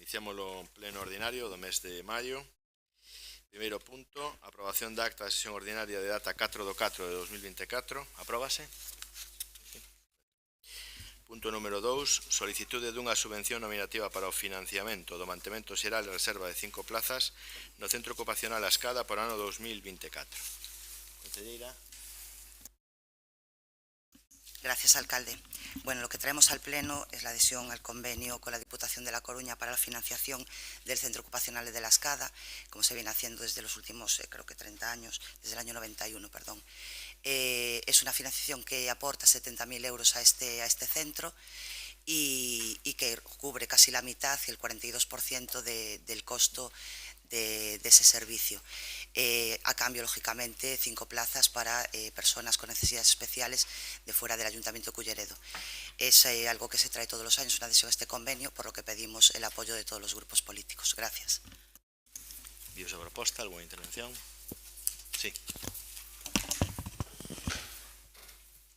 Iniciamos o pleno ordinario do mes de maio. Primeiro punto, aprobación da acta da sesión ordinaria de data 4/4 de 2024. Apróbase. Punto número 2, solicitude dunha subvención nominativa para o financiamento do mantemento xeral de reserva de 5 plazas no Centro Ocupacional A Escada por ano 2024. Conselleira. Gracias, alcalde. Bueno, lo que traemos al Pleno es la adhesión al convenio con la Diputación de La Coruña para la financiación del Centro Ocupacional de La Escada, como se viene haciendo desde los últimos, creo que 30 años, desde el año 91, perdón. Es una financiación que aporta 70.000 euros a este centro y que cubre casi la mitad y el 42% del costo de ese servicio. A cambio, lógicamente, 5 plazas para personas con necesidades especiales de fuera del Ayuntamiento de Culleredo. Es algo que se trae todos los años, una adhesión a este convenio, por lo que pedimos el apoyo de todos los grupos políticos. Gracias. ¿Vio esa proposta? ¿Alguna intervención? Sí.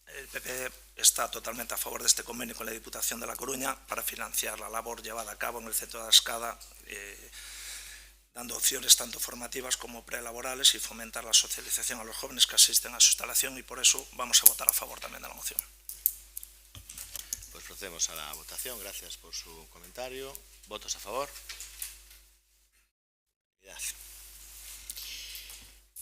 El PP está totalmente a favor de este convenio con la Diputación de La Coruña para financiar la labor llevada a cabo en el centro de La Escada, dando opciones tanto formativas como prelaborales y fomentar la socialización a los jóvenes que asisten a su instalación, y por eso vamos a votar a favor también de la moción. Pues procedemos a la votación. Gracias por su comentario. ¿Votos a favor?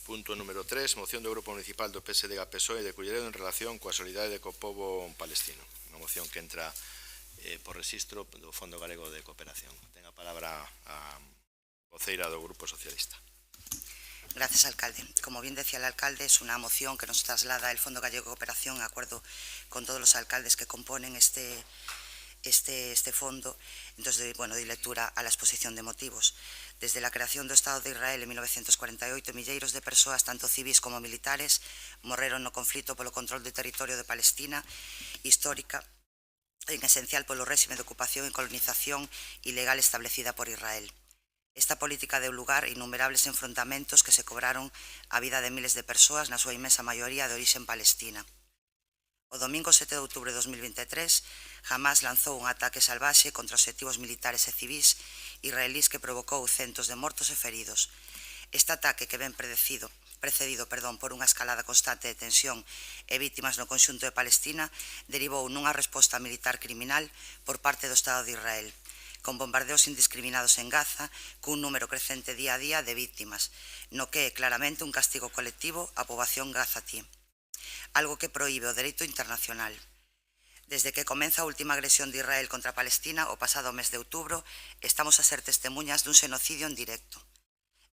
Punto número 3, moción do Grupo Municipal do PSDG-PSOE de Culleredo en relación coa solidariedade co pobo palestino. Unha moción que entra por rexistro do Fondo Galego de Cooperación. Ten a palabra a voceira do Grupo Socialista. Gracias, alcalde. Como bien decía el alcalde, es una moción que nos traslada el Fondo Gallego de Cooperación, de acuerdo con todos los alcaldes que componen este fondo. Entonces, bueno, doy lectura a la exposición de motivos. Desde la creación do Estado de Israel en 1948, milleiros de persoas, tanto civis como militares, morreron no conflito polo control do territorio de Palestina, histórica, en esencial polo réxime de ocupación e colonización ilegal establecida por Israel. Esta política deu lugar a innumerables enfrontamentos que se cobraron a vida de miles de persoas, na súa inmensa maioría de orixen palestina. O domingo 7 de outubro de 2023, Hamás lanzou un ataque salvaxe contra obxectivos militares e civis israelís que provocou centos de mortos e feridos. Este ataque, que ven precedido por unha escalada constante de tensión e vítimas no conxunto de Palestina, derivou nunha resposta militar criminal por parte do Estado de Israel, con bombardeos indiscriminados en Gaza, cun número crecente día a día de vítimas, no que é claramente un castigo colectivo á poboación gazatí, algo que proíbe o dereito internacional. Desde que comeza a última agresión de Israel contra Palestina, o pasado mes de outubro, estamos a ser testemunhas dun xenocidio en directo.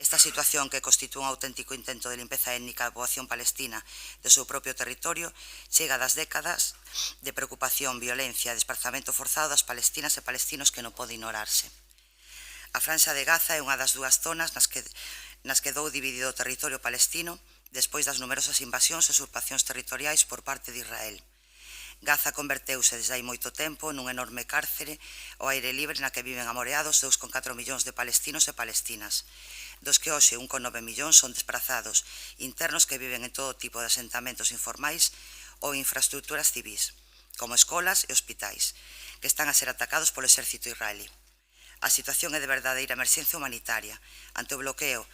Esta situación, que constitúe un auténtico intento de limpeza étnica da poboación palestina do seu propio territorio, chega das décadas de preocupación, violencia e desplazamento forzado das palestinas e palestinos que non pode ignorarse. A Franxa de Gaza é unha das dúas zonas nas que quedou dividido o territorio palestino despois das numerosas invasións e usurpacións territoriais por parte de Israel. Gaza converteuse desde hai moito tempo nun enorme cárcere ao aire libre na que viven amoreados 2,4 millóns de palestinos e palestinas, dos que hoxe 1,9 millóns son desprazados internos que viven en todo tipo de asentamentos informais ou infraestructuras civis, como escolas e hospitais, que están a ser atacados polo exército israelí. A situación é de verdadeira emerxencia humanitaria ante o bloqueo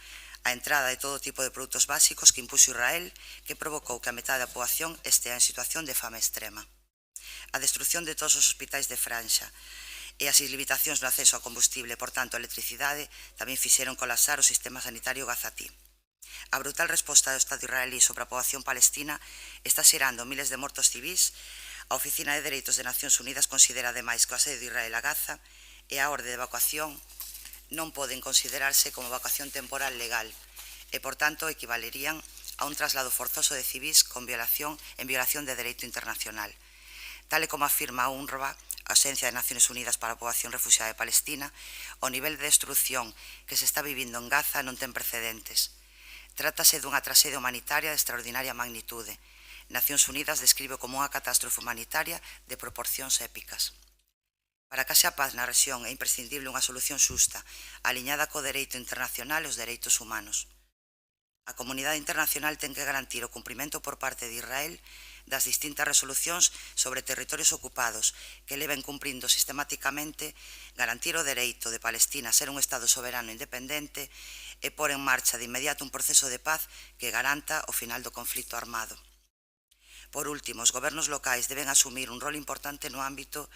a entrada de todo tipo de produtos básicos que impuxo Israel, que provocou que a metade da poboación estea en situación de fame extrema. A destrucción de todos os hospitais de Franxa e as limitacións no acceso ao combustible, por tanto a electricidade, tamén fixeron colapsar o sistema sanitario gazatí. A brutal resposta do Estado israelí sobre a poboación palestina está xerando miles de mortos civis. A Oficina de Dereitos de Nacións Unidas considera ademais que o asedio de Israel a Gaza e a orde de evacuación non poden considerarse como evacuación temporal legal e, por tanto, equivalerían a un traslado forzoso de civis en violación de dereito internacional. Tal e como afirma a UNRWA, a Axencia de Nacións Unidas para a Poboación Refuxiada de Palestina, o nivel de destrucción que se está vivindo en Gaza non ten precedentes. Trátase dunha traxedia humanitaria de extraordinaria magnitude. Nacións Unidas describe como unha catástrofe humanitaria de proporcións épicas. Para que haxa paz na rexión é imprescindible unha solución xusta, aliñada co dereito internacional e os dereitos humanos. A comunidade internacional ten que garantir o cumprimento por parte de Israel das distintas resolucións sobre territorios ocupados que leven cumprindo sistematicamente garantir o dereito de Palestina a ser un Estado soberano e independente e pôr en marcha de inmediato un proceso de paz que garanta o final do conflito armado. Por último, os gobernos locais deben asumir un rol importante no ámbito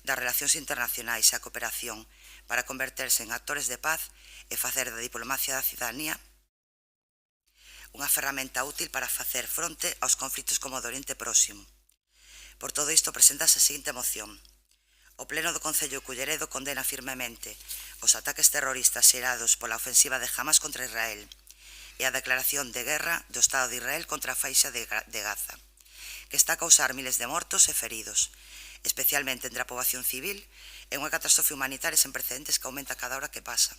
das relacións internacionais e a cooperación para converterse en actores de paz e facer da diplomacia da cidadanía unha ferramenta útil para facer fronte aos conflitos como o do Oriente Próximo. Por todo isto, presentase a seguinte moción. O Pleno do Concello de Culleredo condena firmemente os ataques terroristas xerados pola ofensiva de Hamas contra Israel e a declaración de guerra do Estado de Israel contra a faixa de Gaza, que está a causar miles de mortos e feridos, especialmente entre a poboación civil, e unha catástrofe humanitaria sen precedentes que aumenta cada hora que pasa.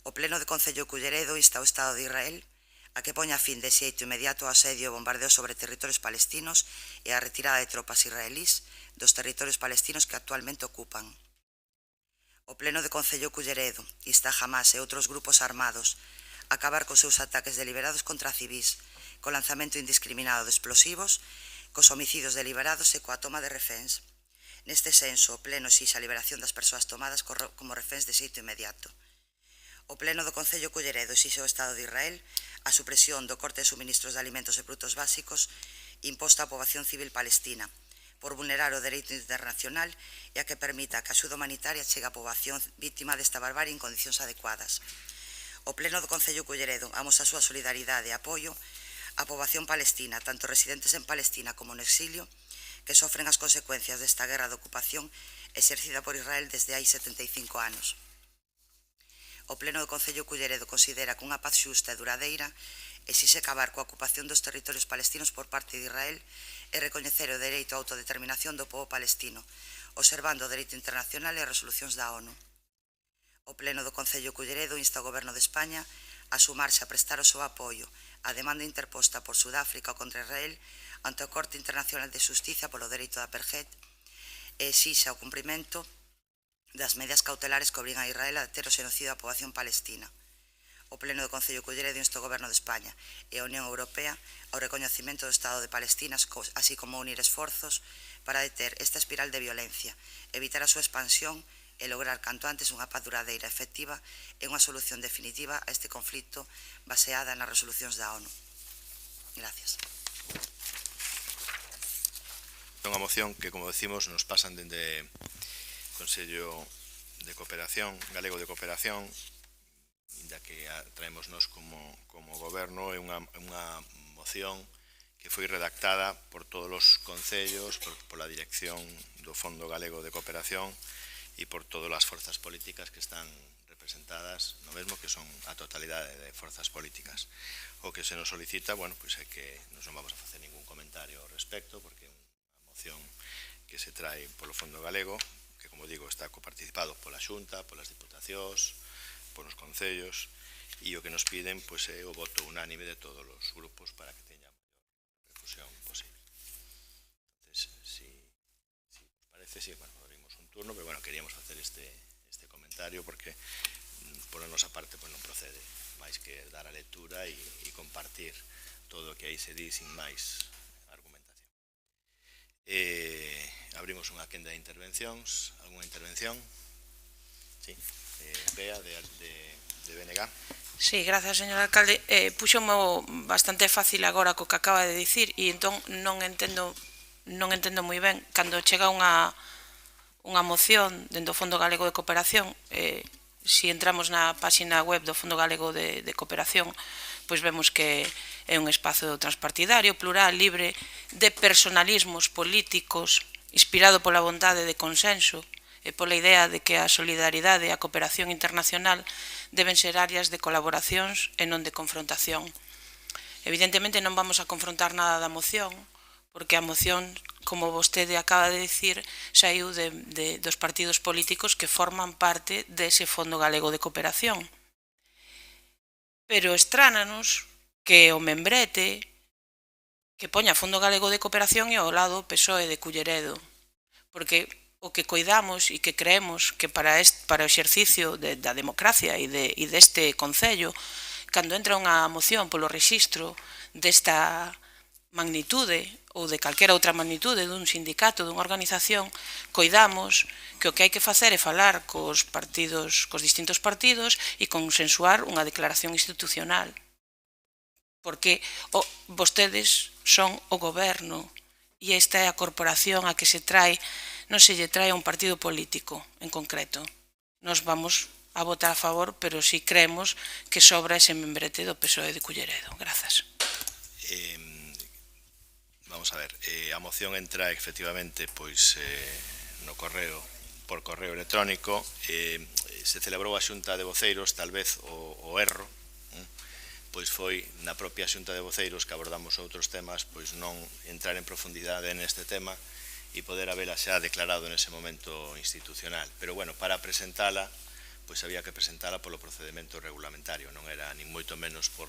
O Pleno do Concello de Culleredo insta ao Estado de Israel a que poña fin de xeito inmediato ao asedio e bombardeo sobre territorios palestinos e a retirada de tropas israelís dos territorios palestinos que actualmente ocupan. O Pleno do Concello de Culleredo insta a Hamas e outros grupos armados a acabar cos seus ataques deliberados contra civís, co lanzamento indiscriminado de explosivos, cos homicidios deliberados e coa toma de reféns. Neste senso, o Pleno exixe a liberación das persoas tomadas como reféns de xeito inmediato. O Pleno do Concello de Culleredo exixe ao Estado de Israel a supresión do corte de suministros de alimentos e produtos básicos imposta á poboación civil palestina, por vulnerar o dereito internacional e a que permita que a axuda humanitaria chegue á poboación víctima desta barbarie en condicións adecuadas. O Pleno do Concello de Culleredo amosa a súa solidaridade e apoio á poboación palestina, tanto residentes en Palestina como no exilio, que sofren as consecuencias desta guerra de ocupación exercida por Israel desde hai 75 anos. O Pleno do Concello de Culleredo considera que unha paz xusta e duradeira exixe acabar coa ocupación dos territorios palestinos por parte de Israel e recoñecer o dereito á autodeterminación do pobo palestino, observando o dereito internacional e as resolucións da ONU. O Pleno do Concello de Culleredo insta ao Goberno de España a sumarse a prestar o seu apoio á demanda interposta por Sudáfrica contra Israel ante o Corte Internacional de Xustiza polo dereito da Apartheid e exixa o cumprimento das medidas cautelares que obrigan a Israel a deter o xenocidio da poboación palestina. O Pleno do Concello de Culleredo insta o Goberno de España e a Unión Europea ao recoñecemento do Estado de Palestina, así como unir esforzos para deter esta espiral de violencia, evitar a súa expansión e lograr canto antes unha paz duradeira efectiva e unha solución definitiva a este conflito baseada nas resolucións da ONU. Gracias. Unha moción que, como decimos, nos pasan dende Consello de Cooperación, Galego de Cooperación, inda que traémonos como goberno, é unha moción que foi redactada por todos os concellos, pola dirección do Fondo Galego de Cooperación e por todas as forzas políticas que están representadas no mesmo, que son a totalidade de forzas políticas. O que se nos solicita, bueno, pois é que non vamos a facer ningún comentario ao respecto, porque é unha moción que se trae polo Fondo Galego, que, como digo, está coparticipado pola Xunta, polas Diputacións, polos concellos, e o que nos piden pois é o voto unánime de todos os grupos para que teña a maior repercusión posible. Entonces, si os parece, sí, bueno, abrimos un turno, pero bueno, queríamos facer este comentario porque por a nosa parte pois non procede máis que dar a lectura e compartir todo o que aí se di sin máis argumentación. Abrimos unha quenda de intervencións. Alguna intervención? Sí. Bea, de BNG. Sí, gracias, señor alcalde. Puxomo bastante fácil agora co que acaba de dicir e entón non entendo moi ben cando chega unha moción dentro do Fondo Galego de Cooperación. Si entramos na página web do Fondo Galego de Cooperación, pois vemos que é un espazo transpartidario, plural, libre de personalismos políticos, inspirado pola vontade de consenso e pola idea de que a solidaridade e a cooperación internacional deben ser áreas de colaboracións e non de confrontación. Evidentemente non vamos a confrontar nada da moción, porque a moción, como vostede acaba de dicir, saiu dos partidos políticos que forman parte dese Fondo Galego de Cooperación. Pero estránanos que o membrete que poña Fondo Galego de Cooperación e ao lado PSOE de Culleredo, porque o que coidamos e que creemos que para o exercicio da democracia e deste Concello, cando entra unha moción polo rexistro desta magnitude ou de calquera outra magnitude dun sindicato, dunha organización, coidamos que o que hai que facer é falar cos distintos partidos e consensuar unha declaración institucional. Porque vostedes son o goberno e esta é a corporación a que se trae, non se lle trae a un partido político en concreto. Nos vamos a votar a favor, pero si creemos que sobra ese membrete do PSOE de Culleredo. Grazas. Vamos a ver, a moción entra efectivamente pois no correo, por correo electrónico. Se celebrou a xunta de voceiros, tal vez o erro, pois foi na propia xunta de voceiros que abordamos outros temas, pois non entrar en profundidade neste tema e poder habela xa declarado nese momento institucional. Pero, bueno, para presentala, pois había que presentala polo procedimento regulamentario, non era nin moito menos por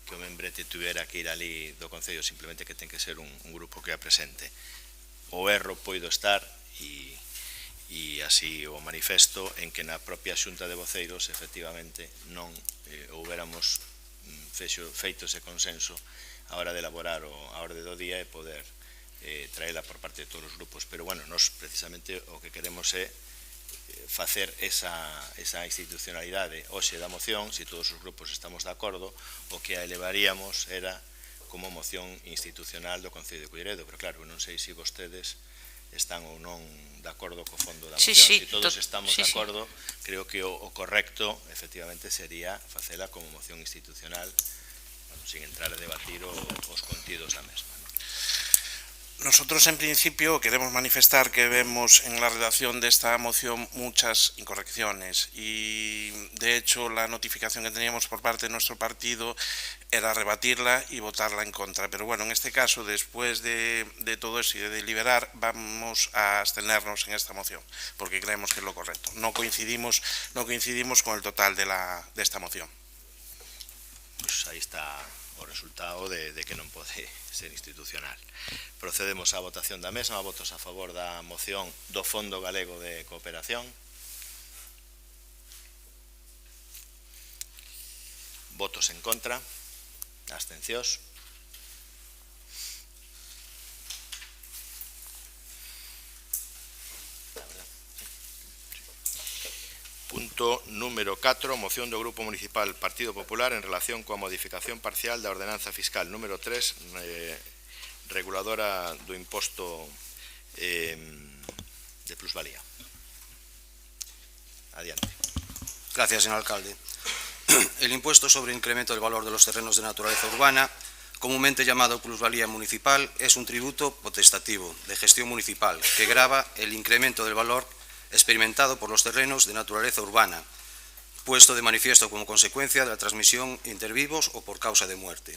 que o membrete tuvera que ir ali do Concello, simplemente que ten que ser un grupo que a presente. O erro poido estar, e así o manifesto, en que na propia xunta de voceiros, efectivamente, non houbéramos feito ese consenso a hora de elaborar a orde do día e poder traela por parte de todos os grupos. Pero, bueno, nós precisamente o que queremos é facer esa institucionalidade hoxe da moción. Se todos os grupos estamos de acordo, o que a elevaríamos era como moción institucional do Concello de Culleredo. Pero, claro, non sei se vostedes están ou non de acordo co fondo da moción. Se todos estamos de acordo, creo que o correcto, efectivamente, sería facela como moción institucional, sin entrar a debatir os contidos da mesma. Nosotros, en principio, queremos manifestar que vemos en la redacción de esta moción muchas incorrecciones y, de hecho, la notificación que teníamos por parte de nuestro partido era rebatirla y votarla en contra. Pero, bueno, en este caso, después de todo eso y de deliberar, vamos a abstenernos en esta moción, porque creemos que es lo correcto. No coincidimos con el total de esta moción. Pues ahí está o resultado de que non pode ser institucional. Procedemos á votación da mesma. Votos a favor da moción do Fondo Galego de Cooperación. Votos en contra. Abstencións. Punto número 4, moción do Grupo Municipal Partido Popular en relación coa modificación parcial da ordenanza fiscal número 3, reguladora do imposto de plusvalía. Adiante. Gracias, señor alcalde. El impuesto sobre incremento del valor de los terrenos de naturaleza urbana, comúnmente llamado plusvalía municipal, es un tributo potestativo de gestión municipal que grava el incremento del valor experimentado por los terrenos de naturaleza urbana, puesto de manifiesto como consecuencia de la transmisión intervivos o por causa de muerte.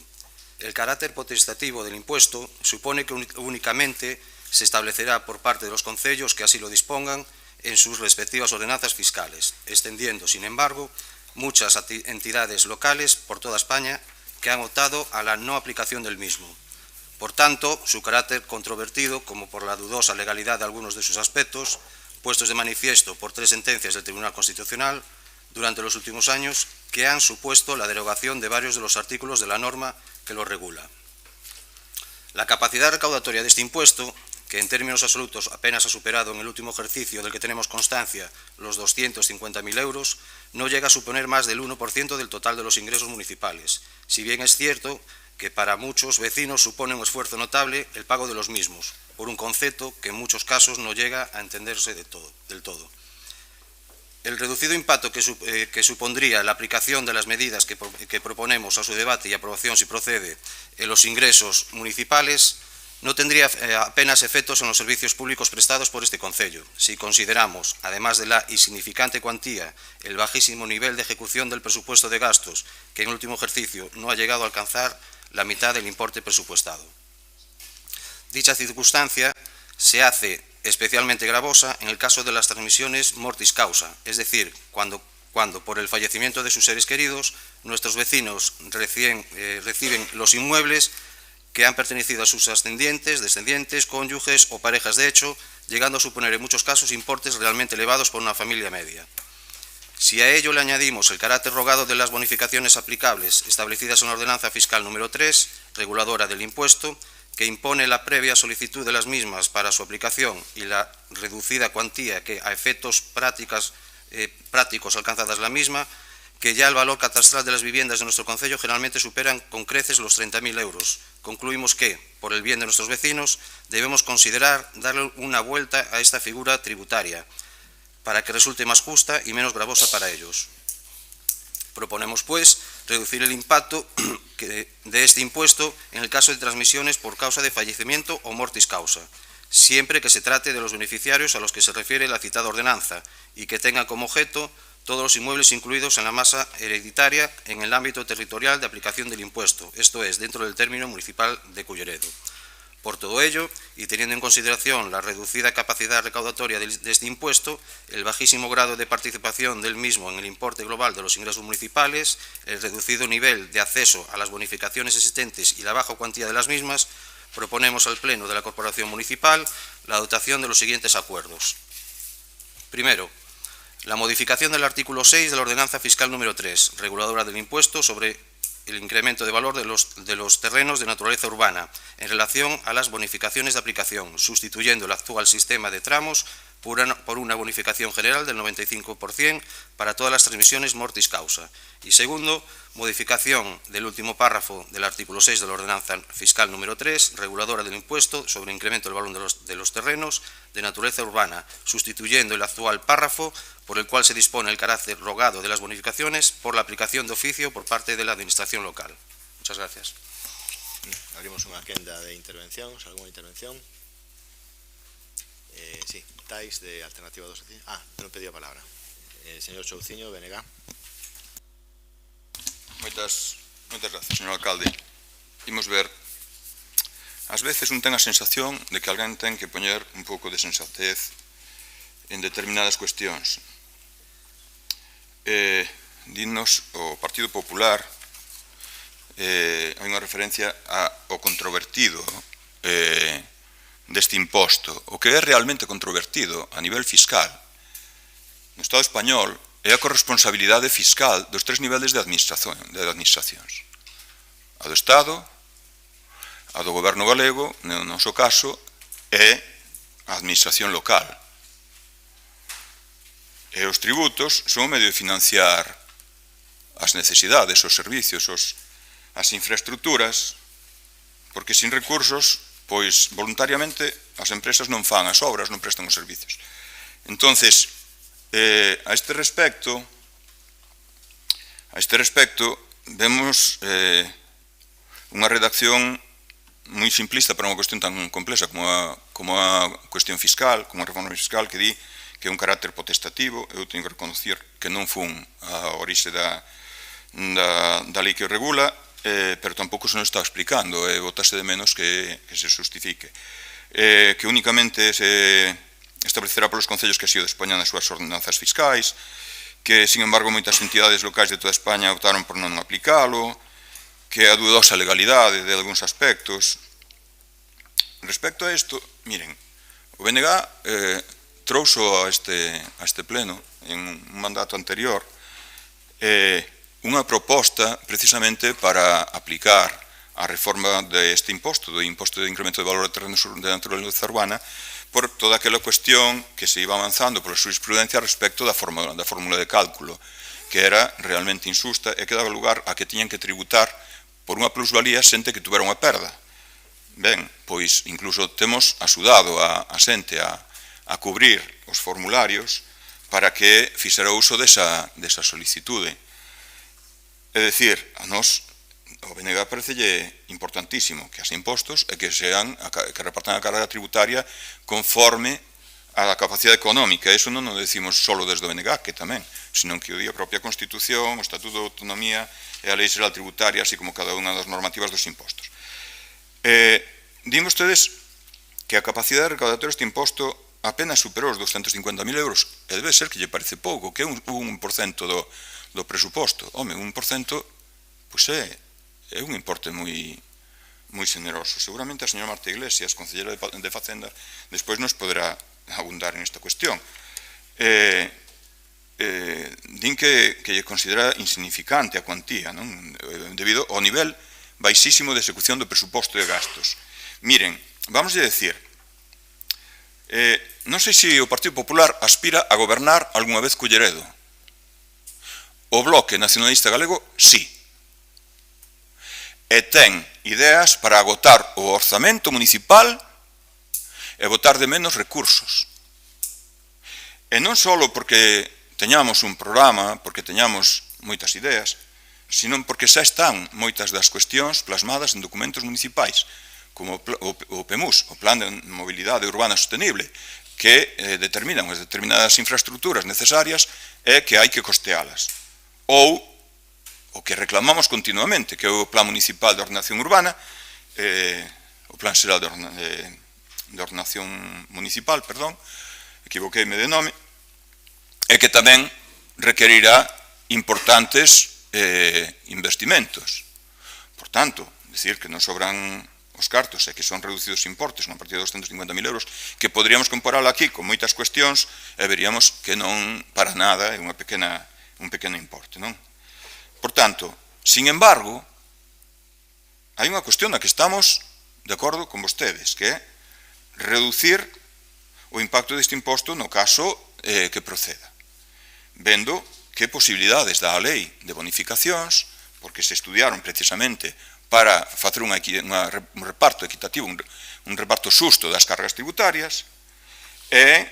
El carácter potestativo del impuesto supone que únicamente se establecerá por parte de los concellos que así lo dispongan en sus respectivas ordenanzas fiscales, extendiendo, sin embargo, muchas entidades locales por toda España que han optado a la no aplicación del mismo. Por tanto, su carácter controvertido, como por la dudosa legalidad de algunos de sus aspectos, puestos de manifiesto por 3 sentencias del Tribunal Constitucional durante los últimos años que han supuesto la derogación de varios de los artículos de la norma que lo regula. La capacidad recaudatoria de este impuesto, que en términos absolutos apenas ha superado en el último ejercicio del que tenemos constancia los 250.000 euros, no llega a suponer más del 1% del total de los ingresos municipales, si bien es cierto que para muchos vecinos supone un esfuerzo notable el pago de los mismos, por un concepto que en muchos casos no llega a entenderse del todo. El reducido impacto que supondría la aplicación de las medidas que proponemos a su debate y aprobación, si procede, en los ingresos municipales, no tendría apenas efectos en los servicios públicos prestados por este concello, si consideramos, además de la insignificante cuantía, el bajísimo nivel de ejecución del presupuesto de gastos, que en el último ejercicio no ha llegado a alcanzar la mitad del importe presupuestado. Dicha circunstancia se hace especialmente gravosa en el caso de las transmisiones mortis causa, es decir, cuando por el fallecimiento de sus seres queridos, nuestros vecinos reciben los inmuebles que han pertenecido a sus ascendientes, descendientes, cónyuges o parejas de hecho, llegando a suponer en muchos casos importes realmente elevados por una familia media. Si a ello le añadimos el carácter rogado de las bonificaciones aplicables establecidas en la ordenanza fiscal número 3, reguladora del impuesto, que impone la previa solicitud de las mismas para su aplicación y la reducida cuantía que a efectos prácticos alcanzadas la misma, que ya el valor catastral de las viviendas de nuestro concello generalmente superan con creces los 30.000 euros. Concluimos que, por el bien de nuestros vecinos, debemos considerar darle una vuelta a esta figura tributaria para que resulte más justa y menos gravosa para ellos. Proponemos, pues, reducir el impacto de este impuesto en el caso de transmisiones por causa de fallecimiento o mortis causa, siempre que se trate de los beneficiarios a los que se refiere la citada ordenanza y que tengan como objeto todos los inmuebles incluidos en la masa hereditaria en el ámbito territorial de aplicación del impuesto, esto es, dentro del término municipal de Culleredo. Por todo ello, y teniendo en consideración la reducida capacidad recaudatoria de este impuesto, el bajísimo grado de participación del mismo en el importe global de los ingresos municipales, el reducido nivel de acceso a las bonificaciones existentes y la baja cuantía de las mismas, proponemos al Pleno de la Corporación Municipal la adoptación de los siguientes acuerdos. Primero, la modificación del artículo 6 de la Ordenanza Fiscal número 3, reguladora del impuesto sobre el incremento de valor de los terrenos de naturaleza urbana en relación a las bonificaciones de aplicación, sustituyendo el actual sistema de tramos por una bonificación general del 95% para todas las transmisiones mortis causa. Y segundo, modificación del último párrafo del artículo 6 de la Ordenanza Fiscal número 3, reguladora del impuesto sobre incremento del valor de los terrenos de naturaleza urbana, sustituyendo el actual párrafo por el cual se dispone el carácter rogado de las bonificaciones por la aplicación de oficio por parte de la Administración local. Muchas gracias. Abrimos unha quenda de intervencións. ¿Alguna intervención? Sí, Tais, de Alternativa 2. Non pedía a palabra. Señor Chouciño, BNG. Moitas gracias, señor alcalde. Imos ver. Ás veces un ten a sensación de que alguén ten que poñer un pouco de sensatez en determinadas cuestións. Dinos o Partido Popular hai unha referencia ao controvertido deste imposto. O que é realmente controvertido a nivel fiscal no Estado español é a corresponsabilidade fiscal dos tres niveles de administracións. A do Estado, a do Goberno galego, no noso caso, é a administración local. E os tributos son o medio de financiar as necesidades, os servicios, as infraestructuras, porque sin recursos, pois voluntariamente as empresas non fan as obras, non prestan os servicios. Entonces, a este respecto vemos unha redacción moi simplista para unha cuestión tan complexa como a cuestión fiscal, como a reforma fiscal, que di que é un carácter potestativo. Eu teño que reconocer que non fun a orixe da lei que o regula, pero tampouco se nos está explicando, e botase de menos que se justifique. Que únicamente se establecerá polos concellos que así o dispoñan nas súas ordenanzas fiscais, que, sin embargo, moitas entidades locais de toda España optaron por non aplicalo, que a dudosa legalidade de algúns aspectos. Respecto a isto, miren, o BNG trouxo a este pleno, en un mandato anterior, unha proposta precisamente para aplicar a reforma deste imposto, do imposto de incremento de valor de terrenos de naturaleza urbana, por toda aquela cuestión que se iba avanzando pola jurisprudencia respecto da fórmula de cálculo, que era realmente injusta e que daba lugar a que tiñan que tributar por unha plusvalía xente que tuvera unha perda. Ben, pois incluso temos axudado a xente a cubrir os formularios para que fixera uso desa solicitude. É dicir, a nós, o BNG parecelle importantísimo que as impostos e que repartan a carga tributaria conforme a capacidade económica. Eso non o decimos solo desde o BNG, que tamén, sino que o di a propia Constitución, o Estatuto de Autonomía e a Lei Xeral Tributaria, así como cada unha das normativas dos impostos. Dime ustedes que a capacidade recaudatoria deste imposto apenas superou os 250.000 euros, e debe ser que lle parece pouco, que é un 1% do presuposto. Home, 1% pois é un importe moi generoso. Seguramente a señora Marta Iglesias, concellera de Facenda, despois nos poderá abundar en esta cuestión. Din que lle considera insignificante a cuantía, non? Debido ao nivel baixísimo de execución do presuposto de gastos. Miren, vamos a decir, non sei se o Partido Popular aspira a gobernar algunha vez Culleredo. O Bloque Nacionalista Galego, sí. E ten ideas para agotar o orzamento municipal e botar de menos recursos. E non só porque teñamos un programa, porque teñamos moitas ideas, sino porque xa están moitas das cuestións plasmadas en documentos municipais, como o PEMUS, o Plan de Mobilidade Urbana Sostenible, que determinan as determinadas infraestructuras necesarias e que hai que costealas. Ou o que reclamamos continuamente, que é o Plan Municipal de Ordenación Urbana, o Plan Xeral de Ordenación Municipal, perdón, equivoqueime de nome, e que tamén requerirá importantes investimentos. Por tanto, decir que non sobran os cartos e que son reducidos importes unha partida de 250.000 euros, que poderíamos comparar aquí con moitas cuestións e veríamos que non para nada é un pequeno importe, non? Por tanto, sin embargo, hai unha cuestión na que estamos de acordo con vostedes, que é reducir o impacto deste imposto no caso que proceda, vendo que posibilidades dá a lei de bonificacións, porque se estudiaron precisamente para facer un reparto equitativo, un reparto xusto das cargas tributarias, e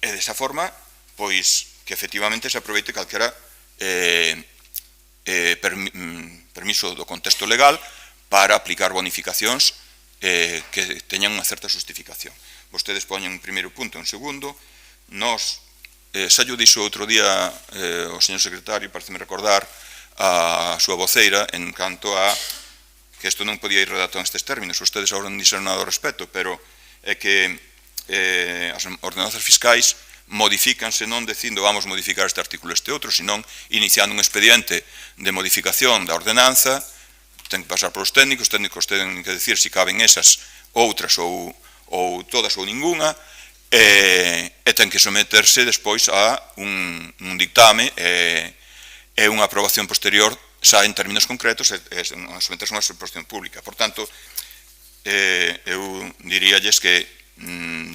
desa forma, pois, que efectivamente se aproveite calquera permiso do contexto legal para aplicar bonificacións que teñan unha certa justificación. Vostedes poñen un primeiro punto, un segundo, nos, xa yo dixo outro día o señor secretario, pareceme recordar, a súa voceira en canto a que isto non podía ir redactado nestes términos, ustedes agora non dixeron nada ao respecto, pero é que as ordenanzas fiscais modifícanse non dicindo vamos modificar este artículo este outro, senón iniciando un expediente de modificación da ordenanza, ten que pasar polos técnicos ten que decir se caben esas outras ou todas ou ninguna, e ten que someterse despois a un dictame e unha aprobación posterior xa en términos concretos e someterse a unha exposición pública. Por tanto, eu diríalles que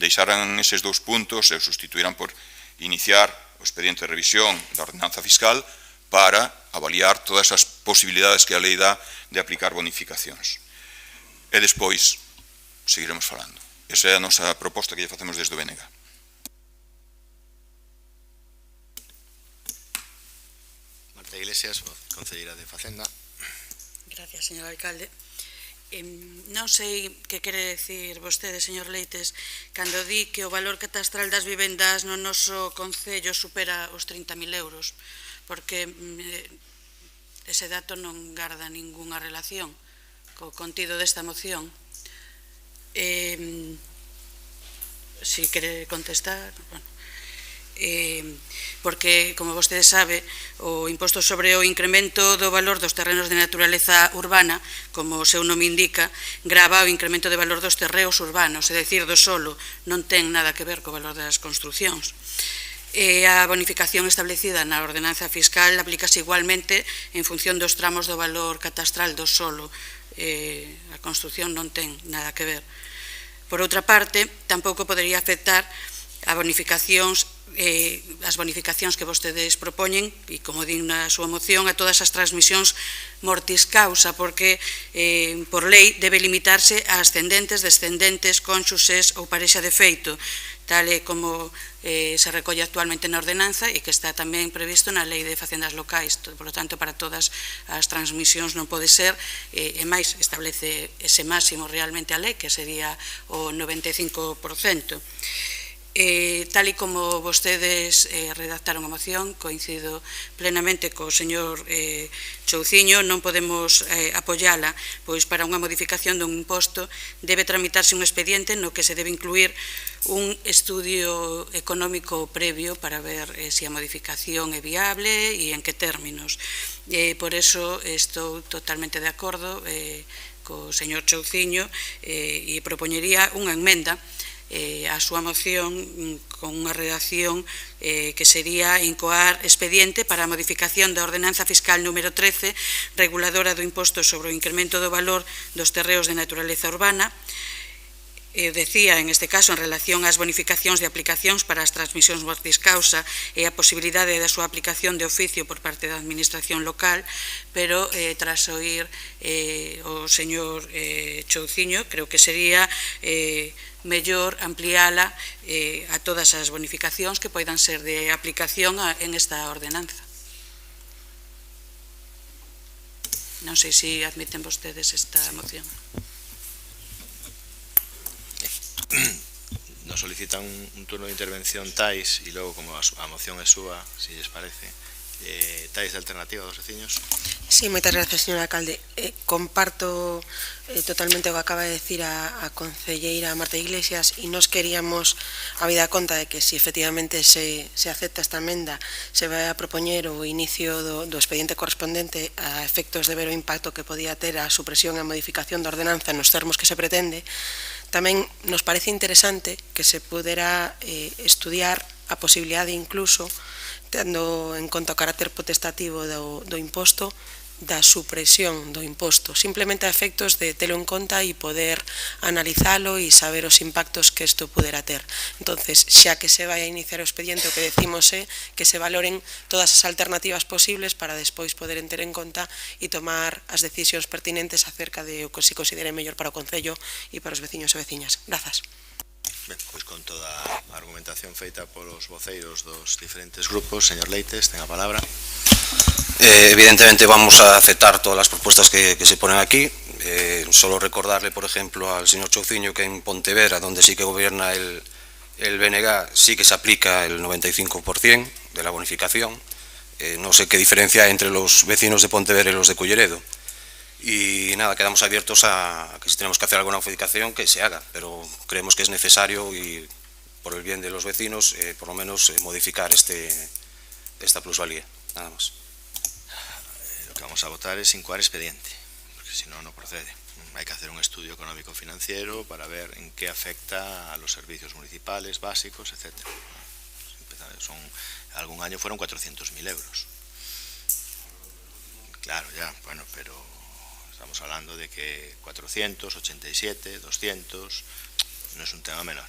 deixaran eses dous puntos e sustituíran por iniciar o expediente de revisión da ordenanza fiscal para avaliar todas as posibilidades que a lei dá de aplicar bonificacións. E despois seguiremos falando. Esa é a nosa proposta que lle facemos desde o BNG. Marta Iglesias, concelleira de Facenda. Gracias, señor alcalde. Non sei que quere decir vostede, señor Leites, cando di que o valor catastral das vivendas no noso concello supera os 30.000 euros, porque ese dato non garda ningunha relación co contido desta moción. Si quere contestar, bueno. Porque, como vostede sabe, o imposto sobre o incremento do valor dos terrenos de naturaleza urbana, como o seu nome indica, grava o incremento de valor dos terreos urbanos, é dicir, do solo, non ten nada que ver co valor das construcións. A bonificación establecida na ordenanza fiscal aplícase igualmente en función dos tramos do valor catastral do solo. A construción non ten nada que ver. Por outra parte, tampouco podería afectar as bonificacións que vostedes propoñen, e como din na súa moción, a todas as transmisións mortis causa, porque por lei debe limitarse a ascendentes, descendentes, cónxuses ou parexa de feito, tal e como se recolle actualmente na ordenanza e que está tamén previsto na Lei de Facendas Locais. Por lo tanto, para todas as transmisións non pode ser, e máis, establece ese máximo realmente a lei, que sería o 95%. Tal e como vostedes redactaron a moción, coincido plenamente co señor Chouciño, non podemos apoiala, pois para unha modificación dun imposto debe tramitarse un expediente no que se debe incluir un estudio económico previo para ver se a modificación é viable e en que términos. Por eso estou totalmente de acordo co señor Chouciño e propoñería unha enmenda a súa moción con unha redacción que sería incoar expediente para a modificación da ordenanza fiscal número 13, reguladora do imposto sobre o incremento do valor dos terreos de naturaleza urbana. Decía, en este caso, en relación ás bonificacións de aplicacións para as transmisións mortis causa e a posibilidade da súa aplicación de oficio por parte da administración local, pero tras oír o señor Chouciño, creo que sería mellor ampliála a todas as bonificacións que poidan ser de aplicación en esta ordenanza. Non sei se admiten vostedes esta moción. Nos solicitan un turno de intervención Tais e logo, como a moción é súa, se lles parece, Tais de alternativa dos veciños. Sí, moitas gracias, señor alcalde. Comparto totalmente o que acaba de decir a concelleira Marta Iglesias e nos queríamos habida conta de que se efectivamente se acepta esta emenda se vai a propoñer o inicio do expediente correspondente a efectos de ver o impacto que podía ter a supresión e a modificación da ordenanza nos termos que se pretende. Tamén nos parece interesante que se pudera estudiar a posibilidade incluso, tendo en conta o carácter potestativo do imposto, da supresión do imposto, simplemente a efectos de telo en conta e poder analizalo e saber os impactos que isto pudera ter. Entonces, xa que se vai a iniciar o expediente, o que decimos é que se valoren todas as alternativas posibles para despois poder ter en conta e tomar as decisións pertinentes acerca de o que se considere mellor para o Concello e para os veciños e veciñas. Grazas. Ben, pois con toda a argumentación feita polos voceiros dos diferentes grupos, señor Leites, ten a palabra. Evidentemente vamos a aceptar todas las propuestas que se ponen aquí. Solo recordarle, por ejemplo, al señor Chouciño que en Pontevedra, donde sí que gobierna el BNG, sí que se aplica el 95% de la bonificación. No sé qué diferencia hay entre los vecinos de Pontevedra y los de Culleredo. Y nada, quedamos abiertos a que si tenemos que hacer alguna modificación, que se haga, pero creemos que es necesario y por el bien de los vecinos, por lo menos modificar esta plusvalía, nada más. Lo que vamos a votar es incoar expediente, porque si no, no procede. Hay que hacer un estudio económico-financiero para ver en qué afecta a los servicios municipales, básicos, etc. Algún año fueron 400.000 euros. Claro, ya, bueno, pero estamos hablando de que 400, 87, 200, no es un tema menor.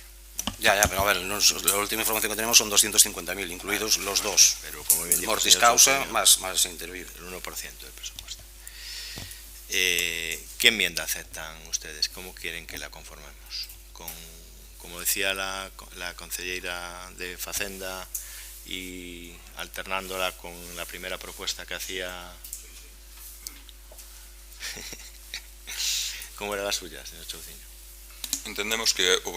Ya, pero a ver, la última información que tenemos son 250.000, incluidos los dos. Pero como bien dijo mortis causa, más intervive. El 1% del presupuesto. ¿Qué enmienda aceptan ustedes? ¿Cómo quieren que la conformemos? Como decía la concelleira de Facenda y alternándola con la primera propuesta que hacía... ¿Cómo era la suya, señor Chouciño? Entendemos que o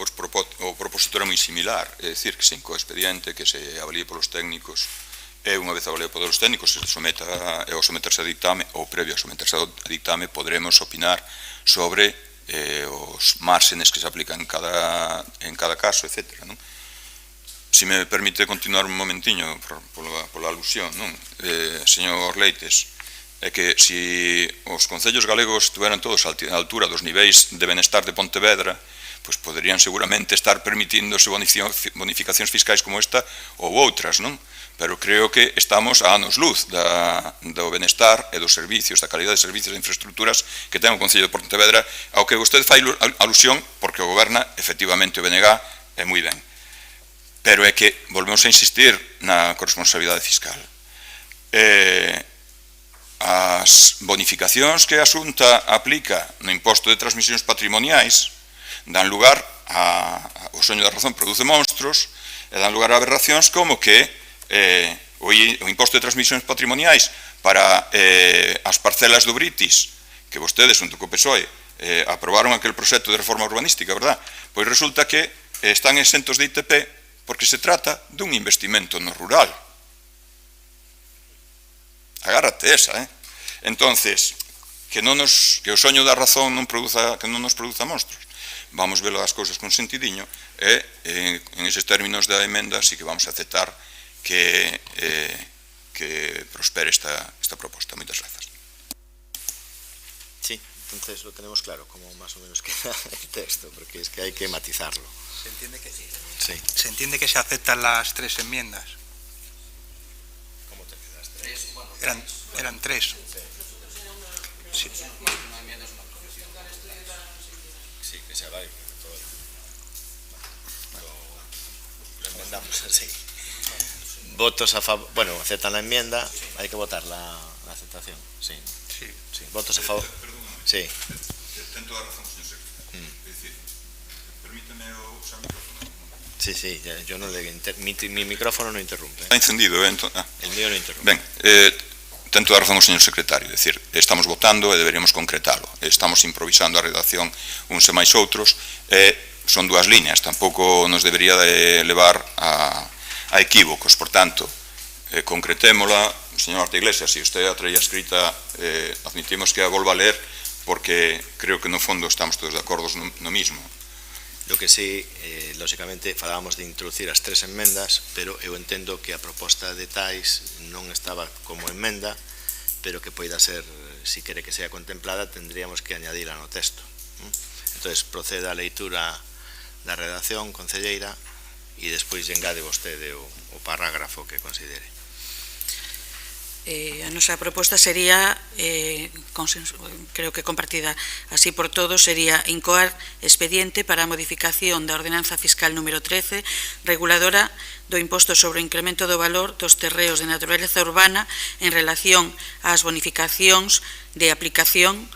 propósito era moi similar, é dicir, que se incoa expediente, que se avalíe polos técnicos, e unha vez avaliado polos técnicos, se someta ao someterse a dictame, ou previo a someterse a dictame, poderemos opinar sobre os márgenes que se aplican en cada caso, etc. Si me permite continuar un momentiño pola alusión, señor Leites, é que se os concellos galegos estuveran todos a altura dos niveis de benestar de Pontevedra, pois poderían seguramente estar permitíndose bonificacións fiscais como esta ou outras, non? Pero creo que estamos a anos luz do benestar e dos servicios, da calidade de servicios e infraestructuras que ten o Concello de Pontevedra, ao que vostede fai alusión porque o goberna efectivamente o BNG é moi ben. Pero é que volvemos a insistir na corresponsabilidade fiscal. As bonificacións que a Xunta aplica no imposto de transmisións patrimoniais dan lugar o soño da razón produce monstros e dan lugar a aberracións como que o imposto de transmisións patrimoniais para as parcelas do Britis que vostedes, junto co PSOE, aprobaron aquel proxecto de reforma urbanística, verdad? Pois resulta que están exentos de ITP porque se trata dun investimento no rural. Agárrate esa, Entonces, que o soño da razón non nos produza monstros. Vamos ver as cousas con sentidiño e en eses términos da emenda sí que vamos a aceptar que prospere esta proposta. Moitas grazas. Sí, Entonces lo tenemos claro, como más o menos queda el texto, porque es que hay que matizarlo. Se entiende que Sí. se entiende que se aceptan las 3 enmiendas. ¿Cómo te quedas? ¿Tres? Eran 3. Sí. Sí, que sea válido. Lo enmendamos así. Votos a favor. Bueno, aceptan la enmienda, hay que votar la aceptación. Sí. Sí. Votos a favor. Sí. Ten toda a razón, señor secretario. É dicir, permíteme usar o micrófono. Sí, yo no le mi micrófono no interrumpe. Está encendido, El mío no interrumpe. Ben, ten toda a razón o señor secretario, é dicir, estamos votando e deberíamos concretalo. Estamos improvisando a redacción uns e máis outros, son dúas liñas, tampouco nos debería de levar a equívocos, por tanto, concretémola, señor Marta Iglesias, se usted a traía escrita, admitimos que a volva a ler, porque creo que no fondo estamos todos de acordo no mismo. Lo que sí, lógicamente, falábamos de introducir as 3 enmendas, pero eu entendo que a proposta de Tais non estaba como enmenda, pero que poida ser, si quere que sea contemplada, tendríamos que añadila no texto. Entonces, proceda a leitura da redacción, concelleira, e despois engade vostede o parágrafo que considere. A nosa proposta sería, creo que compartida así por todos, sería incoar expediente para a modificación da ordenanza fiscal número 13, reguladora do imposto sobre o incremento do valor dos terreos de naturaleza urbana en relación ás bonificacións de aplicación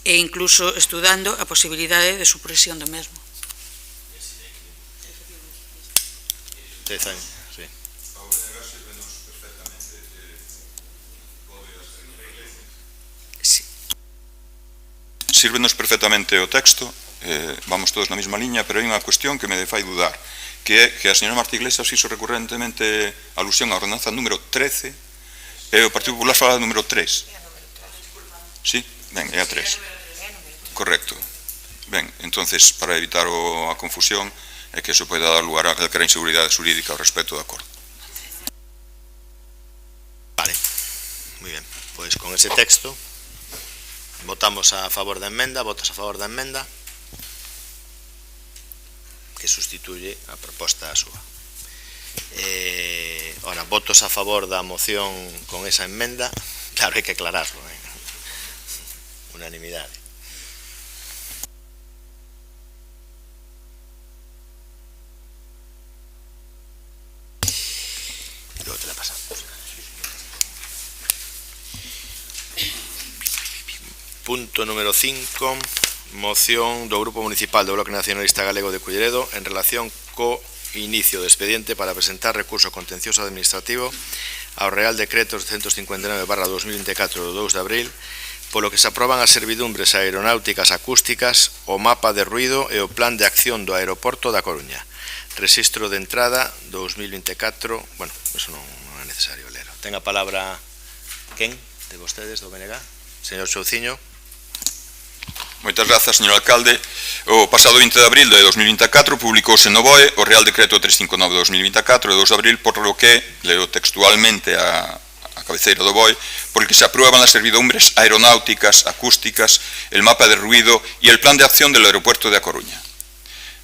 e incluso estudando a posibilidade de supresión do mesmo. Sí. Sírvenos perfectamente o texto, vamos todos na mesma liña, pero hai unha cuestión que me fai dudar, que é que a señora Marta Iglesias fixo recurrentemente alusión á ordenanza número 13 e o Partido Popular fala do número 3. Sí? Ben, é a 3. Correcto. Ben, entonces, para evitar a confusión, é que eso pode dar lugar a calquera inseguridade xurídica ao respecto do acordo. Vale, moi ben. Pois con ese texto votamos a favor da enmenda, votos a favor da enmenda que sustituye a proposta a súa. Ora, votos a favor da moción con esa enmenda, claro, hai que aclararlo, unanimidade. Luego te la pasamos. Punto número 5, moción do Grupo Municipal do Bloque Nacionalista Galego de Culleredo en relación co inicio do expediente para presentar recurso contencioso administrativo ao Real Decreto 159/2024 do 2 de abril, polo que se aproban as servidumbres aeronáuticas acústicas, o mapa de ruido e o plan de acción do aeroporto da Coruña. Rexistro de entrada 2024, bueno, eso non é necesario ler. Ten a palabra quen de vostedes do BNG? Señor Souciño. Moitas grazas, señor alcalde. O pasado 20 de abril de 2024 publicouse no BOE o Real Decreto 359 de 2024 de 2 de abril, por lo que, leo textualmente a cabeceira do BOE, por el que se aprueban las servidumbres aeronáuticas, acústicas, el mapa de ruido y el plan de acción del aeropuerto de A Coruña.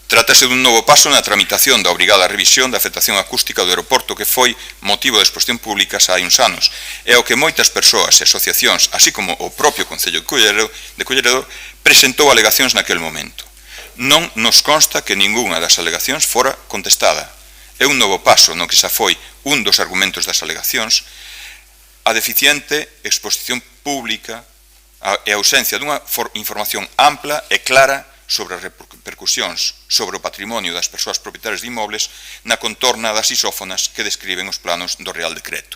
Trátase dun novo paso na tramitación da obrigada revisión da afectación acústica do aeroporto que foi motivo de exposición pública xa hai uns anos e ao que moitas persoas e asociacións, así como o propio Concello de Culleredo, presentou alegacións naquel momento. Non nos consta que ningunha das alegacións fora contestada. É un novo paso no que xa foi un dos argumentos das alegacións a deficiente exposición pública e a ausencia dunha información ampla e clara sobre as repercusións sobre o patrimonio das persoas propietarias de inmobles na contorna das isófonas que describen os planos do Real Decreto.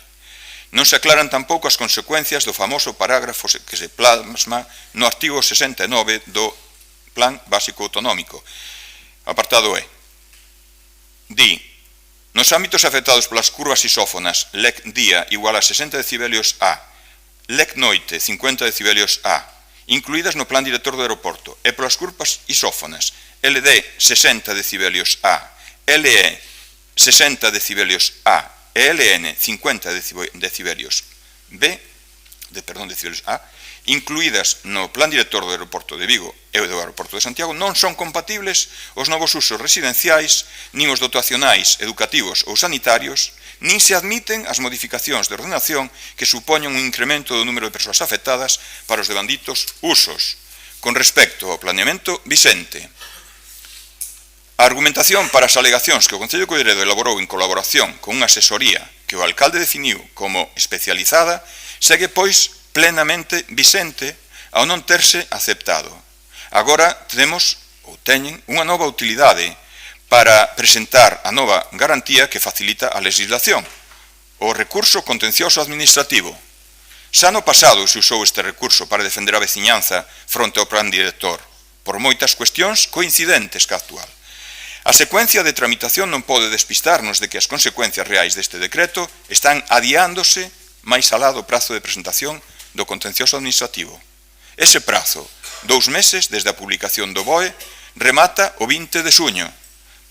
Non se aclaran tampouco as consecuencias do famoso parágrafo que se plasma no artigo 69 do Plan Básico Autonómico. Apartado E. Di: nos ámbitos afectados polas curvas isófonas LEC día igual a 60 decibelios A, LEC noite 50 decibelios A, incluídas no plan director do aeroporto, e polas curvas isófonas LD 60 decibelios A, LE 60 decibelios A e LN 50 decibelios B, decibeles A, incluídas no Plan Director do Aeroporto de Vigo e do Aeroporto de Santiago, non son compatibles os novos usos residenciais, nin os dotacionais, educativos ou sanitarios, nin se admiten as modificacións de ordenación que supoñen un incremento do número de persoas afectadas para os devanditos usos. Con respecto ao planeamento vixente, a argumentación para as alegacións que o Concello de Culleredo elaborou en colaboración con unha asesoría que o alcalde definiu como especializada segue, pois, plenamente vixente ao non terse aceptado. Agora temos, ou teñen, unha nova utilidade para presentar a nova garantía que facilita a legislación, o recurso contencioso administrativo. Xa no pasado se usou este recurso para defender a veciñanza fronte ao plan director, por moitas cuestións coincidentes ca actual. A secuencia de tramitación non pode despistarnos de que as consecuencias reais deste decreto están adiándose máis alá do prazo de presentación do contencioso administrativo. Ese prazo, 2 meses desde a publicación do BOE, remata o 20 de xuño,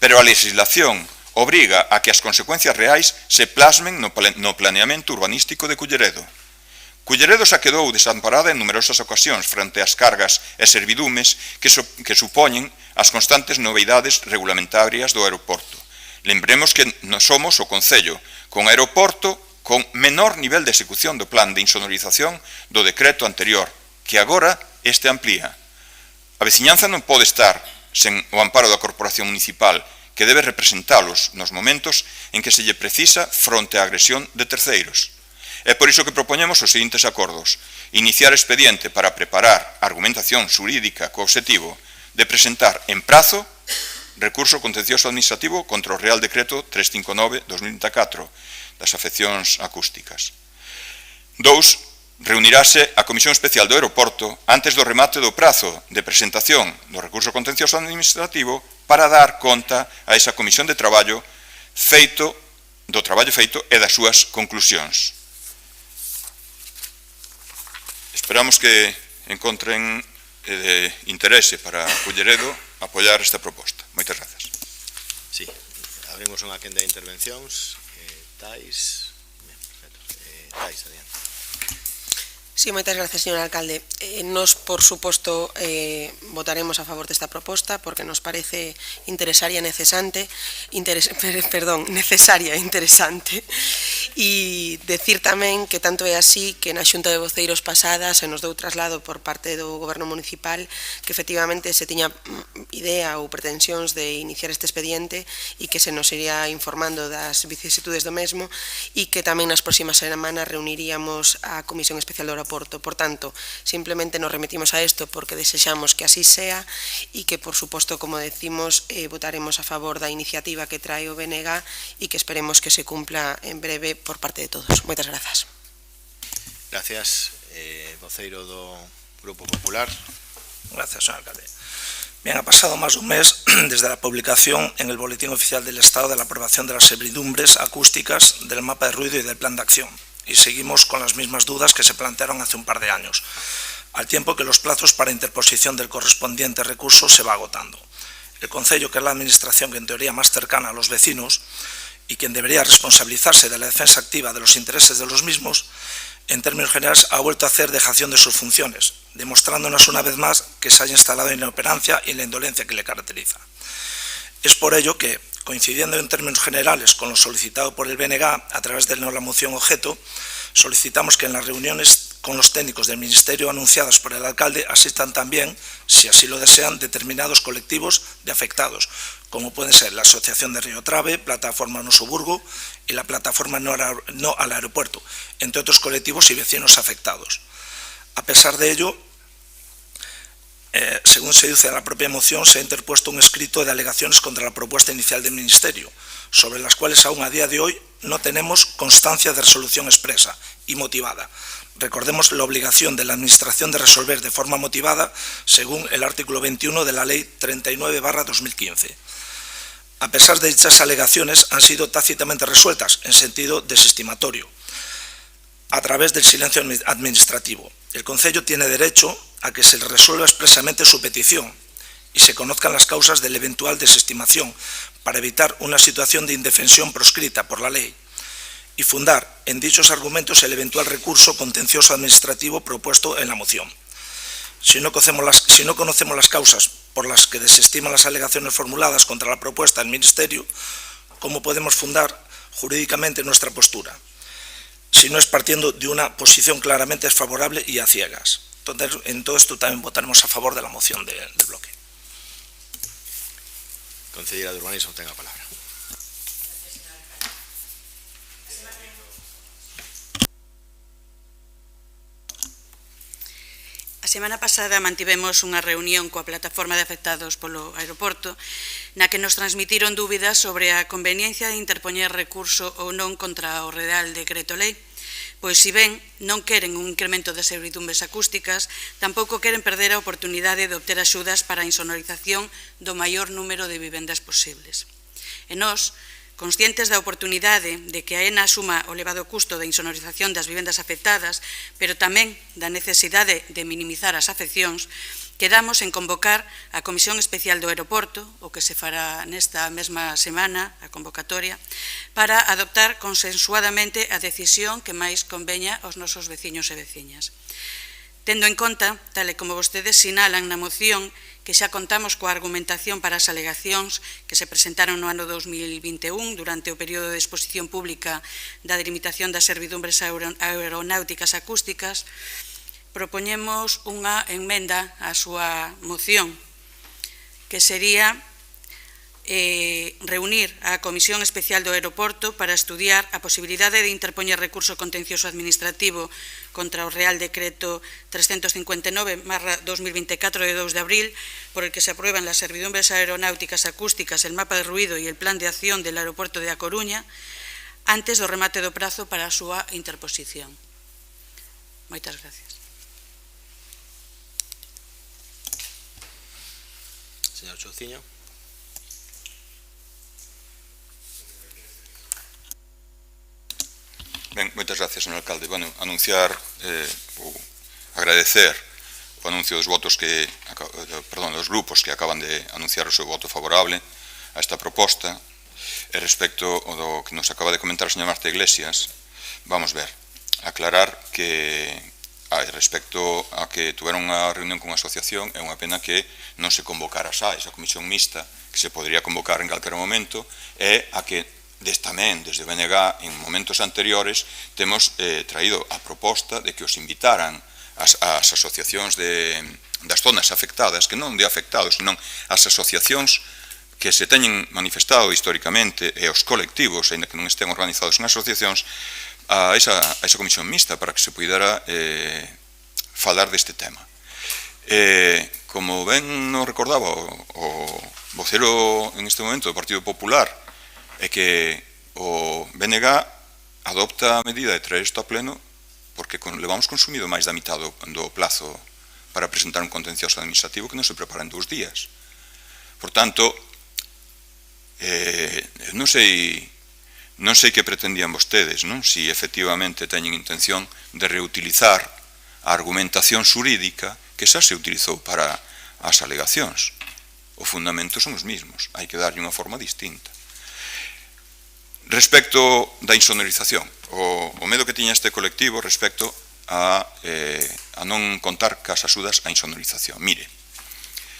pero a legislación obriga a que as consecuencias reais se plasmen no planeamento urbanístico de Culleredo. Culleredo xa quedou desamparada en numerosas ocasións frente ás cargas e servidumes que supoñen as constantes novidades regulamentarias do aeroporto. Lembremos que non somos o Concello con aeroporto con menor nivel de execución do plan de insonorización do decreto anterior, que agora este amplía. A veciñanza non pode estar sen o amparo da Corporación Municipal, que debe representalos nos momentos en que se lle precisa fronte á agresión de terceiros. É por iso que propoñemos os seguintes acordos: iniciar expediente para preparar argumentación xurídica co obxectivo de presentar en prazo recurso contencioso administrativo contra o Real Decreto 359/2024 das afeccións acústicas. 2. Reunirase a Comisión Especial do Aeroporto antes do remate do prazo de presentación do recurso contencioso administrativo para dar conta a esa comisión de traballo feito e das súas conclusións. Esperamos que encontren interese para Culleredo apoiar esta proposta. Moitas grazas. Sí, abrimos unha quenda de intervencións. Tais, perfecto. Tais, adiante. Sí, moitas gracias, señor alcalde. Nos, por suposto, votaremos a favor desta proposta porque nos parece necesaria e interesante. E decir tamén que tanto é así que na Xunta de Voceiros pasada se nos deu traslado por parte do Goberno Municipal que efectivamente se tiña idea ou pretensións de iniciar este expediente e que se nos iría informando das vicisitudes do mesmo e que tamén nas próximas semanas reuniríamos a Comisión Especial do Aeroporto. Por tanto, simplemente nos remitimos a isto porque desexamos que así sea e que, por suposto, como decimos, votaremos a favor da iniciativa que trae o BNG e que esperemos que se cumpla en breve por parte de todos. Moitas grazas. Gracias. Voceiro do Grupo Popular. Gracias, señor alcalde. Bien, ha pasado más de un mes desde la publicación en el Boletín Oficial del Estado de la aprobación de las servidumbres acústicas del mapa de ruido y del plan de acción. Y seguimos con las mismas dudas que se plantearon hace un par de años, al tiempo que los plazos para interposición del correspondiente recurso se va agotando. El Concello, que es la administración que en teoría más cercana a los vecinos y quien debería responsabilizarse de la defensa activa de los intereses de los mismos, en términos generales ha vuelto a hacer dejación de sus funciones, demostrándonos una vez más que se haya instalado en la inoperancia y en la indolencia que le caracteriza. Es por ello que, coincidiendo en términos generales con lo solicitado por el BNG a través de la moción objeto, solicitamos que en las reuniones con los técnicos del Ministerio anunciadas por el alcalde asistan también, si así lo desean, determinados colectivos de afectados, como pueden ser la Asociación de Río Trave, Plataforma No Suburgo y la Plataforma No al Aeropuerto, entre otros colectivos y vecinos afectados. A pesar de ello, según se dice en la propia moción, se ha interpuesto un escrito de alegaciones contra la propuesta inicial del Ministerio, sobre las cuales aún a día de hoy no tenemos constancia de resolución expresa y motivada. Recordemos la obligación de la Administración de resolver de forma motivada, según el artículo 21 de la Ley 39/2015. A pesar de dichas alegaciones, han sido tácitamente resueltas en sentido desestimatorio, a través del silencio administrativo. El Concello tiene derecho a que se resuelva expresamente su petición y se conozcan las causas de la eventual desestimación para evitar una situación de indefensión proscrita por la ley. y fundar en dichos argumentos el eventual recurso contencioso administrativo propuesto en la moción. Si no conocemos las causas por las que desestiman las alegaciones formuladas contra la propuesta del Ministerio, ¿cómo podemos fundar jurídicamente nuestra postura? Si no es partiendo de una posición claramente desfavorable y a ciegas. Entonces, en todo esto también votaremos a favor de la moción del bloque. Concejala de Urbanismo, tenga a palabra. A semana pasada mantivemos unha reunión coa plataforma de afectados polo aeroporto na que nos transmitiron dúbidas sobre a conveniencia de interpoñer recurso ou non contra o Real Decreto Lei, pois si ben non queren un incremento das servidumbres acústicas, tampouco queren perder a oportunidade de obter axudas para a insonorización do maior número de vivendas posibles. E nós, conscientes da oportunidade de que a ENA asuma o elevado custo da insonorización das vivendas afectadas, pero tamén da necesidade de minimizar as afeccións, quedamos en convocar a Comisión Especial do Aeroporto, o que se fará nesta mesma semana, a convocatoria, para adoptar consensuadamente a decisión que máis conveña aos nosos veciños e veciñas. Tendo en conta, tal e como vostedes sinalan na moción, que xa contamos coa argumentación para as alegacións que se presentaron no ano 2021 durante o período de exposición pública da delimitación das servidumbres aeronáuticas acústicas, propoñemos unha enmenda á súa moción, que sería reunir a Comisión Especial do Aeroporto para estudiar a posibilidade de interpoñer recurso contencioso administrativo contra o Real Decreto 359/2024 de 2 de abril, por el que se aprueban las servidumbres aeronáuticas acústicas, el mapa de ruido y el plan de acción del aeropuerto de A Coruña, antes do remate do prazo para a súa interposición. Moitas gracias. Señor Chouciño. Ben, moitas gracias, señor alcalde. Bueno, anunciar ou agradecer o anuncio dos votos dos grupos que acaban de anunciar o seu voto favorable a esta proposta. E respecto ao do que nos acaba de comentar a señora Marta Iglesias, vamos ver, aclarar que respecto a que tuveron unha reunión con a asociación, é unha pena que non se convocara xa esa comisión mixta que se podría convocar en calquera momento, e a que tamén, desde o BNG, en momentos anteriores, temos traído a proposta de que os invitaran as asociacións das zonas afectadas, que non de afectados, senón as asociacións que se teñen manifestado históricamente e os colectivos, ainda que non estén organizados en asociacións, a esa comisión mixta para que se pudera falar deste tema. Como ben nos recordaba o vocero en este momento do Partido Popular, é que o BNG adopta a medida de traer isto a pleno porque levamos consumido máis da mitad do plazo para presentar un contencioso administrativo que non se prepara en 2 días. Por tanto, non sei que pretendían vostedes, non? Si efectivamente teñen intención de reutilizar a argumentación xurídica que xa se utilizou para as alegacións. Os fundamentos son os mesmos, hai que darlle unha forma distinta. Respecto da insonorización, o medo que tiña este colectivo respecto a non contar cas axudas á insonorización. Mire,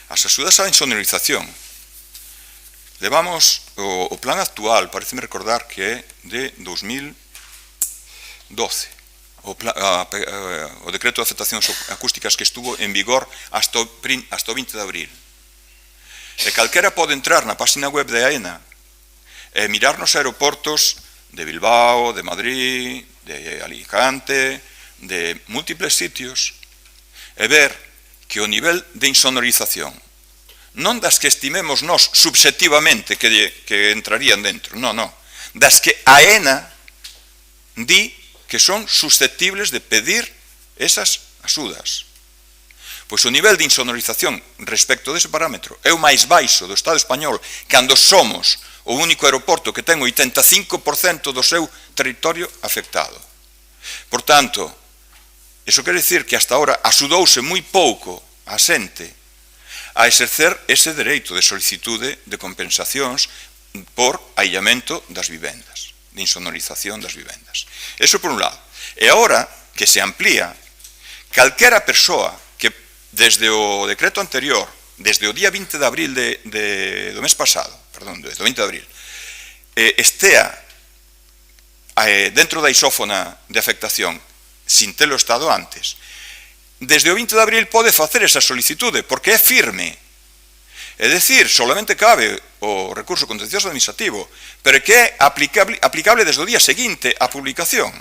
as axudas á insonorización, levamos o plan actual, pareceme recordar que é de 2012, o decreto de aceptacións acústicas que estuvo en vigor hasta o 20 de abril. E calquera pode entrar na página web de AENA e mirar nos aeroportos de Bilbao, de Madrid, de Alicante, de múltiples sitios, e ver que o nivel de insonorización, non das que estimemos nós subxectivamente que entrarían dentro, non, das que a ENA di que son susceptibles de pedir esas axudas. Pois o nivel de insonorización respecto dese parámetro é o máis baixo do Estado español cando somos o único aeroporto que ten o 85% do seu territorio afectado. Por tanto, iso quere dicir que hasta ahora axudouse moi pouco a xente a exercer ese dereito de solicitude de compensacións por aillamento das vivendas. de insonorización das vivendas. Eso por un lado. E agora que se amplía, calquera persoa que desde o decreto anterior, desde o día 20 de abril do mes pasado, perdón, desde o 20 de abril, estea dentro da isófona de afectación sin telo estado antes, desde o 20 de abril pode facer esa solicitude, porque é firme. É dicir, solamente cabe o recurso contencioso administrativo, pero que é aplicable desde o día seguinte á publicación.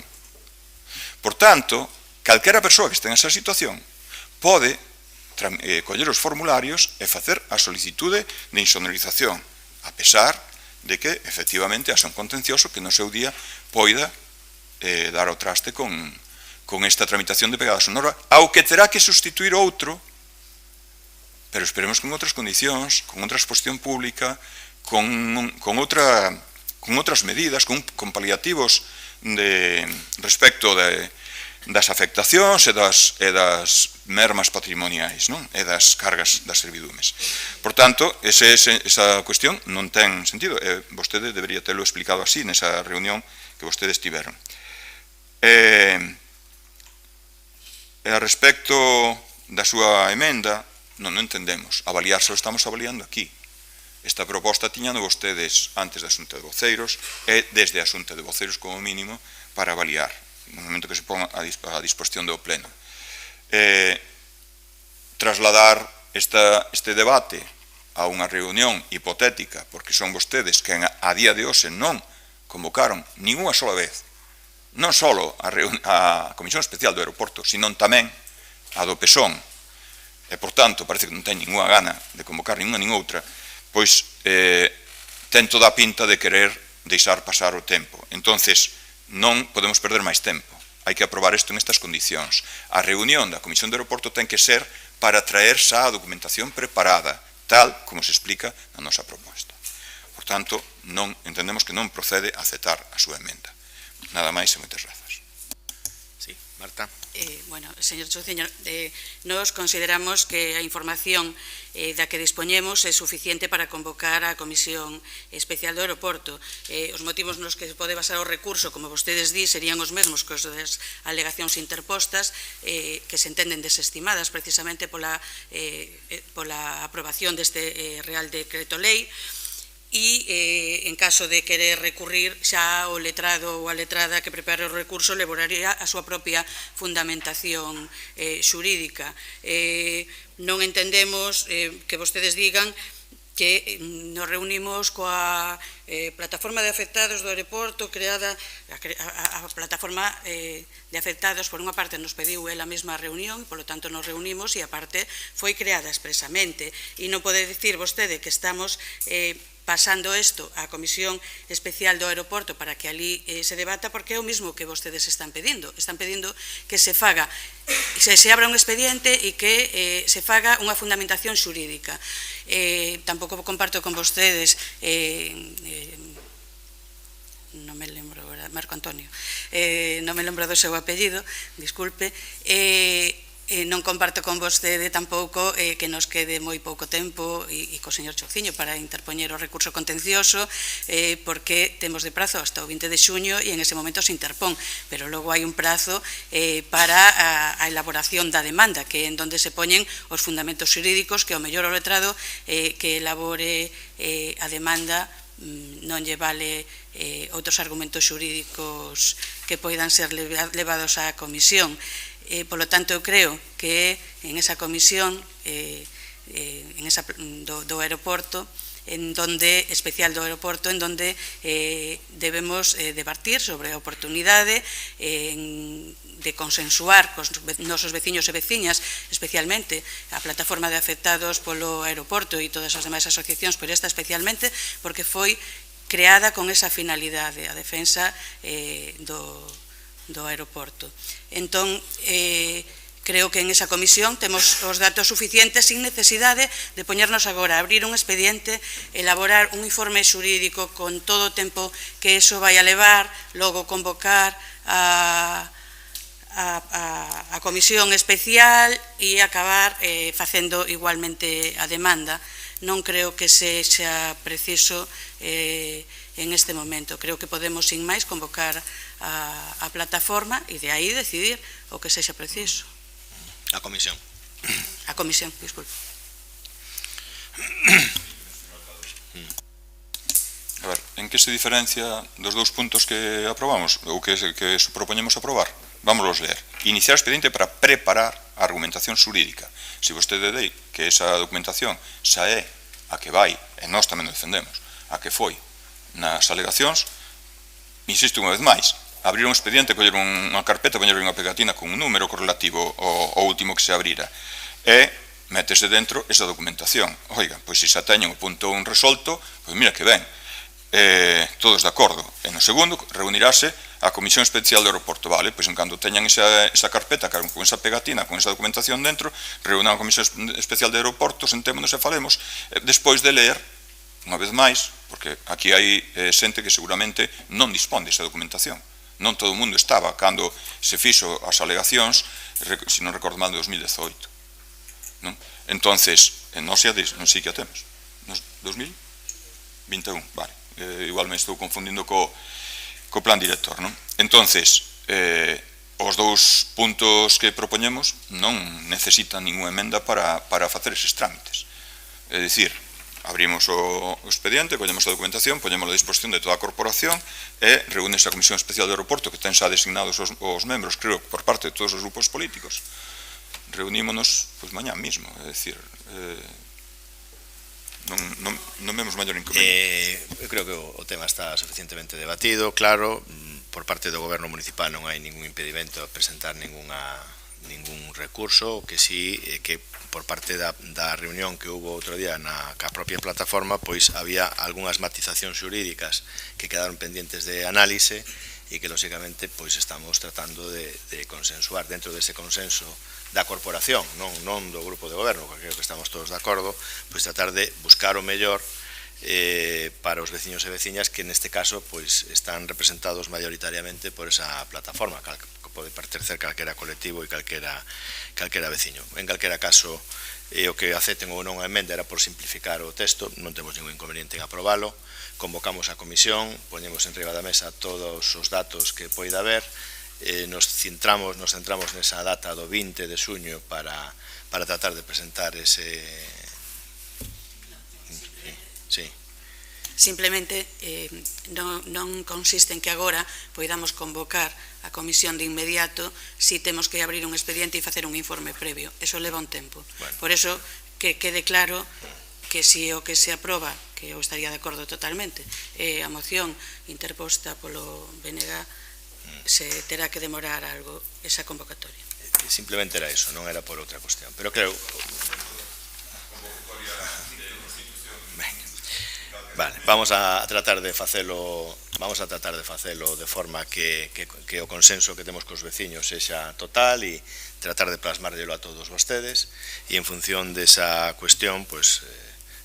Por tanto, calquera persoa que este nesa situación pode coller os formularios e facer a solicitude de insonorización, a pesar de que, efectivamente, haxa un contencioso que no seu día poida dar ao traste con esta tramitación de pegada sonora, ao que terá que sustituir outro, pero esperemos con outras condicións, con outra exposición pública, con outras medidas, con paliativos respecto das afectacións e das mermas patrimoniais, non? E das cargas das servidumes. Por tanto, esa cuestión non ten sentido, e vostede debería telo explicado así nesa reunión que vostedes tiveron. E a respecto da súa emenda, non entendemos. Avaliar só estamos avaliando aquí. Esta proposta tiñan vostedes antes da Xunta de Voceiros e desde a Xunta de Voceiros como mínimo para avaliar no momento que se ponga a disposición do Pleno. Trasladar este debate a unha reunión hipotética, porque son vostedes que a día de hoxe non convocaron ninguna sola vez, non só a Comisión Especial do Aeroporto, sino tamén a do PSON, e, por tanto, parece que non ten ninguna gana de convocar ninguna nin outra, pois ten toda a pinta de querer deixar pasar o tempo. Entonces, non podemos perder máis tempo. Hai que aprobar isto nestas condicións. A reunión da Comisión de Aeroporto ten que ser para traer xa a documentación preparada, tal como se explica na nosa proposta. Por tanto, entendemos que non procede a aceptar a súa emenda. Nada máis e moitas grazas. Sí, Marta. Bueno, señor Chouciño, nos consideramos que a información da que dispoñemos é suficiente para convocar a Comisión Especial do Aeroporto. Os motivos nos que se pode basar o recurso, como vostedes di, serían os mesmos que os das alegacións interpostas, que se entenden desestimadas precisamente pola aprobación deste Real Decreto Lei, e en caso de querer recurrir xa o letrado ou a letrada que prepare o recurso levaría a súa propia fundamentación xurídica. Non entendemos que vostedes digan que nos reunimos coa plataforma de afectados do aeroporto creada, a plataforma de afectados por unha parte nos pediu ela mesma a reunión, polo tanto nos reunimos e a parte foi creada expresamente, e non pode dicir vostede que estamos pasando isto á Comisión Especial do Aeroporto para que ali se debata, porque é o mismo que vostedes están pedindo que se faga, se abra un expediente e que se faga unha fundamentación xurídica. Tampouco comparto con vostedes non me lembro, Marco Antonio, non me lembro do seu apellido, disculpe, non comparto con vostede tampouco que nos quede moi pouco tempo e co señor Chouciño para interpoñer o recurso contencioso, porque temos de prazo hasta o 20 de xuño e en ese momento se interpón, pero logo hai un prazo para a elaboración da demanda, que é en donde se poñen os fundamentos xurídicos que o mellor o letrado que elabore a demanda non lle vale outros argumentos xurídicos que poidan ser levados á comisión. Polo tanto, eu creo que en esa comisión do aeroporto, especial do aeroporto, en donde debemos debatir sobre a oportunidade de consensuar cos nosos veciños e veciñas, especialmente a plataforma de afectados polo aeroporto e todas as demais asociacións, pero esta especialmente porque foi creada con esa finalidade, a defensa do aeroporto. Entón, creo que en esa comisión temos os datos suficientes sin necesidade de poñernos agora a abrir un expediente, elaborar un informe xurídico con todo o tempo que eso vai a levar, logo convocar a comisión especial e acabar facendo igualmente a demanda. Non creo que sexa preciso en este momento. Creo que podemos, sin máis, convocar a plataforma e de aí decidir o que sexa preciso. A comisión. A comisión, disculpe. A ver, en que se diferencia dos dous puntos que aprobamos ou que propoñemos aprobar? Vámonos ler. Iniciar expediente para preparar a argumentación xurídica. Se vostede dei que esa documentación xa é a que vai, e nós tamén o defendemos, a que foi nas alegacións, insisto unha vez máis, abrir un expediente, coller unha carpeta, poñer unha pegatina con un número correlativo ao último que se abrira, e métese dentro esa documentación. Oiga, pois se xa teñen o punto 1 resolto, pois mira que ben, todos de acordo. E no segundo, reunirase a Comisión Especial de Aeroporto, vale? Pois en cando teñan esa carpeta con esa pegatina, con esa documentación dentro, reúnan a Comisión Especial de Aeroporto, sentémonos e falemos, despois de ler, unha vez máis, porque aquí hai xente que seguramente non dispón desa documentación. Non todo o mundo estaba cando se fixo as alegacións, se non recordo mal, de 2018. Entonces, non sei que a temos. 2021, vale. Igual me estou confundindo co plan director, non? Entonces, os dous puntos que propoñemos non necesitan ninguna emenda para facer eses trámites. É dicir, abrimos o expediente, collemos a documentación, poñemos a disposición de toda a corporación e reúnese a Comisión Especial de Aeroporto, que ten xa designados os membros, creo, por parte de todos os grupos políticos. Reunímonos, pois, mañá mismo, é dicir, non vemos maior inconveniente. Eu creo que o tema está suficientemente debatido, claro, por parte do Goberno Municipal non hai ningún impedimento a presentar ningún recurso, que sí, que por parte da reunión que hubo outro día ca propia plataforma, pois había algunhas matizacións xurídicas que quedaron pendientes de análise e que, lóxicamente, pois estamos tratando de consensuar dentro dese consenso da corporación, non do grupo de goberno, que creo que estamos todos de acordo, pois tratar de buscar o mellor para os veciños e veciñas que neste caso pois están representados maioritariamente por esa plataforma, que pode pertencer calquera colectivo e calquera veciño. En calquera caso, o que acepten ou non a emenda era por simplificar o texto, non temos ningún inconveniente en aprobalo, convocamos a comisión, poñemos en riba da mesa todos os datos que poida haber, nos centramos nesa data do 20 de xuño para tratar de presentar ese... Sí. Simplemente non consiste en que agora poidamos convocar a comisión de inmediato si temos que abrir un expediente e facer un informe previo. Eso leva un tempo. Por eso, que quede claro que si o que se aproba, que eu estaría de acordo totalmente, a moción interposta polo BNG, se terá que demorar algo esa convocatoria. Simplemente era eso, non era por outra cuestión. Pero creo... Vale, vamos a tratar de facelo de forma que o consenso que temos cos veciños sexa total e tratar de plasmarlo a todos vostedes e en función desa cuestión, pois,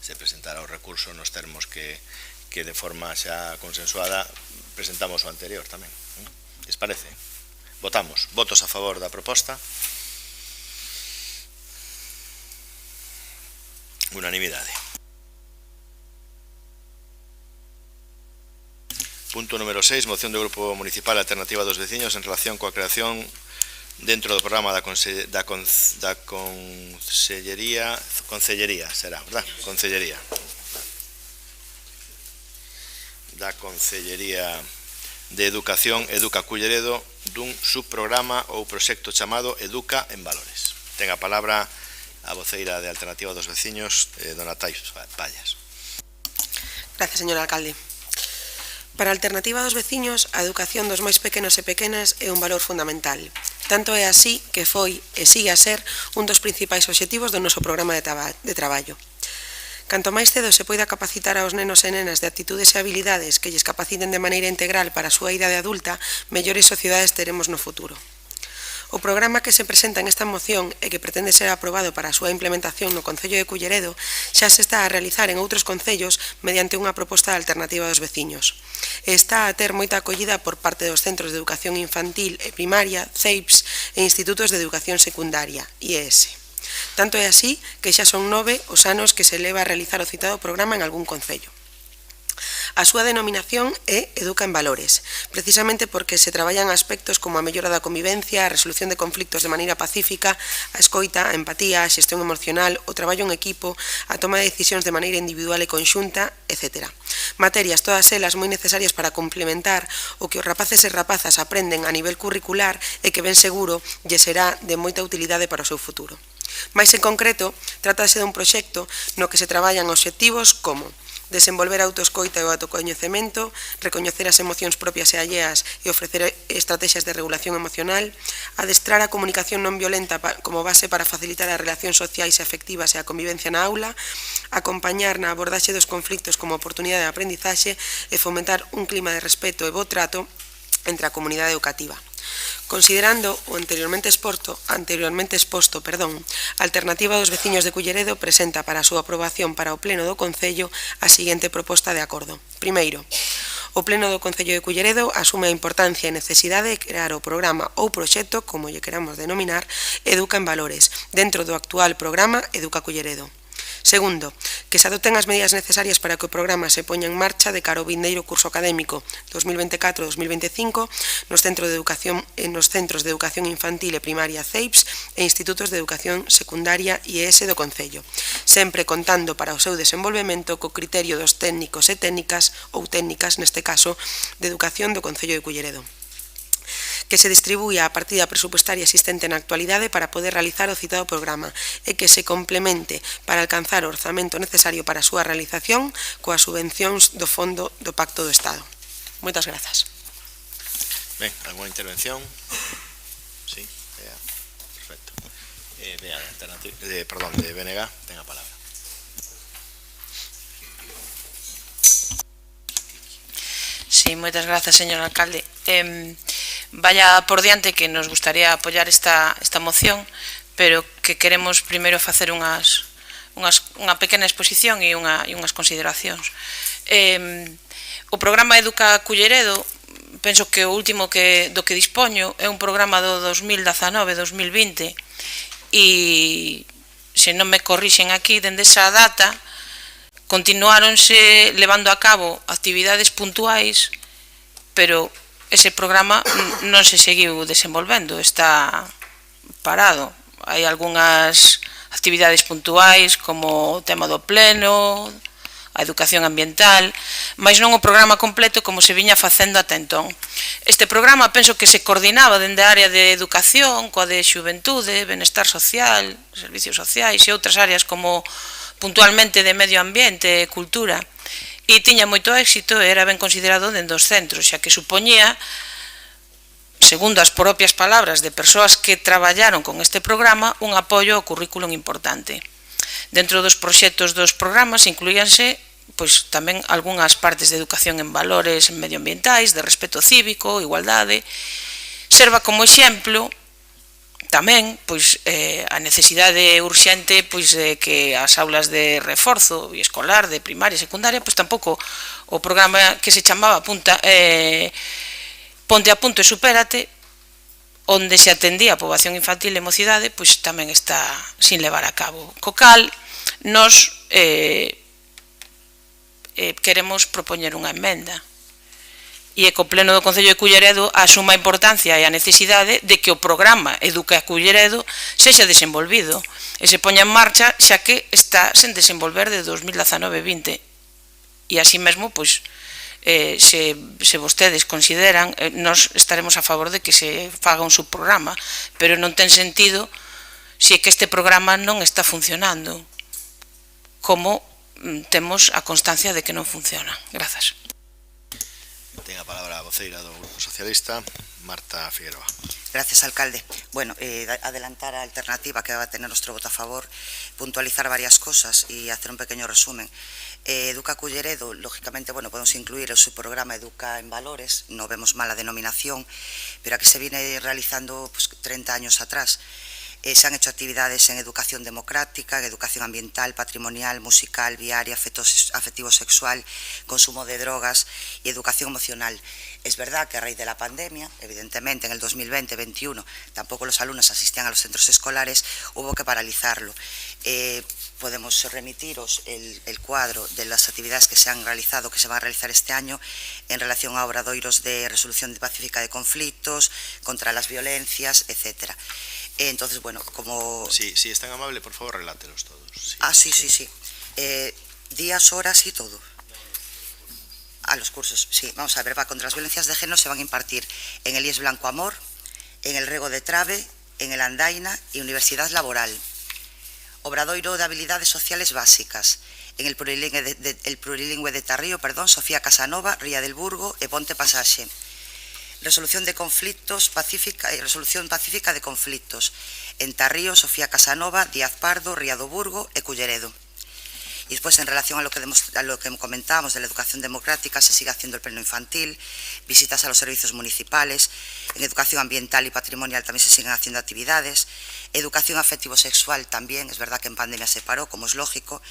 se presentará o recurso nos termos que de forma xa consensuada presentamos o anterior tamén. Les parece? Votamos. Votos a favor da proposta. Unanimidade. Punto número 6, moción do Grupo Municipal Alternativa dos Veciños en relación coa creación dentro do programa da Consellería, será, verdad? Consellería. Da Consellería de Educación Educa Culleredo dun subprograma ou proxecto chamado Educa en Valores. Ten a palabra a voceira de Alternativa dos Veciños, dona Tais Pallas. Gracias, señor alcalde. Para a Alternativa dos Veciños, a educación dos máis pequenos e pequenas é un valor fundamental. Tanto é así que foi e sigue a ser un dos principais obxectivos do noso programa de traballo. Canto máis cedo se poida capacitar aos nenos e nenas de actitudes e habilidades que lles capaciten de maneira integral para a súa idade adulta, mellores sociedades teremos no futuro. O programa que se presenta en esta moción e que pretende ser aprobado para a súa implementación no Concello de Culleredo xa se está a realizar en outros concellos mediante unha proposta de Alternativa dos Veciños. E está a ter moita acollida por parte dos centros de educación infantil e primaria, CEIPS e institutos de educación secundaria, IES. Tanto é así que xa son 9 os anos que se leva a realizar o citado programa en algún concello. A súa denominación é Educa en Valores, precisamente porque se traballan aspectos como a mellora da convivencia, a resolución de conflictos de maneira pacífica, a escoita, a empatía, a xestión emocional, o traballo en equipo, a toma de decisións de maneira individual e conxunta, etc. Materias todas elas moi necesarias para complementar o que os rapaces e rapazas aprenden a nivel curricular e que ben seguro lle será de moita utilidade para o seu futuro. Mais en concreto, trátase dun proxecto no que se traballan obxectivos como desenvolver a autoescoita e o autocoñecemento, recoñecer as emocións propias e alleas e ofrecer estrategias de regulación emocional, adestrar a comunicación non violenta como base para facilitar as relacións sociais e afectivas e a convivencia na aula, acompañar na abordaxe dos conflictos como oportunidade de aprendizaxe e fomentar un clima de respeto e bo trato entre a comunidade educativa. Considerando o anteriormente exposto, a Alternativa dos Veciños de Culleredo presenta para a súa aprobación para o Pleno do Concello a seguinte proposta de acordo. Primeiro, o Pleno do Concello de Culleredo asume a importancia e necesidade de crear o programa ou proxecto, como lle queramos denominar, Educa en Valores, dentro do actual programa Educa Culleredo. Segundo, que se adopten as medidas necesarias para que o programa se poña en marcha de cara ao vindeiro curso académico 2024-2025 nos centros de educación infantil e primaria CEIPS e institutos de educación secundaria IES do Concello, sempre contando para o seu desenvolvemento co criterio dos técnicos e técnicas, ou técnicas neste caso, de educación do Concello de Culleredo. Que se distribúa a partida presupuestaria existente na actualidade para poder realizar o citado programa e que se complemente para alcanzar o orzamento necesario para a súa realización coas subvencións do Fondo do Pacto do Estado. Moitas grazas. Ben, alguna intervención? Sí, vea, perfecto. Vea, de BNG, ten a palabra. Sí, moitas grazas, señor alcalde. Vaya por diante que nos gustaría apoiar esta moción, pero que queremos primeiro facer unha pequena exposición e unhas consideracións. O programa Educa Culleredo, penso que o último do que dispoño é un programa do 2019-2020 e, se non me corrixen aquí, dende esa data continuáronse levando a cabo actividades puntuais, pero ese programa non se seguiu desenvolvendo, está parado. Hai algunhas actividades puntuais como o tema do pleno, a educación ambiental, mas non o programa completo como se viña facendo ata entón. Este programa penso que se coordinaba dende a área de educación, coa de xuventude, benestar social, servicios sociais e outras áreas como puntualmente de medio ambiente e cultura, e tiña moito éxito e era ben considerado dende os centros, xa que supoñía, segundo as propias palabras de persoas que traballaron con este programa, un apoio ao currículum importante. Dentro dos proxectos dos programas incluíanse tamén algunhas partes de educación en valores medioambientais, de respeto cívico, igualdade. Serva como exemplo tamén a necesidade urxente de que as aulas de reforzo escolar, de primaria e secundaria, tampouco o programa que se chamaba Ponte a Punto e Supérate, onde se atendía a poboación infantil e mocidade, tamén está sin levar a cabo. Co cal, nos queremos propoñer unha emenda e que o Pleno do Concello de Culleredo asuma a importancia e a necesidade de que o programa Educa Culleredo sexa desenvolvido e se poña en marcha, xa que está sen desenvolver de 2019-20. E así mesmo, se vostedes consideran, nós estaremos a favor de que se faga un subprograma, pero non ten sentido se é que este programa non está funcionando, como temos a constancia de que non funciona. Grazas. Ten a palabra a voceira do Grupo Socialista, Marta Figueroa. Gracias, alcalde. Bueno, adelantar a alternativa que va a tener nuestro voto a favor, puntualizar varias cosas y hacer un pequeño resumen. Educa Culleredo, lógicamente, podemos incluir su programa Educa en Valores, no vemos mala denominación, pero aquí se viene realizando 30 años atrás. Se han hecho actividades en educación democrática, en educación ambiental, patrimonial, musical, viaria, afectivo-sexual, consumo de drogas y educación emocional. Es verdad que a raíz de la pandemia, evidentemente en el 2020-21 tampoco los alumnos asistían a los centros escolares, hubo que paralizarlo. Podemos remitiros el cuadro de las actividades que se han realizado, que se van a realizar este año en relación a obradoiros de resolución pacífica de conflictos, contra las violencias, etcétera. Entonces, bueno, como... Si es tan amable, por favor, relátelos todos. Sí. Días, horas y todo. Los cursos, sí. Vamos a ver, contra las violencias de género se van a impartir en el IES Blanco Amor, en el Rego de Trave, en el Andaina y Universidad Laboral. Obradoiro de habilidades sociales básicas, en el plurilingüe de Tarrío, Sofía Casanova, Ría del Burgo e Ponte Pasaxe. Resolución pacífica de conflictos, en Tarrío, Sofía Casanova, Díaz Pardo, Ría do Burgo e Culleredo. Y después, en relación a lo que comentábamos de la educación democrática, se sigue haciendo el pleno infantil, visitas a los servicios municipales, en educación ambiental y patrimonial también se siguen haciendo actividades, educación afectivo-sexual también, es verdad que en pandemia se paró, como es lógico,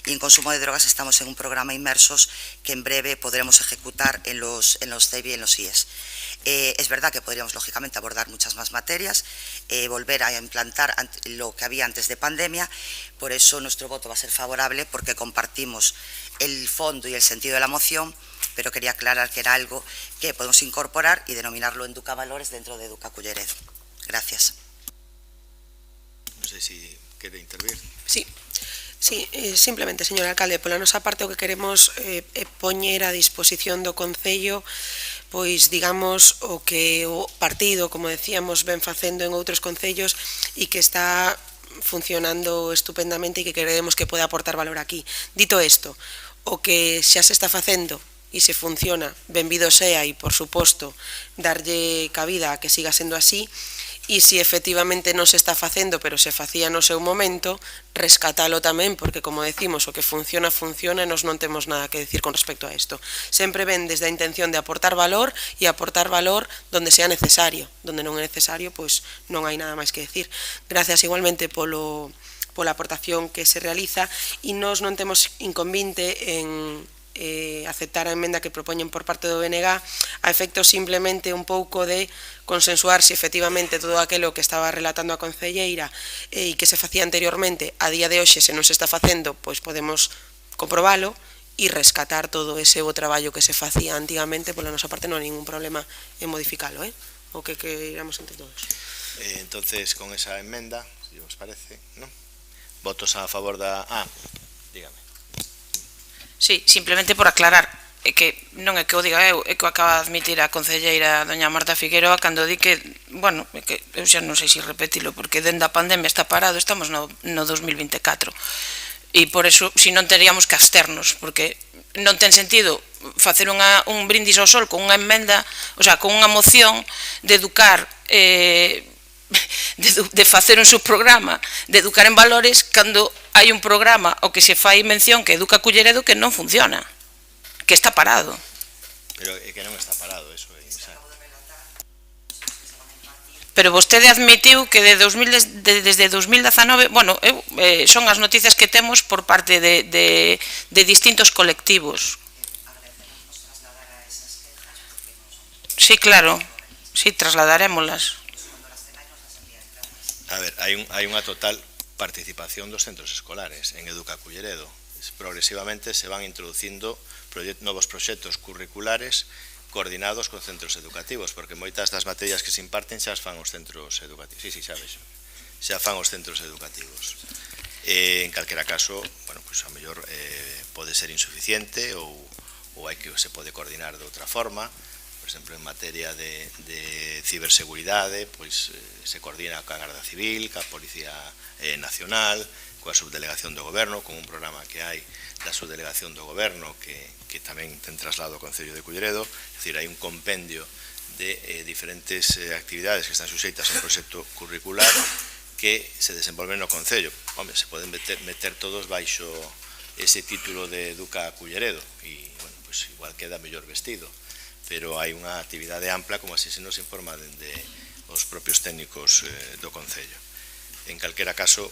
y en consumo de drogas estamos en un programa inmersos que en breve podremos ejecutar en los CEBI y en los IES. Es verdad que podríamos, lógicamente, abordar muchas más materias, volver a implantar lo que había antes de pandemia, por eso nuestro voto va a ser favorable, porque compartimos el fondo y el sentido de la moción, pero quería aclarar que era algo que podemos incorporar y denominarlo Educa Valores dentro de Educa Culleredo. Gracias. Non sei se quere intervir. Sí, simplemente, señor alcalde, pola nosa parte o que queremos poñer a disposición do Concello, pois, digamos, o que o partido, como decíamos, ven facendo en outros concellos e que está funcionando estupendamente e que queremos que pode aportar valor aquí. Dito isto, o que xa se está facendo e se funciona, benvido sea e, por suposto, darlle cabida a que siga sendo así, e se efectivamente non se está facendo, pero se facía no seu momento, rescatalo tamén, porque, como decimos, o que funciona, funciona e nos non temos nada que decir con respecto a isto. Sempre ven desde a intención de aportar valor e aportar valor donde sea necesario. Donde non é necesario, pois non hai nada máis que decir. Gracias igualmente pola aportación que se realiza e nos non temos inconvinte en aceptar a emenda que propoñen por parte do BNG a efecto simplemente un pouco de consensuar se efectivamente todo aquilo que estaba relatando a concelleira e que se facía anteriormente a día de hoxe se non se está facendo, pois podemos comprobalo e rescatar todo ese bo traballo que se facía antigamente. Pola nosa parte non hai ningún problema en modificalo, o que queramos entre todos. Entonces, con esa enmenda, si os parece, ¿no? Votos a favor da... dígame. Sí, simplemente por aclarar, que non é que o diga eu, é que o acaba de admitir a concelleira doña Marta Figueroa cando di que, bueno, que eu xa non sei se repetilo, porque dende a pandemia está parado, estamos no 2024, e por eso, si non teríamos que absternos, porque non ten sentido facer un brindis ao sol con unha emenda, o sea, con unha moción de educar, de facer un subprograma de educar en valores cando hai un programa o que se fai mención que Educa Culleredo que non funciona, que está parado. Pero é que non está parado, eso é. Pero vostede admitiu que desde 2019, bueno, son as noticias que temos por parte de distintos colectivos. Sí, claro, sí, trasladarémolas. A ver, hai unha total participación dos centros escolares en Educa Culleredo. Progresivamente se van introducindo novos proxectos curriculares coordinados con centros educativos, porque moitas das materias que se imparten xa as fan os centros educativos. Sí, xa vexo. Xa fan os centros educativos. En calquera caso, bueno, pois a mellor pode ser insuficiente ou hai que se pode coordinar de outra forma. Por exemplo, en materia de ciberseguridade, pois se coordina coa Garda Civil, coa Policía Nacional, coa Subdelegación do Goberno, con un programa que hai da Subdelegación do Goberno que tamén ten traslado ao Concello de Culleredo. É dicir, hai un compendio de diferentes actividades que están suxeitas a un proxecto curricular que se desenvolven no Concello. Home, se poden meter todos baixo ese título de Educa Culleredo e, bueno, pois igual queda mellor vestido, pero hai unha actividade ampla, como así se nos informa dende os propios técnicos do Concello. En calquera caso,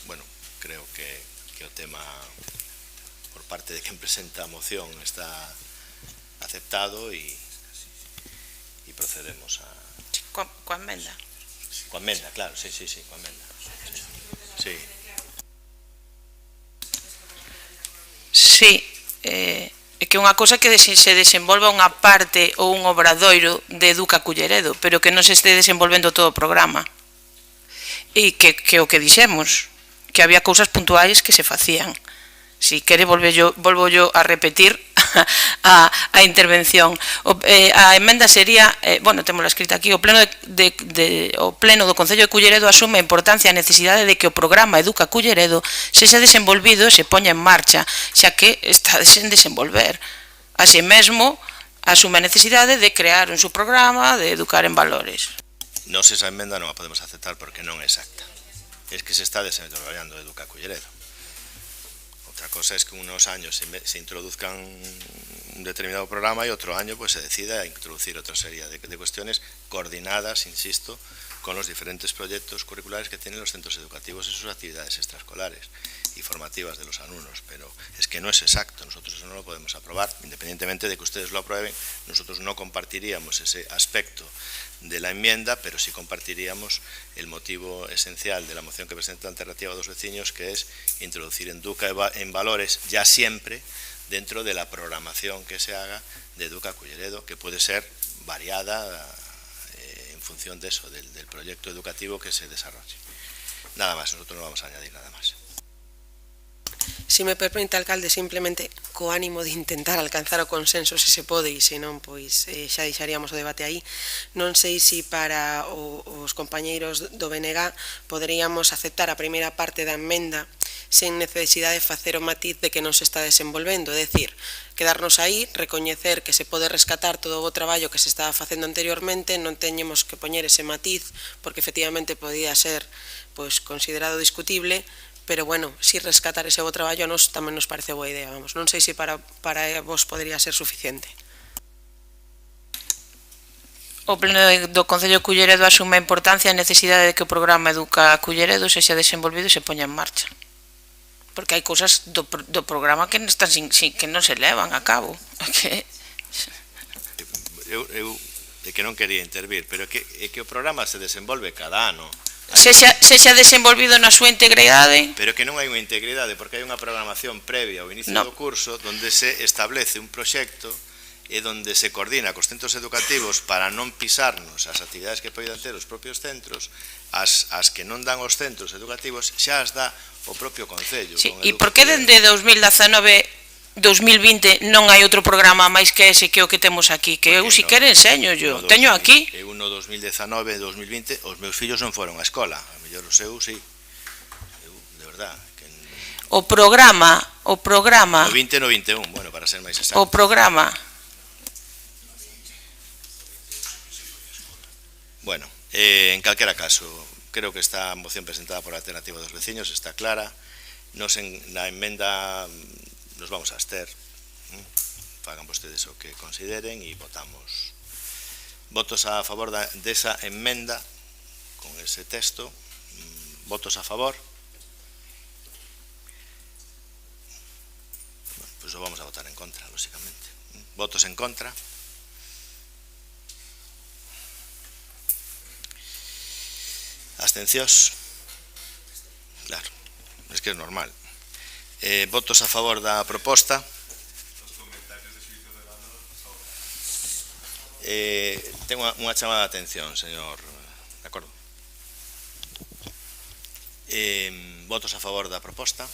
bueno, creo que o tema por parte de quen presenta a moción está aceptado e procedemos a... Coa emenda. Coa emenda, claro, sí, coa emenda. Sí. Sí, é que unha cosa que se desenvolva unha parte ou un obradoiro de Educa Culleredo, pero que non se este desenvolvendo todo o programa. E que o que dixemos, que había cousas puntuais que se facían. Si quere, volvo yo a repetir a intervención. A emenda sería, bueno, témola escrita aquí, o Pleno do Concello de Culleredo asume a importancia e a necesidade de que o programa Educa Culleredo sexa desenvolvido e se poña en marcha, xa que está sen desenvolver. Así mesmo, asume a necesidade de crear un subprograma de educar en valores. Nos esa emenda non a podemos aceptar porque non é exacta. Es que se está desenvolvendo Educa Culleredo. Otra cosa es que unos años se introduzcan un determinado programa y otro año pues se decida introducir otra serie de cuestiones coordinadas, insisto, con los diferentes proyectos curriculares que tienen los centros educativos en sus actividades extraescolares y formativas de los alumnos, pero es que no es exacto, nosotros eso no lo podemos aprobar, independientemente de que ustedes lo aprueben, nosotros no compartiríamos ese aspecto de la enmienda, pero sí compartiríamos el motivo esencial de la moción que presenta Alternativa a dos Vecinos, que es introducir Educa en valores ya siempre dentro de la programación que se haga de Educa Culleredo, que puede ser variada en función de eso, del proyecto educativo que se desarrolle. Nada más, nosotros no vamos a añadir nada más. Si me permite, alcalde, simplemente co ánimo de intentar alcanzar o consenso se se pode, e se non, pois xa deixaríamos o debate aí. Non sei se para os compañeiros do BNG poderíamos aceptar a primeira parte da emenda sen necesidade de facer o matiz de que non se está desenvolvendo, é dicir, quedarnos aí, recoñecer que se pode rescatar todo o traballo que se estaba facendo anteriormente, non teñemos que poñer ese matiz, porque efectivamente podía ser pois considerado discutible, pero bueno, si rescatar ese bo traballo a nos tamén nos parece boa idea, vamos. Non sei se para vos podría ser suficiente. O Pleno do Concello de Culleredo asume a importancia e a necesidade de que o programa Educa Culleredo sexa desenvolvido e se poña en marcha. Porque hai cousas do programa que non se levan a cabo. Eu que non quería intervir, pero é que o programa se desenvolve cada ano. Sexa desenvolvido na súa integridade. Pero que non hai unha integridade, porque hai unha programación previa ao inicio do curso onde se establece un proxecto e onde se coordina cos centros educativos para non pisarnos as actividades que poidan ter os propios centros, as que non dan os centros educativos xa as dá o propio Concello. E por que dende 2019-2020 non hai outro programa máis que ese que o que temos aquí? Que eu si quere enseño yo, teño aquí. Eu no 2019-2020 os meus fillos non foron á escola, a mellor o seu sí, de verdad. O programa... O 20 no 21, bueno, para ser máis exacto. O programa... Bueno, en calquera caso, creo que esta moción presentada por la Alternativa dos Vecinos está clara. Na emenda nos vamos a abster. Fagan vostedes o que consideren e votamos. Votos a favor desa emenda con ese texto. Votos a favor. Pues lo vamos a votar en contra, lógicamente. Votos en contra. Abstencións? Claro, es que é normal. Votos a favor da proposta? Tengo unha chamada de atención, señor. De acordo? Votos a favor da proposta?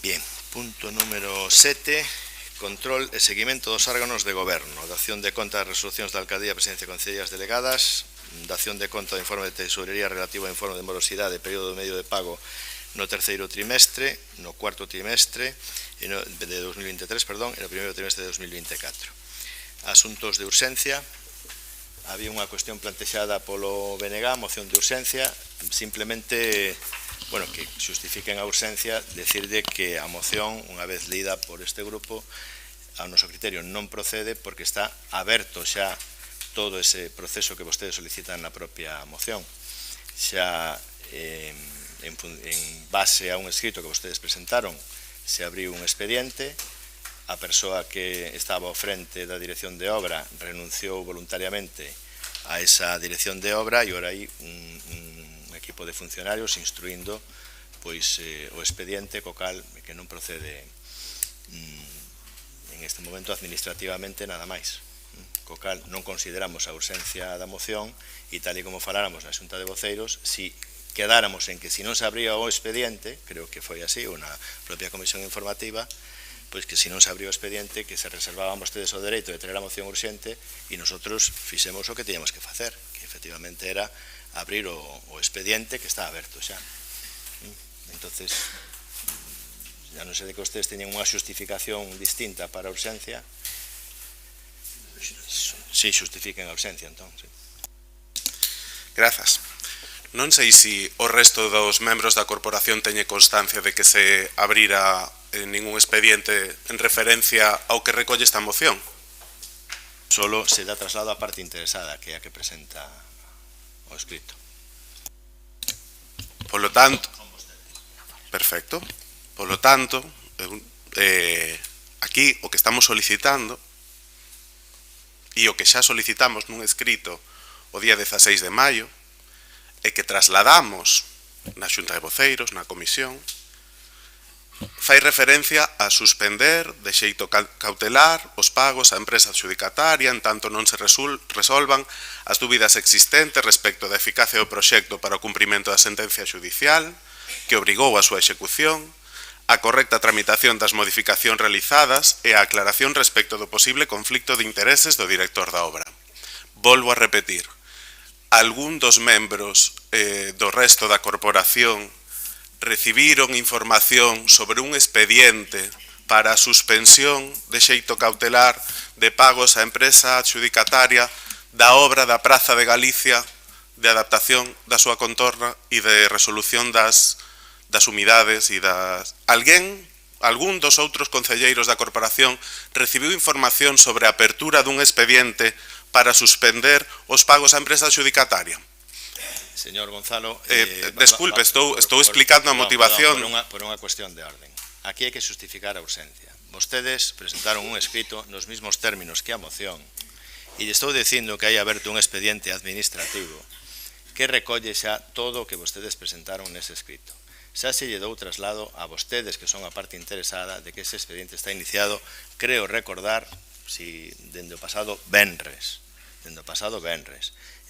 Bien, punto número 7, control e seguimento dos órganos de goberno, dación de conta das resolucións da Alcaldía, Presidencia e Concellerías Delegadas, dación de conta do informe de tesorería relativo ao informe de morosidade, período medio de pago no terceiro trimestre, no cuarto trimestre de 2023, perdón, e no primeiro trimestre de 2024. Asuntos de urxencia, había unha cuestión plantexada polo BNG, moción de urxencia, simplemente bueno, que xustifiquen a urxencia, decirle que a moción, unha vez lida por este grupo, ao noso criterio non procede porque está aberto xa todo ese proceso que vostedes solicitan na propia moción. Xa en base a un escrito que vostedes presentaron, se abriu un expediente, a persoa que estaba ao frente da dirección de obra renunciou voluntariamente a esa dirección de obra e ora hai un equipo de funcionarios instruindo pois o expediente co cal que non procede en este momento administrativamente nada máis. Co cal non consideramos a urxencia da moción e tal e como faláramos na Xunta de Voceiros, si quedáramos en que si non se abría o expediente, creo que foi así, ou na propia comisión informativa, pois que si non se abriu o expediente, que se reservaban vostedes o dereito de traer a moción urxente e nosotros fixemos o que teníamos que facer, que efectivamente era abrir o expediente que está aberto xa. Entonces, ya non sei de que vostedes teñen unha xustificación distinta para a urxencia. Si, xustifiquen a urxencia, entón, sí. Grazas. Non sei se o resto dos membros da corporación teñe constancia de que se abrira ningún expediente en referencia ao que recolle esta moción. Solo se dá traslado á parte interesada, que é a que presenta o escrito. Polo tanto, perfecto. Polo tanto, aquí o que estamos solicitando e o que xa solicitamos nun escrito o día 16 de maio é que trasladamos na Xunta de Voceiros, na comisión, fai referencia a suspender de xeito cautelar os pagos á empresa adxudicataria en tanto non se resolvan as dúbidas existentes respecto da eficacia do proxecto para o cumprimento da sentencia xudicial que obrigou a súa execución, a correcta tramitación das modificacións realizadas e a aclaración respecto do posible conflicto de intereses do director da obra. Volvo a repetir, algún dos membros do resto da corporación recibiron información sobre un expediente para a suspensión de xeito cautelar de pagos á empresa adxudicataria da obra da Praza de Galicia de adaptación da súa contorna e de resolución das humidades e das... Algún dos outros concelleiros da corporación recibiu información sobre a apertura dun expediente para suspender os pagos á empresa adxudicataria? Señor Gonzalo... Desculpe, estou explicando a motivación... Por unha cuestión de orden. Aquí hai que justificar a urxencia. Vostedes presentaron un escrito nos mismos términos que a moción e estou dicindo que hai aberto un expediente administrativo que recolle xa todo o que vostedes presentaron nese escrito. Xa se lle dou traslado a vostedes, que son a parte interesada, de que ese expediente está iniciado, creo recordar, si dende o pasado venres,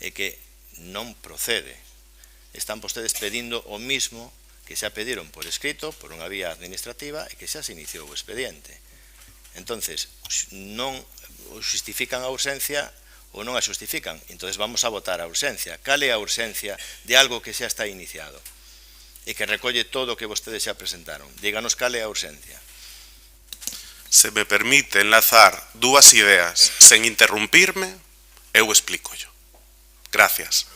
e que non procede. Están vostedes pedindo o mismo que xa pediron por escrito, por unha vía administrativa, e que xa se iniciou o expediente. Entonces, non justifican a urxencia ou non a justifican. Entonces vamos a votar a urxencia. Cal é a urxencia de algo que xa está iniciado e que recolle todo o que vostedes xa presentaron? Díganos cal é a urxencia. Se me permite enlazar dúas ideas sen interrumpirme, eu explícollo. Gracias.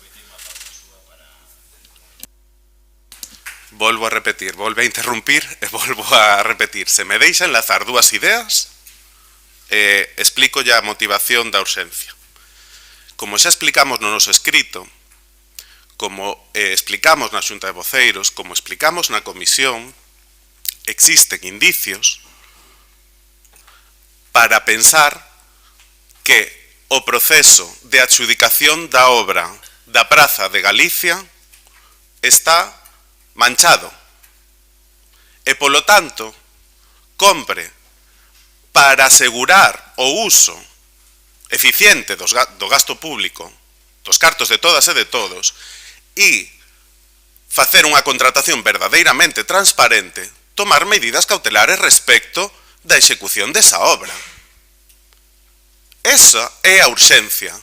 Volvo a repetir, volve a interrumpir e volvo a repetir. Se me deixa enlazar dúas ideas, explícolle a motivación da urxencia. Como xa explicamos no noso escrito, como explicamos na Xunta de Voceiros, como explicamos na comisión, existen indicios para pensar que o proceso de adxudicación da obra da Praza de Galicia está manchado. E, polo tanto, compre para asegurar o uso eficiente do gasto público, dos cartos de todas e de todos, e facer unha contratación verdadeiramente transparente, tomar medidas cautelares respecto da execución desa obra. Esa é a urxencia.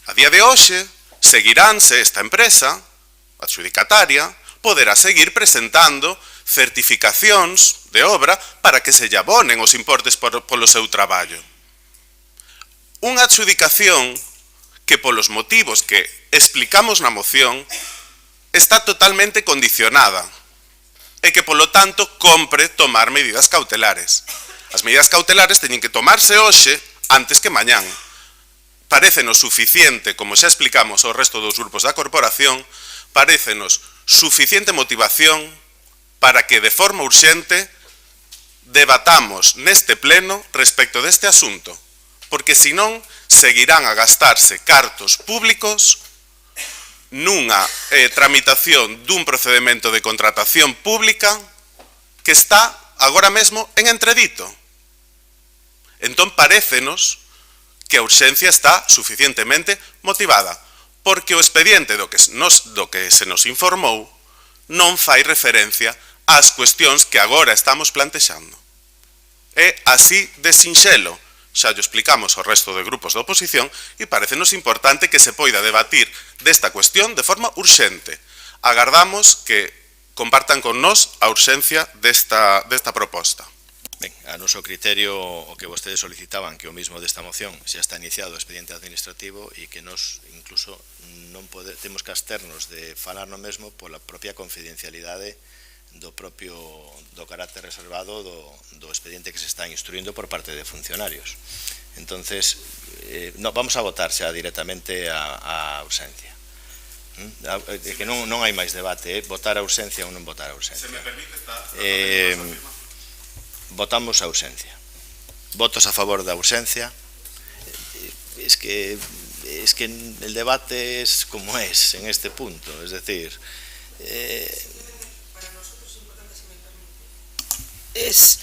A día de hoxe, seguiránse esta empresa adxudicataria, poderá seguir presentando certificacións de obra para que se lle abonen os importes polo seu traballo. Unha adxudicación que polos motivos que explicamos na moción está totalmente condicionada e que, polo tanto, compre tomar medidas cautelares. As medidas cautelares teñen que tomarse hoxe antes que mañán. Parécenos suficiente, como xa explicamos ao resto dos grupos da corporación, parécenos suficiente motivación para que de forma urxente debatamos neste pleno respecto deste asunto, porque senón seguirán a gastarse cartos públicos nunha tramitación dun procedimento de contratación pública que está agora mesmo en entredito. Entón parécenos que a urxencia está suficientemente motivada, porque o expediente do que se nos informou non fai referencia ás cuestións que agora estamos plantexando. É así de sinxelo, xa llo explicamos ao resto de grupos da oposición, e parecenos importante que se poida debatir desta cuestión de forma urxente. Agardamos que compartan con nós a urxencia desta proposta. Ben, a noso criterio, o que vostedes solicitaban, que o mismo desta moción xa está iniciado o expediente administrativo e que nos incluso non temos que absternos de falar no mesmo pola propia confidencialidade do carácter reservado do expediente que se está instruindo por parte de funcionarios. Entonces, vamos a votar xa directamente a ausencia. Que non hai máis debate, votar a ausencia ou non votar a ausencia. Se me permite, votamos a ausencia. Votos a favor da ausencia. Es que el debate es como es en este punto, es decir, es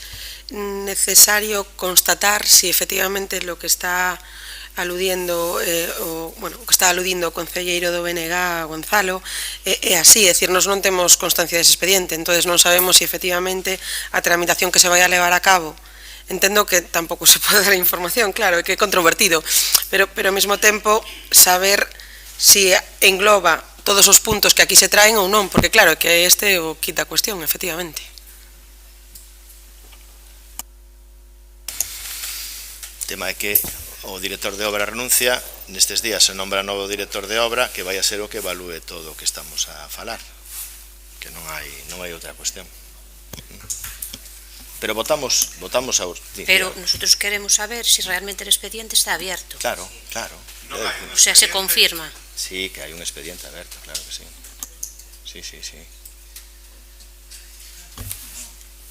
necesario constatar si efectivamente lo que está aludindo que está aludindo o concelleiro do BNG, Gonzalo, é así, é dicir, nos non temos constancia dese expediente, entonces non sabemos si efectivamente a tramitación que se vai a levar a cabo, entendo que tampouco se pode dar información, claro, é que é controvertido, pero ao mesmo tempo saber si engloba todos os puntos que aquí se traen ou non, porque claro, é que este o quita a cuestión, efectivamente. O tema é que o director de obra renuncia, nestes días se nombra novo director de obra que vai a ser o que evalúe todo o que estamos a falar, que non hai outra cuestión. Pero votamos a... Pero nosotros queremos saber si realmente el expediente está abierto. Claro. O sea, se confirma. Sí, que hai un expediente aberto, claro que sí. Sí.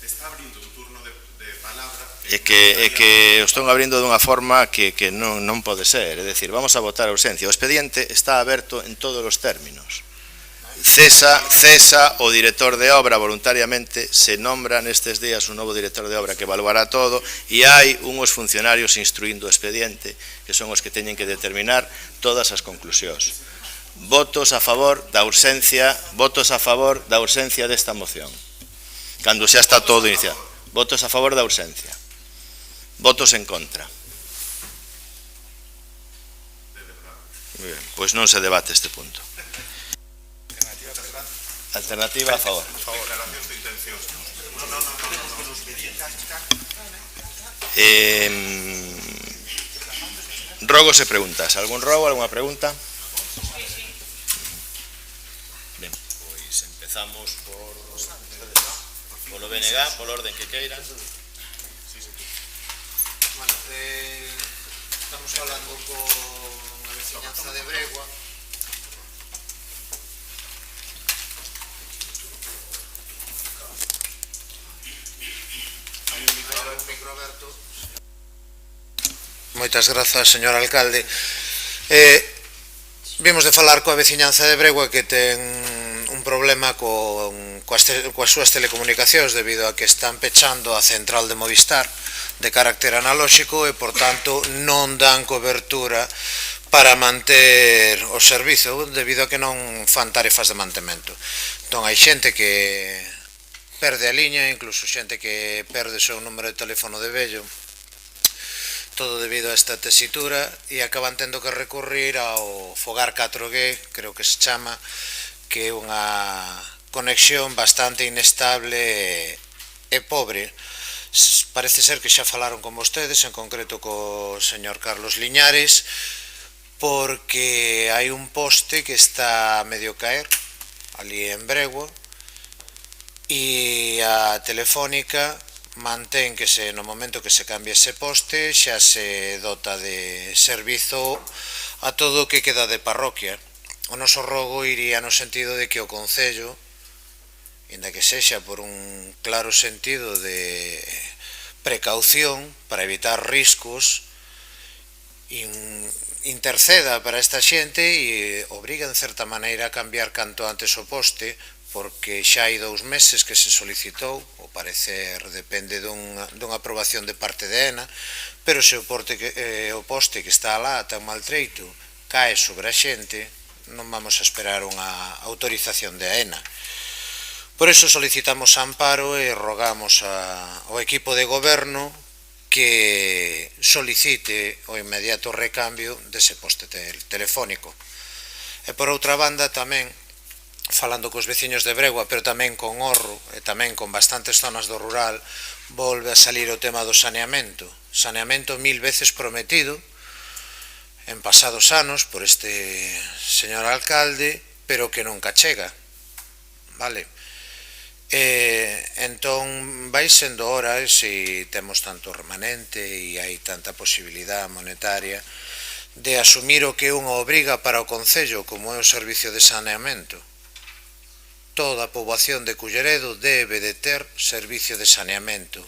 Está abrindo un turno de palabra. É que o están abrindo dunha forma que non pode ser, é dicir, vamos a votar a ausencia. O expediente está aberto en todos os términos. Cesa o director de obra voluntariamente, se nombra nestes días un novo director de obra que evaluará todo e hai unhos funcionarios instruindo o expediente que son os que teñen que determinar todas as conclusións. Votos a favor da ausencia desta moción. Cando xa está todo iniciado. Votos a favor da ausencia. Votos en contra. Muy bien, pois non se debate este punto. Alternativa a favor. Declaracións de intencións. Rogos e preguntas. Algún rogo, alguna pregunta? Ben, pois empezamos polo BNG, polo orden que queiran. Bueno, estamos falando con a veciñanza de Bregua. Moitas grazas, señor alcalde. Vimos de falar coa veciñanza de Bregua que ten un problema coas súas telecomunicacións debido a que están pechando a central de Movistar de carácter analóxico e, por tanto, non dan cobertura para manter o servizo debido a que non fan tarefas de mantemento. Entón, hai xente que perde a liña, incluso xente que perde o seu número de teléfono de vello, todo debido a esta tesitura, e acaban tendo que recurrir ao Fogar 4G, creo que se chama, que é unha conexión bastante inestable e pobre. Parece ser que xa falaron con vostedes, en concreto co señor Carlos Liñares, porque hai un poste que está a medio caer ali en Bregua e a Telefónica mantén que no momento que se cambie ese poste xa se dota de servizo a todo o que queda de parroquia. O noso rogo iría no sentido de que o Concello, inda que sexa por un claro sentido de precaución para evitar riscos, interceda para esta xente e obriga en certa maneira a cambiar canto antes o poste, porque xa hai 2 meses que se solicitou, o parecer depende dunha aprobación de parte de ENA, pero se o poste que está lá tan maltreito cae sobre a xente, non vamos a esperar unha autorización de AENA. Por eso solicitamos amparo e rogamos ao equipo de goberno que solicite o inmediato recambio dese poste telefónico. E por outra banda tamén, falando cos veciños de Bregua, pero tamén con Orro e tamén con bastantes zonas do rural, volve a salir o tema do saneamento. Saneamento 1000 veces prometido en pasados anos por este señor alcalde, pero que nunca chega. Vale? Entón vai sendo hora, se temos tanto remanente e hai tanta posibilidade monetaria, de asumir o que é unha obriga para o Concello, como é o servicio de saneamento. Toda a poboación de Culleredo debe de ter servicio de saneamento.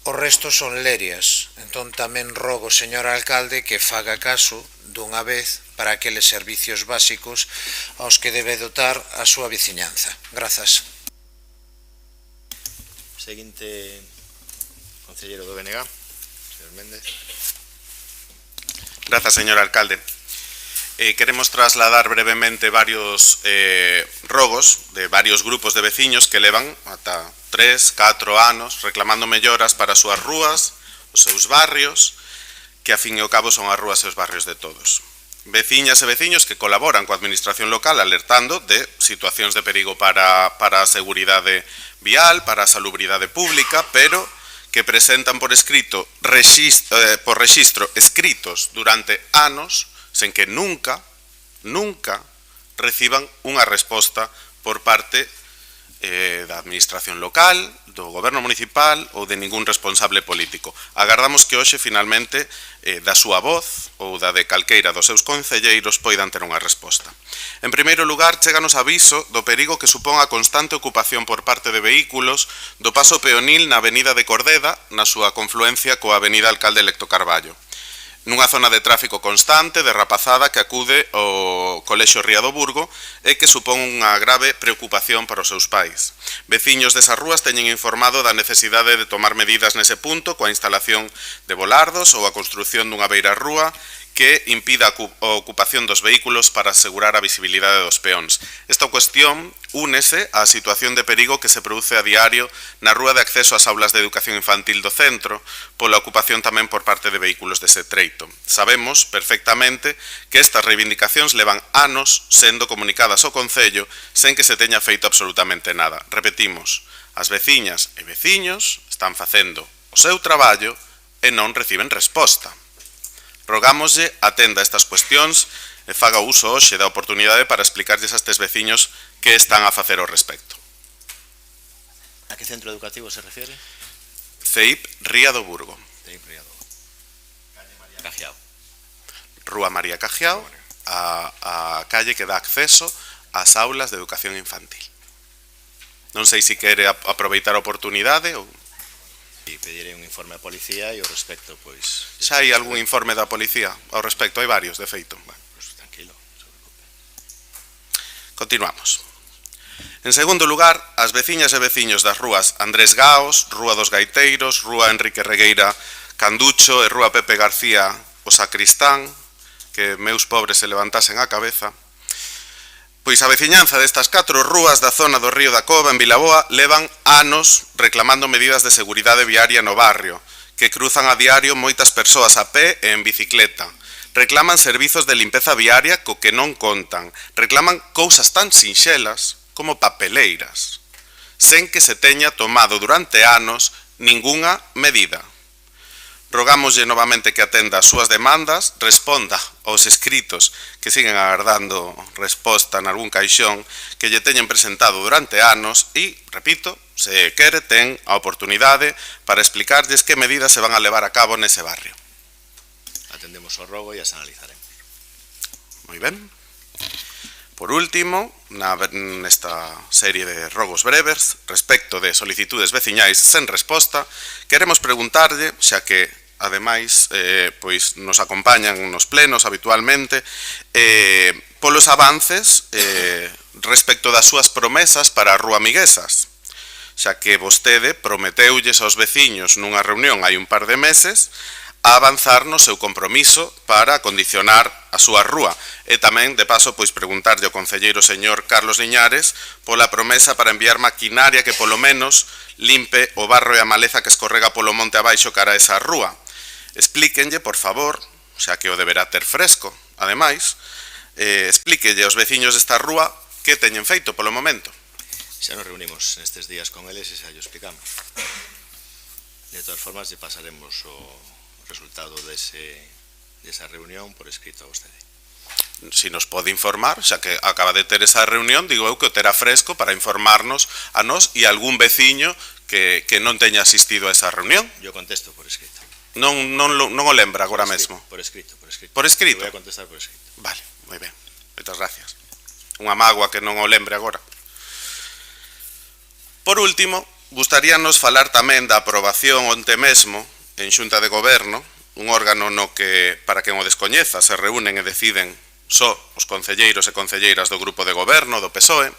O resto son lerias, entón tamén rogo, señor alcalde, que faga caso dunha vez para aqueles servicios básicos aos que debe dotar a súa veciñanza. Grazas. Seguinte concelleiro do BNG, señor Méndez. Grazas, señor alcalde. Queremos trasladar brevemente varios rogos de varios grupos de veciños que levan ata 3, 4 anos reclamando melloras para as súas rúas, os seus barrios, que a fin e ao cabo son as rúas e os barrios de todos. Veciñas e veciños que colaboran coa administración local alertando de situacións de perigo para a seguridade vial, para a salubridade pública, pero que presentan por rexistro escritos durante anos sen que nunca reciban unha resposta por parte da administración local, do goberno municipal ou de ningún responsable político. Agardamos que hoxe finalmente da súa voz ou da de calqueira dos seus concelleiros poidan ter unha resposta. En primeiro lugar, cheganos aviso do perigo que supón a constante ocupación por parte de vehículos do paso peonil na avenida de Cordeda, na súa confluencia coa avenida Alcalde Electo Carballo. Nunha zona de tráfico constante, derrapazada, que acude ao Colexio Ría do Burgo e que supón unha grave preocupación para os seus pais. Veciños desas rúas teñen informado da necesidade de tomar medidas nese punto coa instalación de volardos ou a construción dunha beirarrúa que impida a ocupación dos vehículos para asegurar a visibilidade dos peóns. Esta cuestión únese á situación de perigo que se produce a diario na rúa de acceso ás aulas de educación infantil do centro, pola ocupación tamén por parte de vehículos dese treito. Sabemos perfectamente que estas reivindicacións levan anos sendo comunicadas ao Concello sen que se teña feito absolutamente nada. Repetimos, as veciñas e veciños están facendo o seu traballo e non reciben resposta. Rogámoslle atenda estas cuestións e faga uso hoxe da oportunidade para explicarlles a estes veciños que están a facer ao respecto. A que centro educativo se refiere? CEIP Ría do Burgo. CEIP Ría do Burgo. Calle María Cajiao. Rúa María Cajiao, a calle que dá acceso ás aulas de educación infantil. Non sei se quere aproveitar a oportunidade ou... E pedirei un informe á policía e ao respecto, pois... Xa hai algún informe da policía ao respecto? Hai varios, de feito. Bueno, pois tranquilo, non se preocupe. Continuamos. En segundo lugar, as veciñas e veciños das rúas Andrés Gaos, Rúa dos Gaiteiros, Rúa Enrique Regueira Canducho e Rúa Pepe García o Sacristán, que meus pobres se levantasen a cabeza, pois a veciñanza destas 4 rúas da zona do Río da Cova en Vilaboa levan anos reclamando medidas de seguridade viaria no barrio, que cruzan a diario moitas persoas a pé e en bicicleta. Reclaman servizos de limpeza viaria co que non contan. Reclaman cousas tan sinxelas como papeleiras, sen que se teña tomado durante anos ningunha medida. Rogámoslle novamente que atenda as súas demandas, responda aos escritos que siguen agardando resposta en algún caixón que lle teñen presentado durante anos e, repito, se quere, ten a oportunidade para explicarlles que medidas se van a levar a cabo nese barrio. Atendemos o rogo e as analizaremos. Moi ben. Por último, nesta serie de rogos breves, respecto de solicitudes veciñais sen resposta, queremos preguntarlle, xa que, ademais, pois nos acompañan nos plenos habitualmente, polos avances respecto das súas promesas para a Rúa Miguesas, xa que vostede prometeulles aos veciños nunha reunión hai un par de meses a avanzar no seu compromiso para acondicionar a súa rúa. E tamén, de paso, pois preguntarlle ao concelleiro señor Carlos Liñares pola promesa para enviar maquinaria que polo menos limpe o barro e a maleza que escorrega polo monte abaixo cara a esa rúa. Explíquenlle, por favor, xa que o deberá ter fresco, ademais, explíquelle aos veciños desta rúa que teñen feito polo momento. Xa nos reunimos nestes días con eles e xa llo explicamos. De todas formas, lle pasaremos o resultado desa reunión por escrito a vostede. Si nos pode informar, xa que acaba de ter esa reunión, digo eu que o terá fresco para informarnos a nós e a algún veciño que non teña asistido a esa reunión. Yo contesto por escrito. Non o lembra agora mesmo? Por escrito. Por escrito? Voy a contestar por escrito. Vale, moi ben. Moitas gracias. Unha mágoa que non o lembre agora. Por último, gustaríanos falar tamén da aprobación onte mesmo en Xunta de Goberno, un órgano no que, para quen o descoñeza, se reúnen e deciden só os concelleiros e concelleiras do grupo de goberno do PSOE.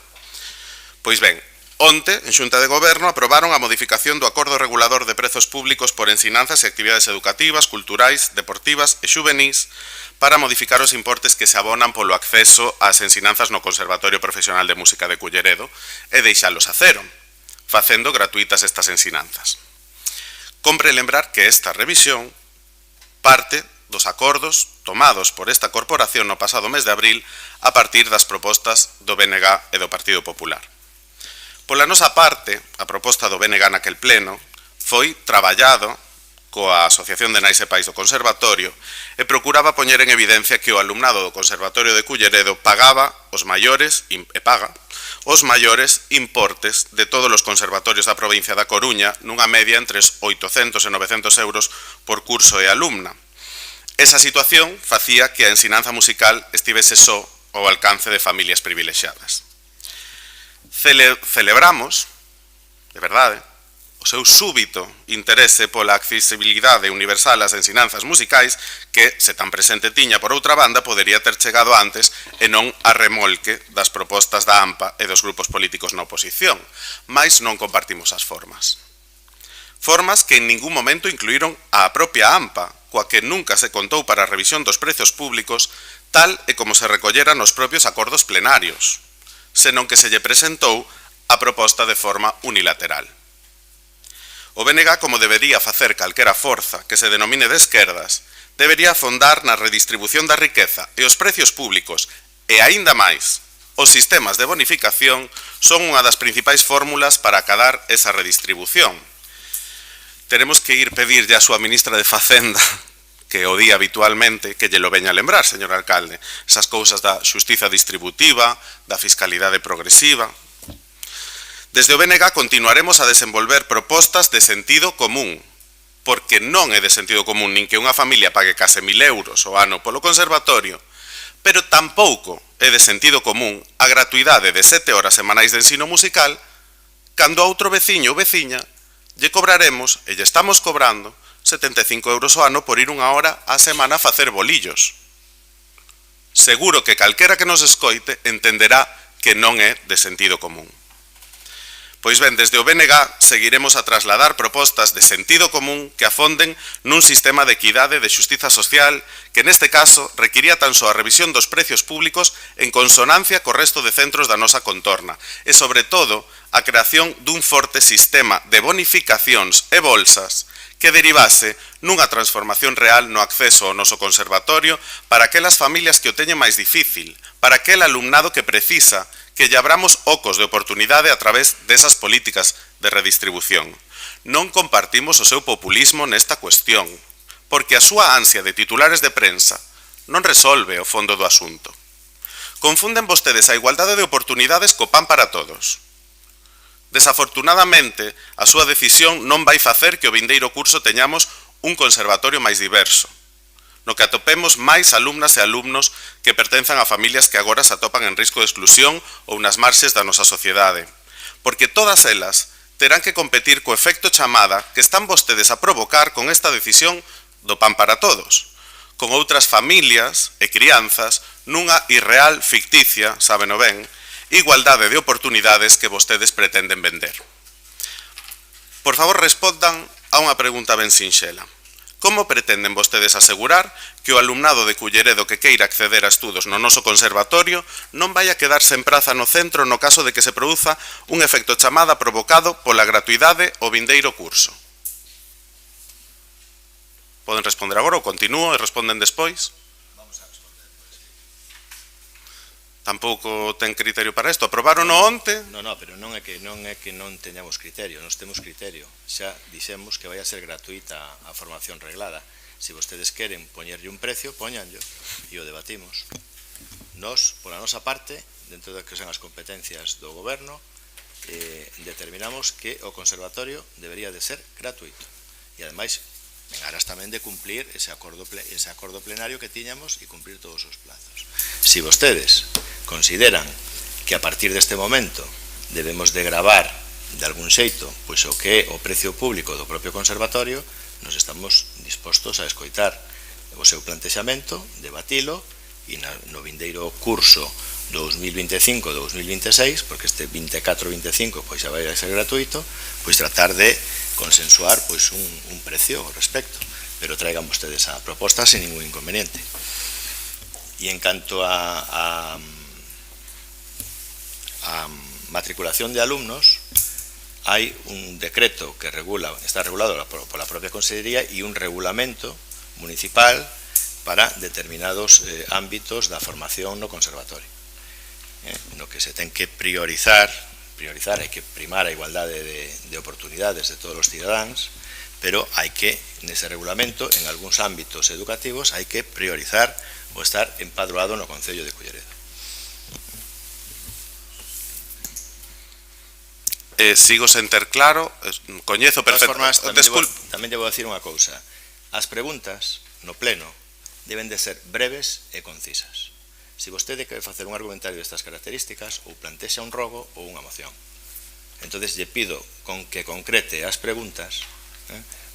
Pois ben, onte, en Xunta de Goberno, aprobaron a modificación do Acordo Regulador de Prezos Públicos por ensinanzas e actividades educativas, culturais, deportivas e xuvenís para modificar os importes que se abonan polo acceso ás ensinanzas no Conservatorio Profesional de Música de Culleredo e deixalos a cero, facendo gratuitas estas ensinanzas. Compre lembrar que esta revisión parte dos acordos tomados por esta corporación no pasado mes de abril a partir das propostas do BNG e do Partido Popular. Pola nosa parte, a proposta do BNG naquel pleno foi traballado coa Asociación de Nais e Pais do Conservatorio e procuraba poñer en evidencia que o alumnado do Conservatorio de Culleredo pagaba os maiores, e paga, os maiores importes de todos os conservatorios da provincia da Coruña nunha media entre 800 e 900 euros por curso e alumna. Esa situación facía que a ensinanza musical estivese só ao alcance de familias privilexiadas. Celebramos, de verdade, o seu súbito interese pola accesibilidade universal ás ensinanzas musicais que, se tan presente tiña por outra banda, podería ter chegado antes e non a remolque das propostas da AMPA e dos grupos políticos na oposición, mais non compartimos as formas. Formas que en ningún momento incluíron a propia AMPA, coa que nunca se contou para a revisión dos prezos públicos, tal e como se recollera nos propios acordos plenarios, senón que se lle presentou a proposta de forma unilateral. O BNG, como debería facer calquera forza que se denomine de esquerdas, debería afondar na redistribución da riqueza e os precios públicos e, aínda máis, os sistemas de bonificación son unha das principais fórmulas para acadar esa redistribución. Teremos que ir pedirlle a súa ministra de Facenda, que o di habitualmente, que lle lo veña a lembrar, señor alcalde, esas cousas da xustiza distributiva, da fiscalidade progresiva. Desde o BNG continuaremos a desenvolver propostas de sentido común, porque non é de sentido común nin que unha familia pague case 1.000 euros ao ano polo conservatorio, pero tampouco é de sentido común a gratuidade de 7 horas semanais de ensino musical cando a outro veciño ou veciña lle cobraremos, e lle estamos cobrando, 75 euros ao ano por ir unha hora á semana a facer bolillos. Seguro que calquera que nos escoite entenderá que non é de sentido común. Pois ben, desde o BNG seguiremos a trasladar propostas de sentido común que afonden nun sistema de equidade e de xustiza social que neste caso requiría tan só a revisión dos precios públicos en consonancia co resto de centros da nosa contorna e, sobre todo, a creación dun forte sistema de bonificacións e bolsas que derivase nunha transformación real no acceso ao noso conservatorio para aquelas familias que o teñen máis difícil, para aquel alumnado que precisa que lle abramos ocos de oportunidade a través desas políticas de redistribución. Non compartimos o seu populismo nesta cuestión. porque a súa ansia de titulares de prensa non resolve o fondo do asunto. Confunden vostedes a igualdade de oportunidades co pan para todos. Desafortunadamente, a súa decisión non vai facer que o vindeiro curso teñamos un conservatorio máis diverso, no que atopemos máis alumnas e alumnos que pertenzan a familias que agora se atopan en risco de exclusión ou nas marxes da nosa sociedade, porque todas elas terán que competir co efecto chamada que están vostedes a provocar con esta decisión do pan para todos, con outras familias e crianzas nunha irreal, ficticia, sábeno ben, igualdade de oportunidades que vostedes pretenden vender. Por favor, respondan a unha pregunta ben sinxela. Como pretenden vostedes asegurar que o alumnado de Culleredo que queira acceder a estudos no noso conservatorio non vai a quedarse en praza no centro no caso de que se produza un efecto chamada provocado pola gratuidade o vindeiro curso? Poden responder agora ou continuo e responden despois? Vamos a responder despois. Tampouco ten criterio para isto. Aprobaron onte? Non, pero non é que non teñamos criterio, nós temos criterio. Xa dixemos que vai a ser gratuita a formación reglada. Se vostedes queren poñerlle un precio, poñanllo e o debatimos. Nós, pola nosa parte, dentro de que son as competencias do goberno, determinamos que o conservatorio debería de ser gratuito. E ademais, en aras tamén de cumplir ese acordo plenario que tiñamos e cumplir todos os plazos. Si vostedes consideran que a partir deste momento debemos de gravar de algún xeito pois o que é o precio público do propio conservatorio, nos estamos dispostos a escoitar o seu plantexamento, debatilo e no vindeiro curso 2025-2026, porque este 24-25 pois xa vai a ser gratuito, pois tratar de consensuar pois un precio ao respecto, pero traigan vostedes a proposta sin ningún inconveniente. E en canto a matriculación de alumnos, hai un decreto que está regulado pola propia Consellería e un regulamento municipal para determinados ámbitos da formación no conservatorio, no que se ten que priorizar, hai que primar a igualdade de oportunidades de todos os cidadáns, pero hai que, nese regulamento, en algúns ámbitos educativos, hai que priorizar o estar empadroado no Concello de Culleredo. Sigo sen ter claro, coñezo perfectamente. Tamén lle vou dicir unha cousa. As preguntas no pleno deben de ser breves e concisas. Se vostede quere facer un argumentario destas características, ou plantexa un rogo ou unha moción. Entonces lle pido que concrete as preguntas,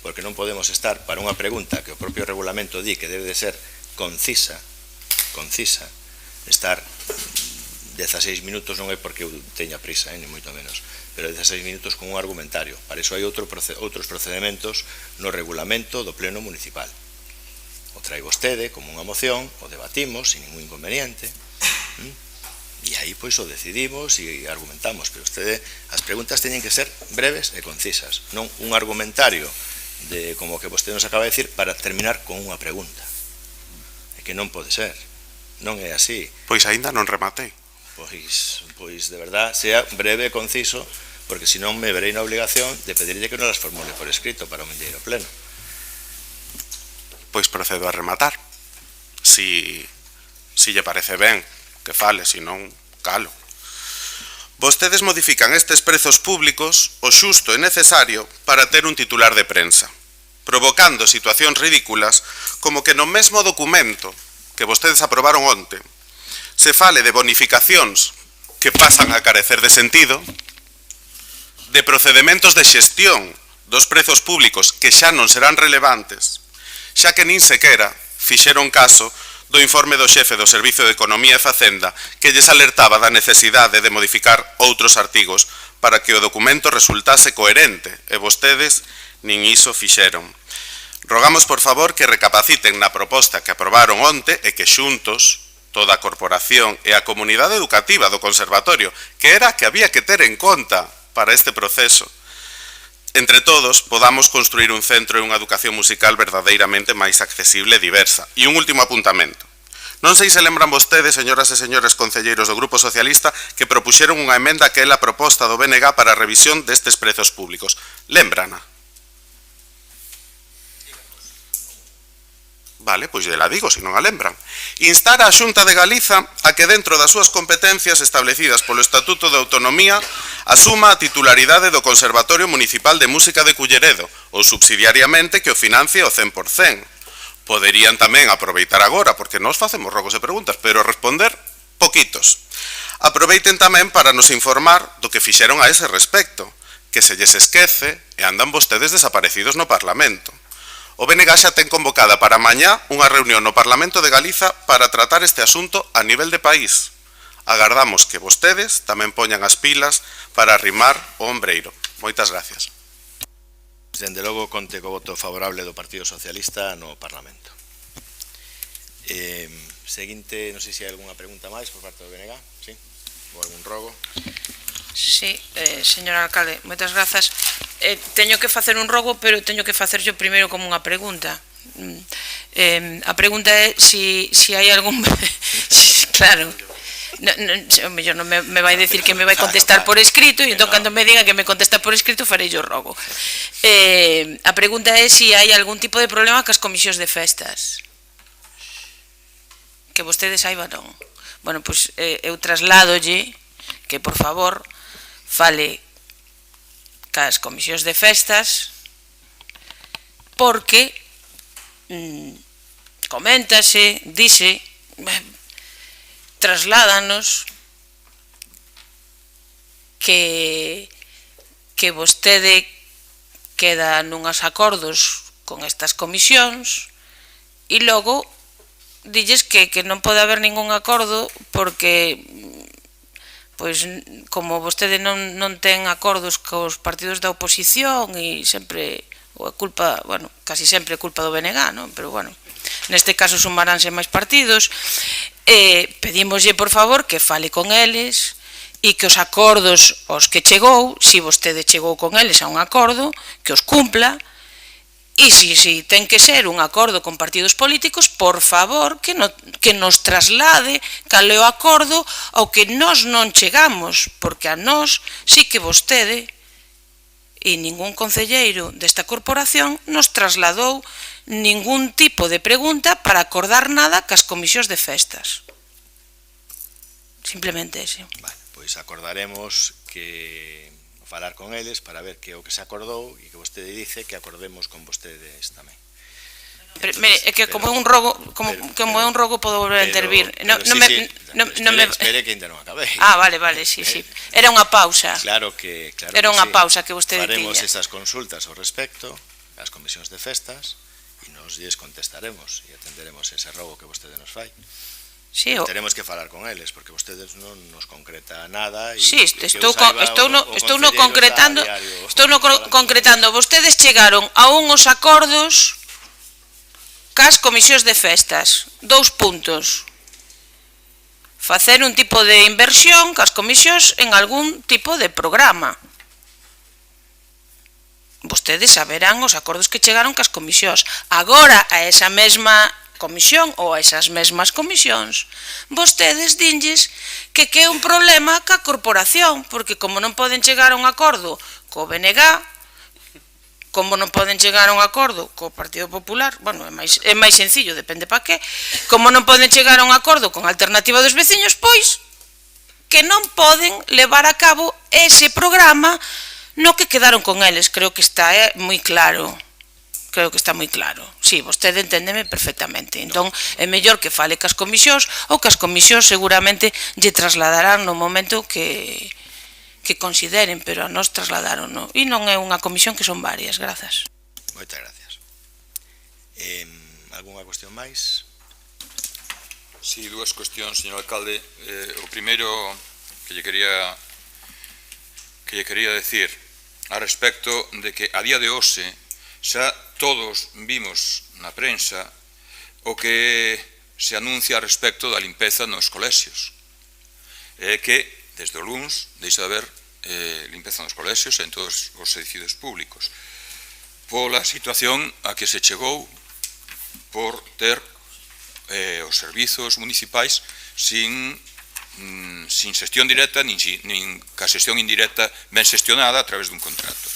porque non podemos estar para unha pregunta que o propio regulamento di que debe de ser concisa, estar 16 minutos, non é porque eu teña prisa, ni moito menos, pero 16 minutos con un argumentario. Para iso hai outros procedimentos no regulamento do pleno municipal. O trae vostede como unha moción, o debatimos sin ningún inconveniente, e aí pois o decidimos e argumentamos, pero as preguntas teñen que ser breves e concisas, non un argumentario como que vostede nos acaba de decir para terminar con unha pregunta. É que non pode ser, non é así. Pois aínda non rematei. Pois de verdad, sea breve e conciso, porque senón me verei na obligación de pedirlle que non las formule por escrito para o vindeiro pleno. Pois procedo a rematar. Si lle parece ben que fale, si non, calo. Vostedes modifican estes prezos públicos o xusto e necesario para ter un titular de prensa, provocando situacións ridículas como que no mesmo documento que vostedes aprobaron onte se fale de bonificacións que pasan a carecer de sentido, de procedementos de xestión dos prezos públicos que xa non serán relevantes, xa que nin sequera fixeron caso do informe do xefe do Servicio de Economía e Facenda que lles alertaba da necesidade de modificar outros artigos para que o documento resultase coherente, e vostedes nin iso fixeron. Rogamos, por favor, que recapaciten na proposta que aprobaron onte e que xuntos toda a corporación e a comunidade educativa do conservatorio, que era que había que ter en conta para este proceso, entre todos podamos construir un centro e unha educación musical verdadeiramente máis accesible e diversa. E un último apuntamento. Non sei se lembran vostedes, señoras e señores concelleiros do Grupo Socialista, que propuxeron unha emenda que é a proposta do BNG para a revisión destes prezos públicos. Lembrana? Vale, pois ela digo, se non a lembran. Instar a Xunta de Galiza a que dentro das súas competencias establecidas polo Estatuto de Autonomía asuma a titularidade do Conservatorio Municipal de Música de Culleredo ou subsidiariamente que o financie ao 100%. Poderían tamén aproveitar agora, porque nós facemos rogos e preguntas, pero responder poquitos. Aproveiten tamén para nos informar do que fixeron a ese respecto, que se lles esquece e andan vostedes desaparecidos no Parlamento. O BNG xa ten convocada para mañá unha reunión no Parlamento de Galiza para tratar este asunto a nivel de país. Agardamos que vostedes tamén poñan as pilas para arrimar o ombreiro. Moitas gracias. Dende logo, conte co voto favorable do Partido Socialista no Parlamento. Seguinte, non sei se hai algunha pregunta máis por parte do BNG, sí? Ou algún rogo? Sí, señor alcalde, moitas grazas. Teño que facer un rogo, pero teño que facer yo primeiro como unha pregunta. A pregunta é se hai algún... Claro, o mellor non me vai decir que me vai contestar por escrito, e entón cando me diga que me contesta por escrito farei yo rogo. A pregunta é se hai algún tipo de problema cas comisións de festas. Que vostedes saiban non. Bueno, pois eu trasladolle que, por favor, fale cas comisións de festas, porque coméntase, dice, trasládanos que vostede queda nunhas acordos con estas comisións e logo dilles que non pode haber ningún acordo porque pois como vostede non ten acordos cos partidos da oposición e sempre culpa, bueno, casi sempre culpa do BNG, non? Pero bueno, neste caso sumaránse máis partidos. Pedímoslle, por favor, que fale con eles e que os acordos aos que chegou, se vostede chegou con eles a un acordo, que os cumpla. E se ten que ser un acordo con partidos políticos, por favor, que nos traslade cal é o acordo ao que nós non chegamos, porque a nós sí que vostede e ningún concelleiro desta corporación nos trasladou ningún tipo de pregunta para acordar nada cas comisións de festas. Simplemente ese. Vale, pois acordaremos que falar con eles para ver que o que se acordou e que vostede dice que acordemos con vostedes tamén. Mire, é que como é un rogo, podo volver a intervir. Espere que ainda non acabei. Vale, sí. Era unha pausa. Claro que era unha pausa que vostede tiña. Faremos esas consultas ao respecto ás comisións de festas e nos lles contestaremos e atenderemos ese rogo que vostede nos fai. Teremos que falar con eles, porque vostedes non nos concreta nada. Sí, estou no concretando. Vostedes chegaron a uns acordos cas comisións de festas. 2 puntos. Facer un tipo de inversión cas comisións en algún tipo de programa. Vostedes saberán os acordos que chegaron cas comisións. Agora, a esa mesma comisión ou a esas mesmas comisións, vostedes dinlles que é un problema ca corporación, porque como non poden chegar a un acordo co BNG, como non poden chegar a un acordo co Partido Popular, bueno, é máis sencillo, depende pa que, como non poden chegar a un acordo con a Alternativa dos Veciños, pois que non poden levar a cabo ese programa no que quedaron con eles. Creo que está moi claro. Sí, vostede enténdeme perfectamente. Entón, é mellor que fale cas comisións ou cas comisións seguramente lle trasladarán no momento que consideren, pero a nos trasladaron, non? E non é unha comisión que son varias. Grazas. Moitas gracias. Algúnha cuestión máis? Sí, dúas cuestións, señor alcalde. O primeiro que lle quería decir a respecto de que a día de hoxe xa todos vimos na prensa o que se anuncia a respecto da limpeza nos colexios. Que desde o luns deixa de haber limpeza nos colexios e en todos os edificios públicos pola situación a que se chegou por ter os servizos municipais sin xestión directa nin ca xestión indirecta ben xestionada a través dun contrato.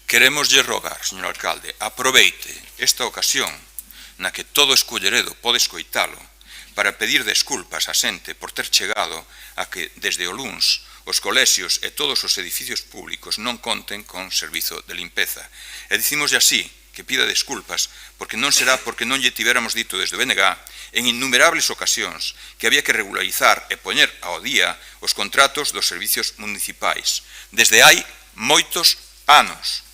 Queremoslle rogar, señor alcalde, aproveite esta ocasión na que todo Escolleredo pode escoitalo para pedir desculpas a xente por ter chegado a que desde o luns os colexios e todos os edificios públicos non conten con servizo de limpeza. E dicimoslle así, que pida desculpas, porque non será porque non lle tivéramos dito desde o BNG en innumerables ocasións que había que regularizar e poñer ao día os contratos dos servicios municipais. Desde hai moitos anos.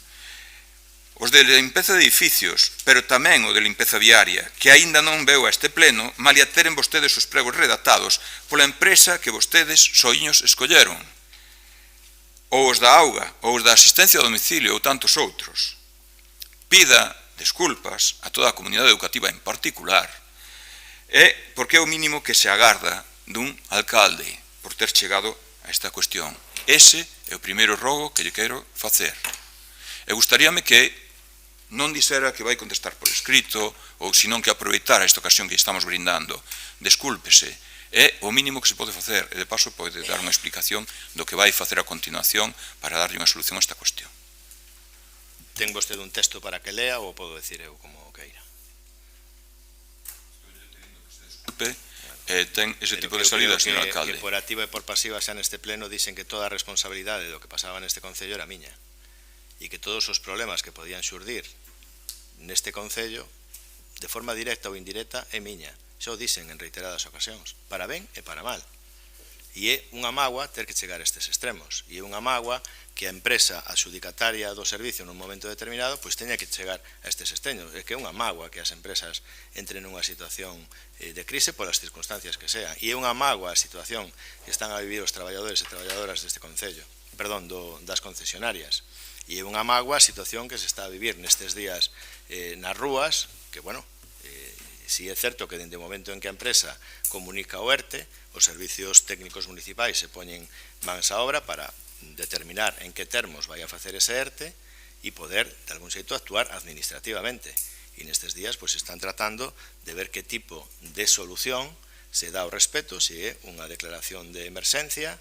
Os de limpeza de edificios, pero tamén o de limpeza viaria, que aínda non veu a este pleno, malia teren vostedes os pregos redactados pola empresa que vostedes soiños escolleron. Ou os da auga, ou os da asistencia a domicilio, ou tantos outros. Pida desculpas a toda a comunidade educativa en particular, porque é o mínimo que se agarda dun alcalde por ter chegado a esta cuestión. Ese é o primeiro rogo que lle quero facer. E gustaríame que non dixera que vai contestar por escrito ou senón que aproveitara esta ocasión que estamos brindando. Descúlpese, é o mínimo que se pode facer e de paso pode dar unha explicación do que vai facer a continuación para darlle unha solución a esta cuestión. Ten vostede un texto para que lea ou podo decir eu como queira? Desculpe, ten ese tipo de salida, señor alcalde. Que por activa e por pasiva xa neste pleno dicen que toda a responsabilidade do que pasaba neste concello era miña e que todos os problemas que podían xurdir neste concello, de forma directa ou indirecta, é miña. Xa o dicen en reiteradas ocasións, para ben e para mal. E é unha mágoa ter que chegar a estes extremos. E é unha mágoa que a empresa adxudicataria do servicio nun momento determinado pois teña que chegar a estes extremos. É que é unha mágoa que as empresas entren nunha situación de crise polas circunstancias que sean. E é unha mágoa a situación que están a vivir os traballadores e traballadoras deste concello, perdón, das concesionarias. E é unha mágoa a situación que se está a vivir nestes días nas rúas, que, bueno, si é certo que dende o momento en que a empresa comunica o ERTE, os servicios técnicos municipais se poñen mans a obra para determinar en que termos vai a facer ese ERTE e poder, de algún xeito, actuar administrativamente. E nestes días, pois, están tratando de ver que tipo de solución se dá ao respecto, se é unha declaración de emerxencia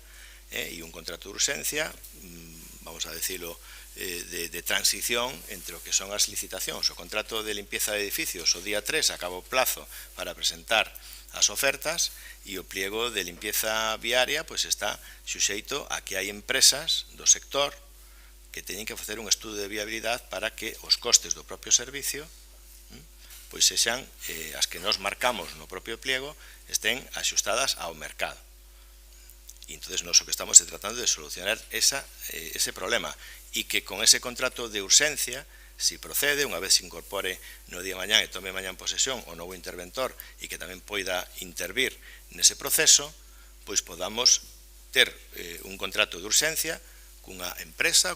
e un contrato de urxencia, vamos a decirlo, de transición entre o que son as licitacións. O contrato de limpieza de edificios o día 3 acaba o plazo para presentar as ofertas e o pliego de limpieza viaria pois está xuxeito a que hai empresas do sector que teñen que facer un estudo de viabilidade para que os costes do propio servicio pois sexan as que nos marcamos no propio pliego estén axustadas ao mercado. E entón, nós o que estamos tratando de solucionar ese problema e que con ese contrato de urxencia, si procede, unha vez se incorpore no día mañán e tome mañán posesión o novo interventor e que tamén poida intervir nese proceso, pois podamos ter un contrato de urxencia cunha empresa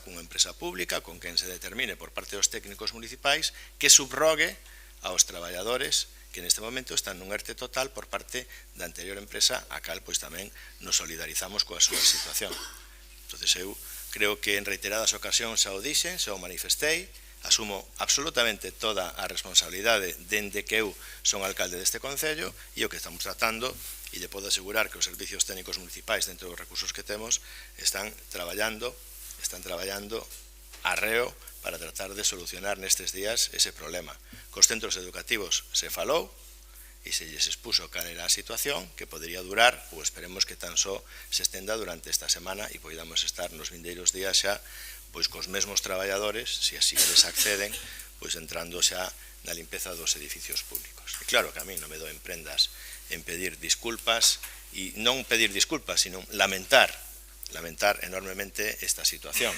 pública, con quen se determine por parte dos técnicos municipais que subrogue aos traballadores que neste momento están nun ERTE total por parte da anterior empresa a cal pois tamén nos solidarizamos coa súa situación. Entón, eu creo que en reiteradas ocasións xa o dixen, xa o manifestei, asumo absolutamente toda a responsabilidade dende que eu son alcalde deste concello e o que estamos tratando, e lle podo asegurar que os servicios técnicos municipais dentro dos recursos que temos están traballando arreo para tratar de solucionar nestes días ese problema. Cos centros educativos se falou e se lles expuso cal era a situación que podería durar, ou esperemos que tan só se estenda durante esta semana e poidamos estar nos vindeiros días xa pois cos mesmos traballadores, se así les acceden, pois entrando xa na limpeza dos edificios públicos. E claro que a mí non me dou en prendas en pedir disculpas, e non pedir disculpas, sino lamentar enormemente esta situación.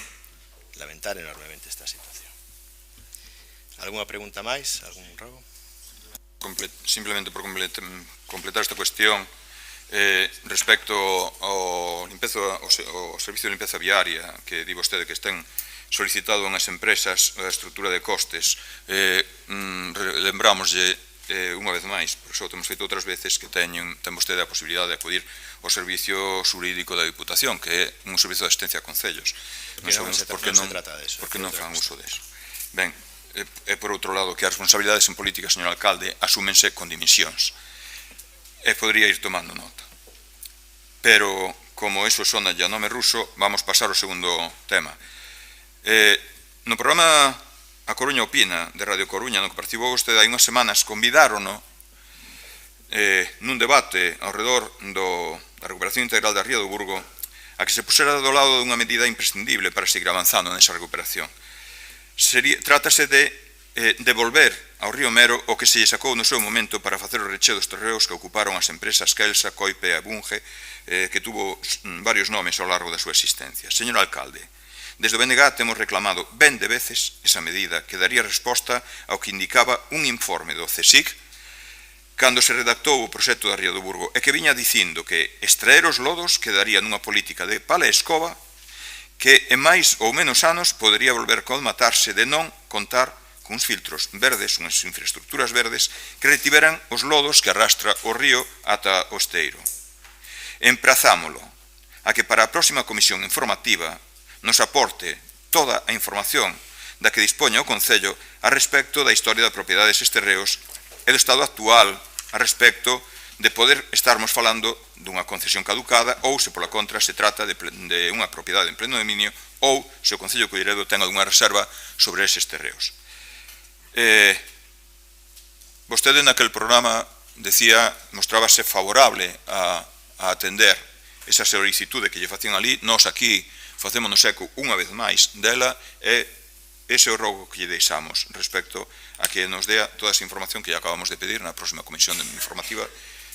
Alguna pregunta máis? Algún rogo? Simplemente por completar esta cuestión, respecto ao servicio de limpeza viaria que di vostede que estén solicitado unhas empresas a estrutura de costes, lembrámoslle unha vez máis, porque só temos feito outras veces que ten vostede a posibilidade de acudir ao servicio xurídico da Diputación, que é un servicio de asistencia a concellos. Non sabemos por que non fan uso deso. Ben, e por outro lado, que as responsabilidades en política, señor alcalde, asúmense con dimisións. E podría ir tomando nota. Pero, como eso sona ya nome ruso, vamos pasar ao segundo tema. No programa A Coruña Opina, de Radio Coruña, no que participou vostede hai unhas semanas, convidárono nun debate ao redor da recuperación integral da Ría do Burgo a que se pusera do lado dunha medida imprescindible para seguir avanzando nesa recuperación. Trátase de devolver ao río Mero o que se lle sacou no seu momento para facer o recheo dos terreos que ocuparon as empresas Kelsa, Coipe e Bunge, que tuvo varios nomes ao largo da súa existencia. Señor alcalde, desde o BNG temos reclamado 20 veces esa medida que daría resposta ao que indicaba un informe do CSIC cando se redactou o proxecto da Ría do Burgo e que viña dicindo que extraer os lodos quedaría nunha política de pala e escoba que en máis ou menos anos podería volver colmatarse de non contar cuns filtros verdes, unhas infraestructuras verdes que retiveran os lodos que arrastra o río ata o esteiro. Emprazámolo a que para a próxima comisión informativa nos aporte toda a información da que dispoña o Concello a respecto da historia da propiedade destes terreos e do estado actual a respecto de poder estarmos falando dunha concesión caducada ou, se pola contra, se trata de unha propiedade en pleno dominio ou se o Concello de Culleredo ten algunha reserva sobre eses terreos. Vostede naquel programa mostrábase favorable a atender esa solicitude que lle facían ali. Nós aquí facémonos eco unha vez máis dela e ese é o rogo que lle deixamos respecto a que nos dea toda esa información que lle acabamos de pedir na próxima comisión informativa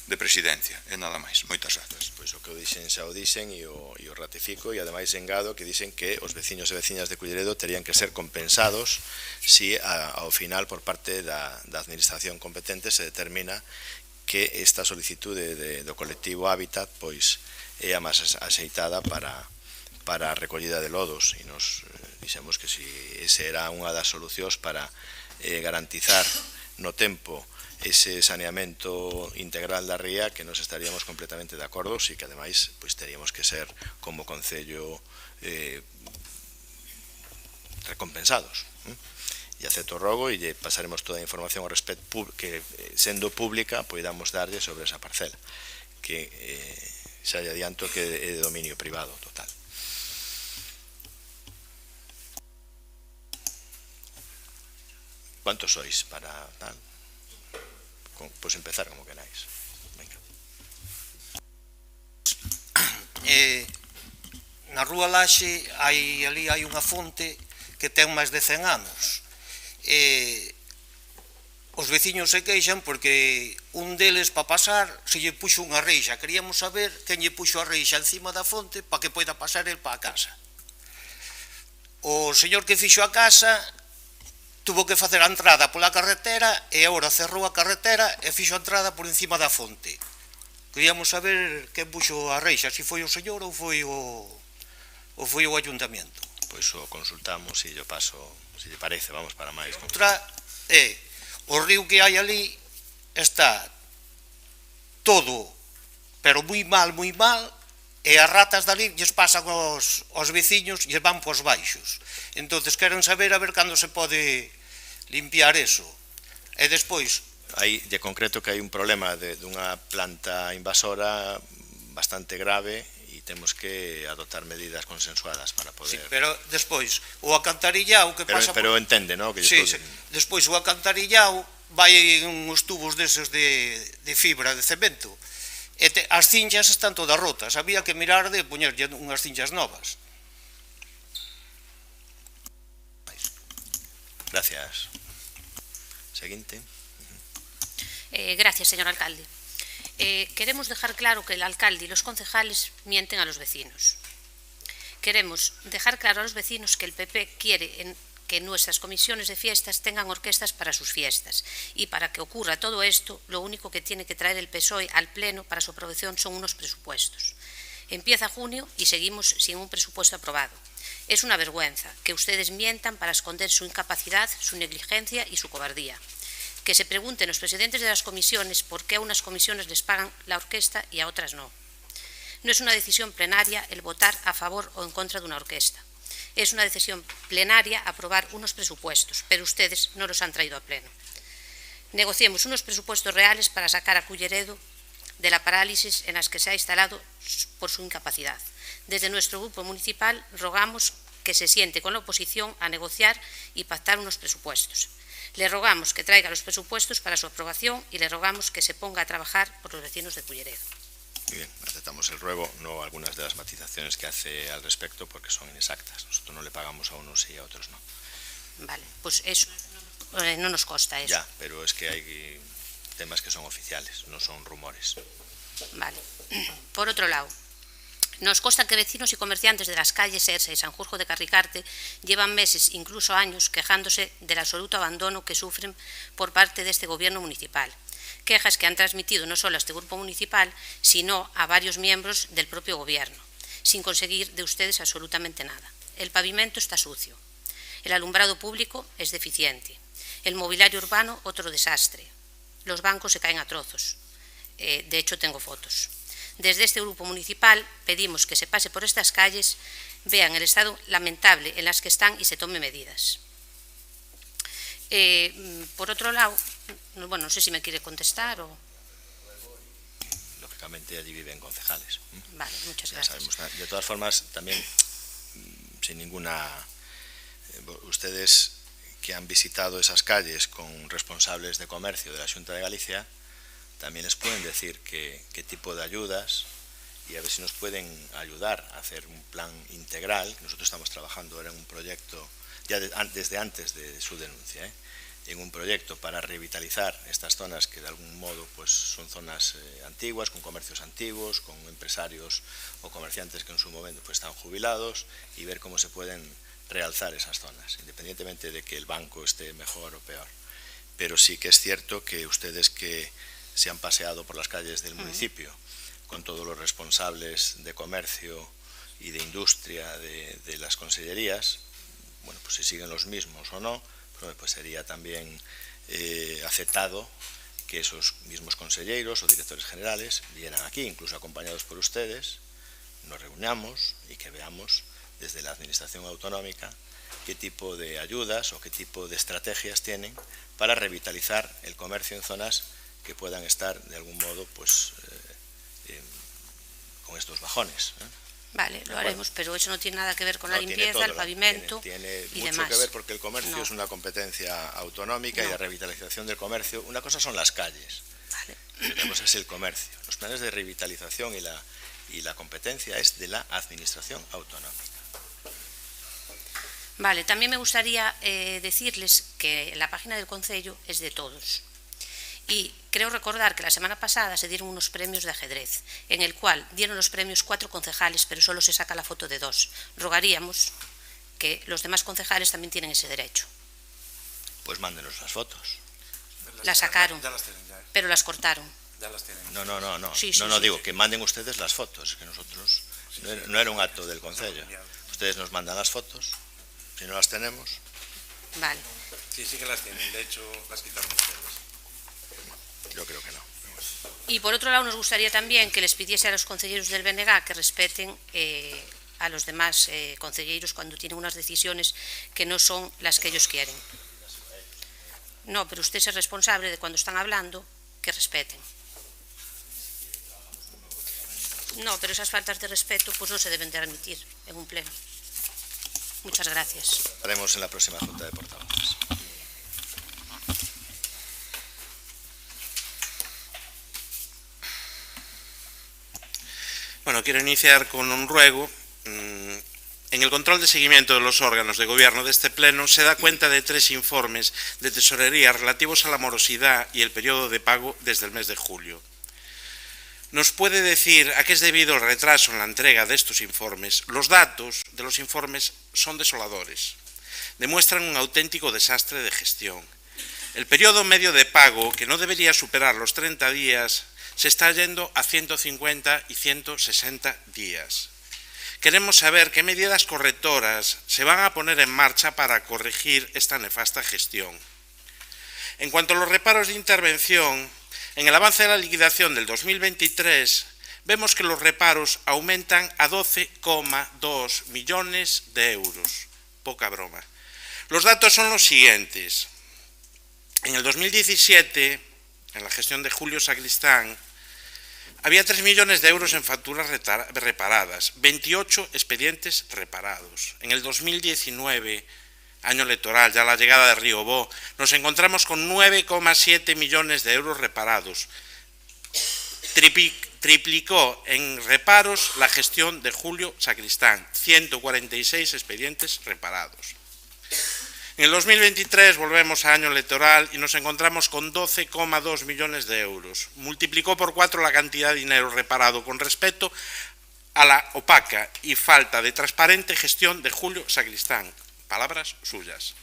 de presidencia. E nada máis. Moitas grazas. Pois o que o dixen xa o dixen e o ratifico, e ademais engado que dixen que os veciños e veciñas de Culleredo terían que ser compensados si ao final por parte da administración competente se determina que esta solicitude do colectivo Hábitat pois é a máis axeitada para a recollida de lodos, e nos dixemos que si ese era unha das solucións para garantizar no tempo ese saneamento integral da ría, que nos estaríamos completamente de acordo, e que ademais pois teríamos que ser como Concello recompensados. E acepto o rogo e lle pasaremos toda a información ao respecto que, sendo pública, poidamos darlle sobre esa parcela, que xa lle adianto que é de dominio privado total. ¿Cuántos sois para tal? Pois empezar como queráis. Venga. Na Rúa Laxe ali hai unha fonte que ten máis de 100 anos. Os veciños se queixan porque un deles para pasar se lle puxo unha reixa. Queríamos saber quen lle puxo a reixa encima da fonte para que poida pasar el para a casa. O señor que fixo a casa tuvo que facer a entrada pola carretera e agora cerrou a carretera e fixo a entrada por encima da fonte. Queríamos saber quen puxo a reixa, se foi o señor ou foi o ayuntamiento. Pois o consultamos e yo paso, se lle parece, vamos para máis. Outra é, o río que hai ali está todo, pero moi mal, e as ratas dali lles pasan aos veciños e van pos baixos. Entonces queren saber a ver cando se pode limpiar eso. E despois... Hai, de concreto, que hai un problema dunha planta invasora bastante grave e temos que adoptar medidas consensuadas para poder... Sí, pero despois, o acantarillao que pasa... Pero entende, non? Sí, despois o acantarillao vai en uns tubos deses de fibra, de cemento. E as cinchas están todas rotas. Había que mirar de poñerlle unhas cinchas novas. Gracias. Seguinte. Gracias, señor alcalde. Queremos dejar claro que el alcalde y los concejales mienten a los vecinos. Queremos dejar claro a los vecinos que el PP quiere que nuestras comisiones de fiestas tengan orquestas para sus fiestas. Y para que ocurra todo esto, lo único que tiene que traer el PSOE al Pleno para su aprobación son unos presupuestos. Empieza junio y seguimos sin un presupuesto aprobado. Es una vergüenza que ustedes mientan para esconder su incapacidad, su negligencia y su cobardía. Que se pregunten los presidentes de las comisiones por qué a unas comisiones les pagan la orquesta y a otras no. No es una decisión plenaria el votar a favor o en contra de una orquesta. Es una decisión plenaria aprobar unos presupuestos, pero ustedes no los han traído a pleno. Negociemos unos presupuestos reales para sacar a Culleredo de la parálisis en las que se ha instalado por su incapacidad. Desde nuestro grupo municipal rogamos que se siente con la oposición a negociar y pactar unos presupuestos. Le rogamos que traiga los presupuestos para su aprobación y le rogamos que se ponga a trabajar por los vecinos de Culleredo. Muy bien, aceptamos el ruego, no algunas de las matizaciones que hace al respecto porque son inexactas. Nosotros no le pagamos a unos y a otros no. Vale, pues eso no nos consta eso. Ya, pero es que hay temas que son oficiales, no son rumores. Vale. Por otro lado, nos consta que vecinos y comerciantes de las calles Ersa y Sanjurjo de Carricarte llevan meses, incluso años, quejándose del absoluto abandono que sufren por parte de este gobierno municipal. Quejas que han transmitido no solo a este grupo municipal, sino a varios miembros del propio gobierno, sin conseguir de ustedes absolutamente nada. El pavimento está sucio, el alumbrado público es deficiente, el mobiliario urbano otro desastre, los bancos se caen a trozos. De hecho, tengo fotos. Desde este grupo municipal pedimos que se pase por estas calles, vean el estado lamentable en las que están y se tomen medidas. Por otro lado, bueno, no sé si me quiere contestar o... Lógicamente allí viven concejales. Vale, muchas Ya gracias. sabemos. De todas formas, también, sin ninguna... Ustedes que han visitado esas calles con responsables de comercio de la Xunta de Galicia, también les pueden decir qué tipo de ayudas y a ver si nos pueden ayudar a hacer un plan integral. Nosotros estamos trabajando ahora en un proyecto, ya desde antes de su denuncia, en un proyecto para revitalizar estas zonas que de algún modo pues, son zonas antiguas, con comercios antiguos, con empresarios o comerciantes que en su momento pues, están jubilados y ver cómo se pueden realzar esas zonas, independientemente de que el banco esté mejor o peor. Pero sí que es cierto que ustedes que se han paseado por las calles del municipio con todos los responsables de comercio y de industria de las consellerías, bueno, pues si siguen los mismos o no, pues sería también aceptado que esos mismos conselleiros o directores generales vinieran aquí, incluso acompañados por ustedes, nos reunamos y que veamos desde la Administración Autonómica qué tipo de ayudas o qué tipo de estrategias tienen para revitalizar el comercio en zonas que puedan estar de algún modo pues con estos bajones. Vale, lo haremos, pero eso no tiene nada que ver con la limpieza, el pavimento tiene y mucho demás. que ver porque el comercio es una competencia autonómica y la revitalización del comercio, una cosa son las calles, y otra cosa es el comercio. Los planes de revitalización y la competencia es de la Administración Autonómica. Vale, también me gustaría decirles que la página del Concello es de todos. Y creo recordar que la semana pasada se dieron unos premios de ajedrez, en el cual dieron los premios 4 concejales, pero solo se saca la foto de 2. Rogaríamos que los demás concejales también tienen ese derecho. Pues mándenos las fotos. Las sacaron, Ya las tienen, ya. pero las cortaron. Ya las tienen. No. Sí, Digo que manden ustedes las fotos, que nosotros no era un acto del Concello. Ustedes nos mandan las fotos, si no las tenemos. Vale. Sí que las tienen, de hecho las quitaron ustedes. Yo creo que no. Y por otro lado nos gustaría también que les pidiese a los concelleros del BNG que respeten a los demás concelleros cuando tienen unas decisiones que no son las que ellos quieren. No, pero usted es responsable de cuando están hablando que respeten. No, pero esas faltas de respeto pues no se deben de admitir en un pleno. Muchas gracias. Haremos en la próxima Junta de Portavoces. Bueno, quiero iniciar con un ruego. En el control de seguimiento de los órganos de gobierno de este pleno se da cuenta de 3 informes de tesorería relativos a la morosidad y el periodo de pago desde el mes de julio. ¿Nos puede decir a qué es debido el retraso en la entrega de estos informes? Los datos de los informes son desoladores. Demuestran un auténtico desastre de gestión. El periodo medio de pago, que no debería superar los 30 días, se está yendo a 150 y 160 días. Queremos saber qué medidas correctoras se van a poner en marcha para corregir esta nefasta gestión. En cuanto a los reparos de intervención, en el avance de la liquidación del 2023, vemos que los reparos aumentan a 12,2 millones de euros. Poca broma. Los datos son los siguientes. En el 2017, en la gestión de Julio Sacristán, Había 3 millones de euros en facturas reparadas, 28 expedientes reparados. En el 2019, año electoral, ya la llegada de Riobó, nos encontramos con 9,7 millones de euros reparados. Triplicó en reparos la gestión de Julio Sacristán, 146 expedientes reparados. En el 2023 volvemos a año electoral y nos encontramos con 12,2 millones de euros. Multiplicó por 4 la cantidad de dinero reparado con respecto a la opaca y falta de transparente gestión de Julio Sacristán. Palabras suyas.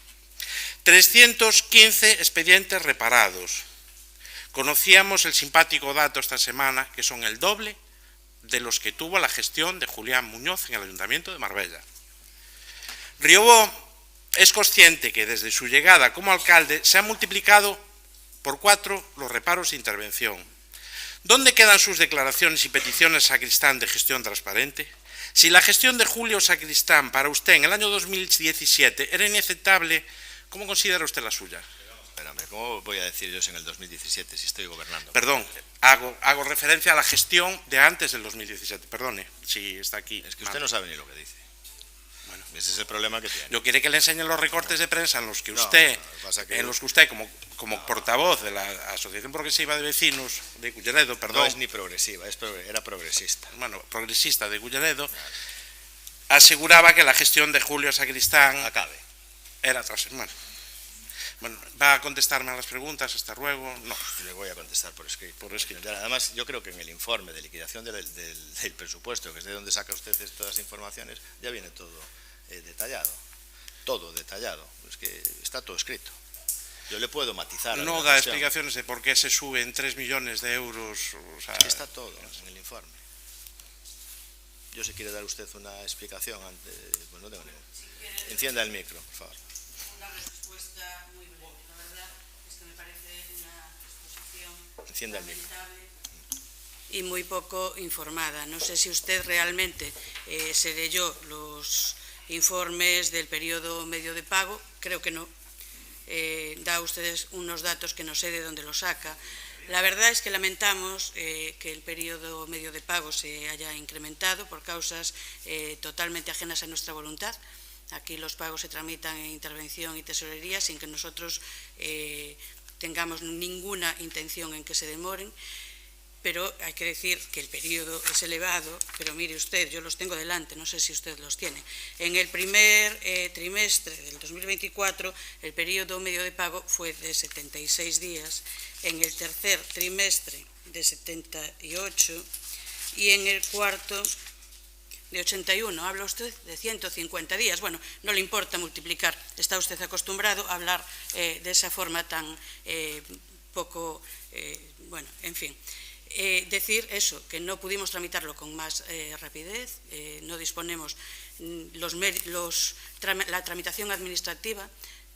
315 expedientes reparados. Conocíamos el simpático dato esta semana, que son el doble de los que tuvo la gestión de Julián Muñoz en el Ayuntamiento de Marbella. Riobó es consciente que desde su llegada como alcalde se han multiplicado por 4 los reparos de intervención. ¿Dónde quedan sus declaraciones y peticiones a Sacristán de gestión transparente? Si la gestión de Julio Sacristán para usted en el año 2017 era inaceptable, ¿cómo considera usted la suya? Espérame, ¿cómo voy a decir yo en el 2017 si estoy gobernando? Perdón, hago referencia a la gestión de antes del 2017. Perdone, si está aquí. Es que usted no sabe ni lo que dice. Bueno, ese es el problema que tiene. Yo quiere que le enseñen los recortes de prensa en los que usted, como portavoz de la Asociación Progresiva de Vecinos de Culleredo, perdón. No es ni progresiva, era progresista. Bueno, progresista de Culleredo, aseguraba que la gestión de Julio Sacristán era transparente. Bueno, ¿va a contestarme a las preguntas? Hasta luego. No. Le voy a contestar por escrito. Además, yo creo que en el informe de liquidación del presupuesto, que es de donde saca usted todas las informaciones, ya viene todo detallado. Todo detallado. Es que está todo escrito. Yo le puedo matizar. No da explicaciones de por qué se suben 3 millones de euros. O sea, está todo en el informe. Yo si quiere dar usted una explicación antes, pues no tengo ningún. Encienda el micro, por favor. Encienda el micro. Y muy poco informada. No sé si usted realmente se leyó los informes del periodo medio de pago, creo que no. Da a ustedes unos datos que no sé de dónde los saca. La verdad es que lamentamos que el periodo medio de pago se haya incrementado por causas totalmente ajenas a nuestra voluntad. Aquí los pagos se tramitan en intervención y tesorería sin que nosotros tengamos ninguna intención en que se demoren, pero hay que decir que el periodo es elevado, pero mire usted, yo los tengo delante, no sé si usted los tiene. En el primer trimestre del 2024, el periodo medio de pago fue de 76 días, en el tercer trimestre de 78 y en el cuarto de 81. Habla usted de 150 días. Bueno, no le importa multiplicar. Está usted acostumbrado a hablar de esa forma tan poco, bueno, en fin. Decir eso, que no pudimos tramitarlo con más rapidez, no disponemos la tramitación administrativa,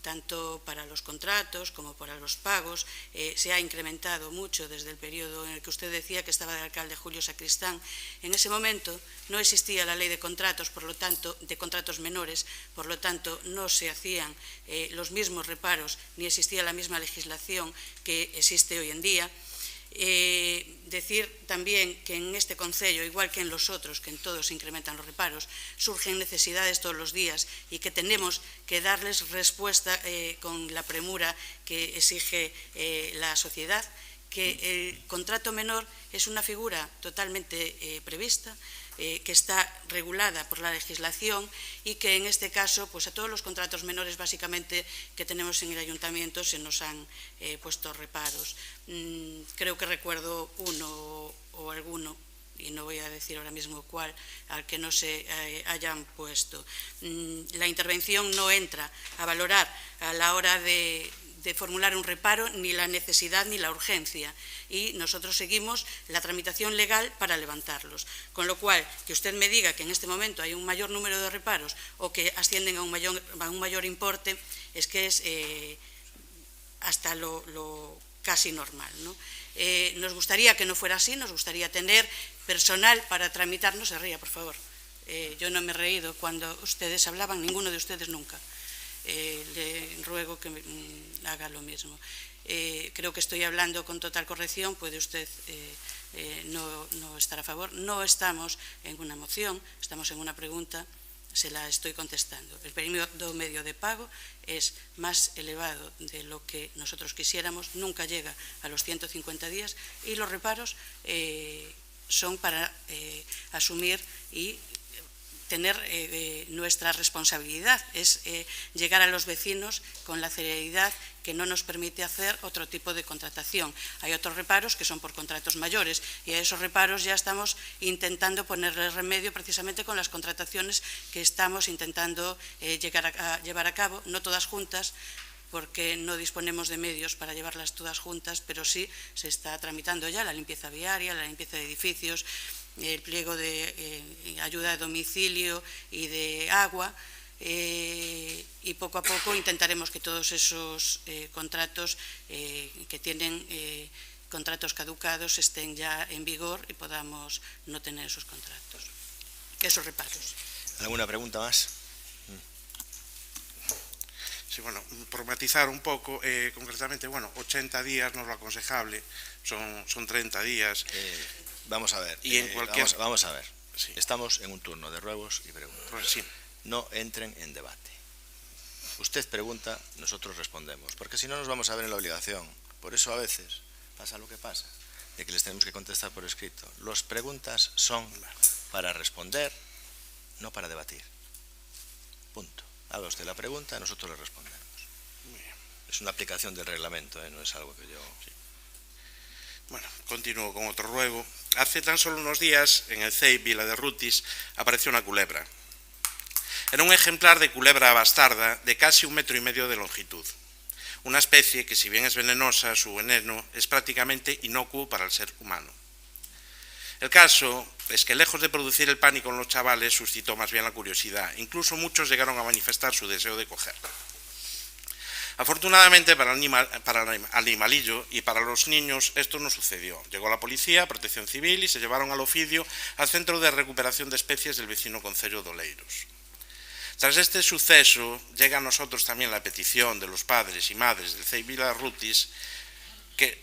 tanto para los contratos como para los pagos, se ha incrementado mucho desde el periodo en el que usted decía que estaba de alcalde Julio Sacristán. En ese momento no existía la ley de contratos, por lo tanto, de contratos menores, por lo tanto no se hacían los mismos reparos ni existía la misma legislación que existe hoy en día. Decir también que en este concello, igual que en los otros, que en todos se incrementan los reparos, surgen necesidades todos los días y que tenemos que darles respuesta con la premura que exige la sociedad, que el contrato menor es una figura totalmente prevista, que está regulada por la legislación y que en este caso, pues a todos los contratos menores básicamente que tenemos en el ayuntamiento se nos han puesto reparos. Creo que recuerdo uno o alguno, y no voy a decir ahora mismo cuál, al que no se hayan puesto. La intervención no entra a valorar a la hora de formular un reparo ni la necesidad ni la urgencia y nosotros seguimos la tramitación legal para levantarlos. Con lo cual, que usted me diga que en este momento hay un mayor número de reparos o que ascienden a un mayor importe, es que es hasta lo casi normal, ¿no? Nos gustaría que no fuera así, nos gustaría tener personal para tramitar. No se ría, por favor. Yo no me he reído cuando ustedes hablaban, ninguno de ustedes nunca. Le ruego que haga lo mismo. Creo que estoy hablando con total corrección, puede usted no estar a favor. No estamos en una moción, estamos en una pregunta, se la estoy contestando. El perímetro medio de pago es más elevado de lo que nosotros quisiéramos, nunca llega a los 150 días y los reparos son para asumir y tener nuestra responsabilidad, es llegar a los vecinos con la celeridad que no nos permite hacer otro tipo de contratación. Hay otros reparos que son por contratos mayores y a esos reparos ya estamos intentando ponerle remedio precisamente con las contrataciones que estamos intentando llevar a cabo, no todas juntas, porque no disponemos de medios para llevarlas todas juntas, pero sí se está tramitando ya la limpieza viaria, la limpieza de edificios, el pliego de ayuda a domicilio y de agua, y poco a poco intentaremos que todos esos contratos que tienen contratos caducados estén ya en vigor y podamos no tener esos contratos, esos reparos. ¿Alguna pregunta más? Sí, bueno, por matizar un poco, concretamente, bueno, 80 días no es lo aconsejable, son 30 días. Vamos a ver, y en cualquier... vamos a ver. Sí. Estamos en un turno de ruegos y preguntas. Pues sí. No entren en debate. Usted pregunta, nosotros respondemos, porque si no nos vamos a ver en la obligación. Por eso a veces pasa lo que pasa, de que les tenemos que contestar por escrito. Las preguntas son para responder, no para debatir. Punto. Haga usted la pregunta, nosotros le respondemos. Es una aplicación del reglamento, no es algo que yo... Sí. Bueno, continúo con otro ruego. Hace tan solo unos días, en el CEI Vila de Rutis, apareció una culebra. Era un ejemplar de culebra bastarda de casi 1,5 metros de longitud. Una especie que, si bien es venenosa, su veneno es prácticamente inocuo para el ser humano. El caso es que, lejos de producir el pánico en los chavales, suscitó más bien la curiosidad. Incluso muchos llegaron a manifestar su deseo de cogerla. Afortunadamente para el animalillo y para los niños esto no sucedió. Llegó la policía, Protección Civil y se llevaron al oficio al Centro de Recuperación de Especies del vecino concello de Oleiros. Tras este suceso llega a nosotros también la petición de los padres y madres del CEI Vila Rutis que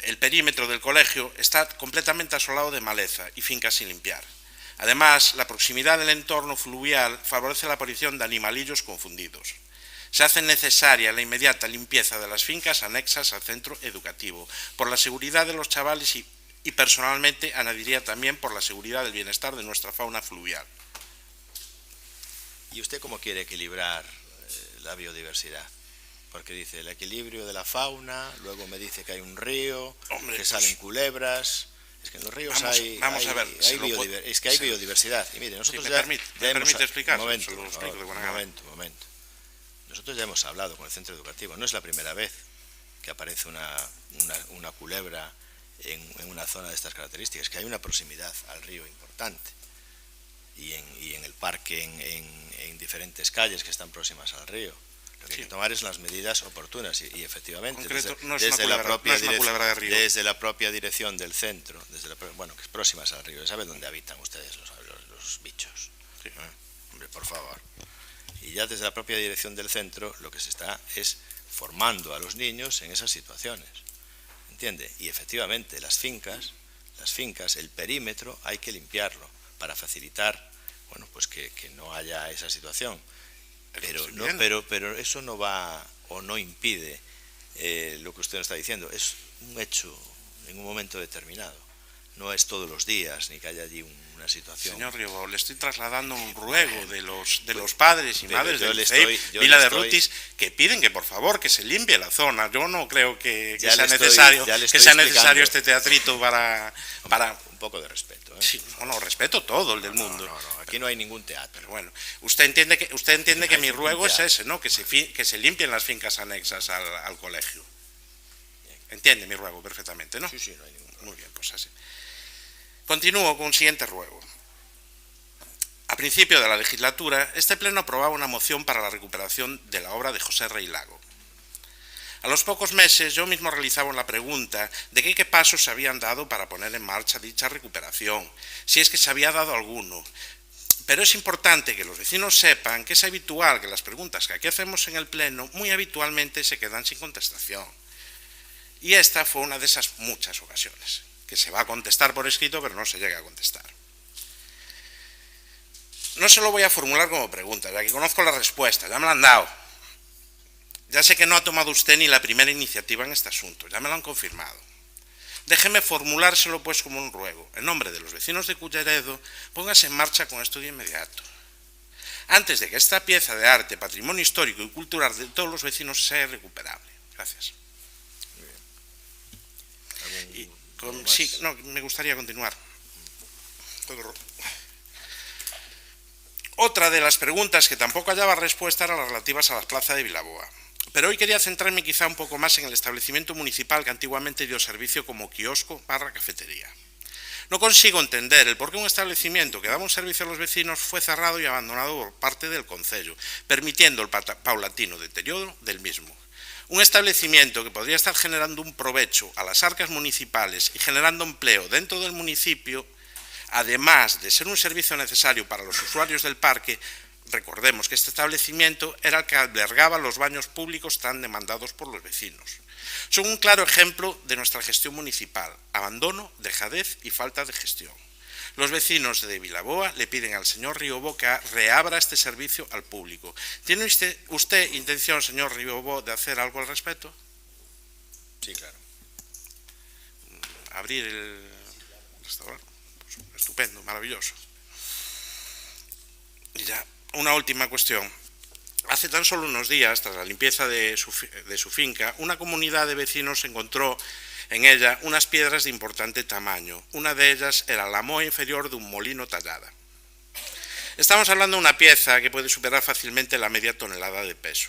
el perímetro del colegio está completamente asolado de maleza y fincas sin limpiar. Además, la proximidad del entorno fluvial favorece la aparición de animalillos confundidos. Se hace necesaria la inmediata limpieza de las fincas anexas al centro educativo, por la seguridad de los chavales y personalmente añadiría también por la seguridad del bienestar de nuestra fauna fluvial. ¿Y usted cómo quiere equilibrar la biodiversidad? Porque dice el equilibrio de la fauna, luego me dice que hay un río, que salen culebras. Es que en los ríos hay biodiversidad. Y mire, nosotros me permite explicar. Un momento. Nosotros ya hemos hablado con el centro educativo. No es la primera vez que aparece una culebra en una zona de estas características, que hay una proximidad al río importante. Y en el parque, en diferentes calles que están próximas al río. Lo que hay que tomar es las medidas oportunas y efectivamente desde la propia dirección del centro, que es próximas al río, ¿saben dónde habitan ustedes los bichos? Sí. Hombre, por favor. Y ya desde la propia dirección del centro lo que se está es formando a los niños en esas situaciones, ¿entiende? Y efectivamente las fincas, el perímetro hay que limpiarlo para facilitar, bueno, pues que no haya esa situación. Pero eso no va o no impide lo que usted nos está diciendo. Es un hecho en un momento determinado. No es todos los días, ni que haya allí una situación. Señor Riobó, le estoy trasladando un ruego de los padres y madres del CEI Vila de Rutis que piden que por favor que se limpie la zona. Yo no creo que sea necesario este teatrito para... Un poco de respeto. Sí, no, respeto todo el del mundo. No, aquí no hay ningún teatro. Pero bueno, usted entiende que mi ruego es ese, ¿no? Que se limpien las fincas anexas al colegio. Entiende mi ruego perfectamente, ¿no? Sí, no hay ningún problema. Muy bien, pues así. Continúo con un siguiente ruego. A principio de la legislatura, este pleno aprobaba una moción para la recuperación de la obra de José Rey Lago. A los pocos meses yo mismo realizaba la pregunta de qué pasos se habían dado para poner en marcha dicha recuperación, si es que se había dado alguno. Pero es importante que los vecinos sepan que es habitual que las preguntas que aquí hacemos en el pleno muy habitualmente se quedan sin contestación. Y esta fue una de esas muchas ocasiones. que se va a contestar por escrito, pero no se llega a contestar. No se lo voy a formular como pregunta, ya que conozco la respuesta, ya me la han dado. Ya sé que no ha tomado usted ni la primera iniciativa en este asunto, ya me lo han confirmado. Déjeme formulárselo pues como un ruego. En nombre de los vecinos de Culleredo, póngase en marcha con esto de inmediato. Antes de que esta pieza de arte, patrimonio histórico y cultural de todos los vecinos sea irrecuperable. Gracias. Y sí, no, me gustaría continuar. Otra de las preguntas que tampoco hallaba respuesta eran las relativas a la plaza de Vilaboa. Pero hoy quería centrarme quizá un poco más en el establecimiento municipal que antiguamente dio servicio como kiosco / cafetería. No consigo entender el por qué un establecimiento que daba un servicio a los vecinos fue cerrado y abandonado por parte del concello, permitiendo el paulatino deterioro del mismo. Un establecimiento que podría estar generando un provecho a las arcas municipales y generando empleo dentro del municipio, además de ser un servicio necesario para los usuarios del parque. Recordemos que este establecimiento era el que albergaba los baños públicos tan demandados por los vecinos. Son un claro ejemplo de nuestra gestión municipal: abandono, dejadez y falta de gestión. Los vecinos de Vilaboa le piden al señor Riobó que reabra este servicio al público. ¿Tiene usted intención, señor Riobó, de hacer algo al respecto? Sí, claro. Abrir el restaurante. Pues, estupendo, maravilloso. Y ya, una última cuestión. Hace tan solo unos días, tras la limpieza de su finca, una comunidad de vecinos encontró en ella unas piedras de importante tamaño. Una de ellas era la moa inferior de un molino tallada. Estamos hablando de una pieza que puede superar fácilmente la media tonelada de peso.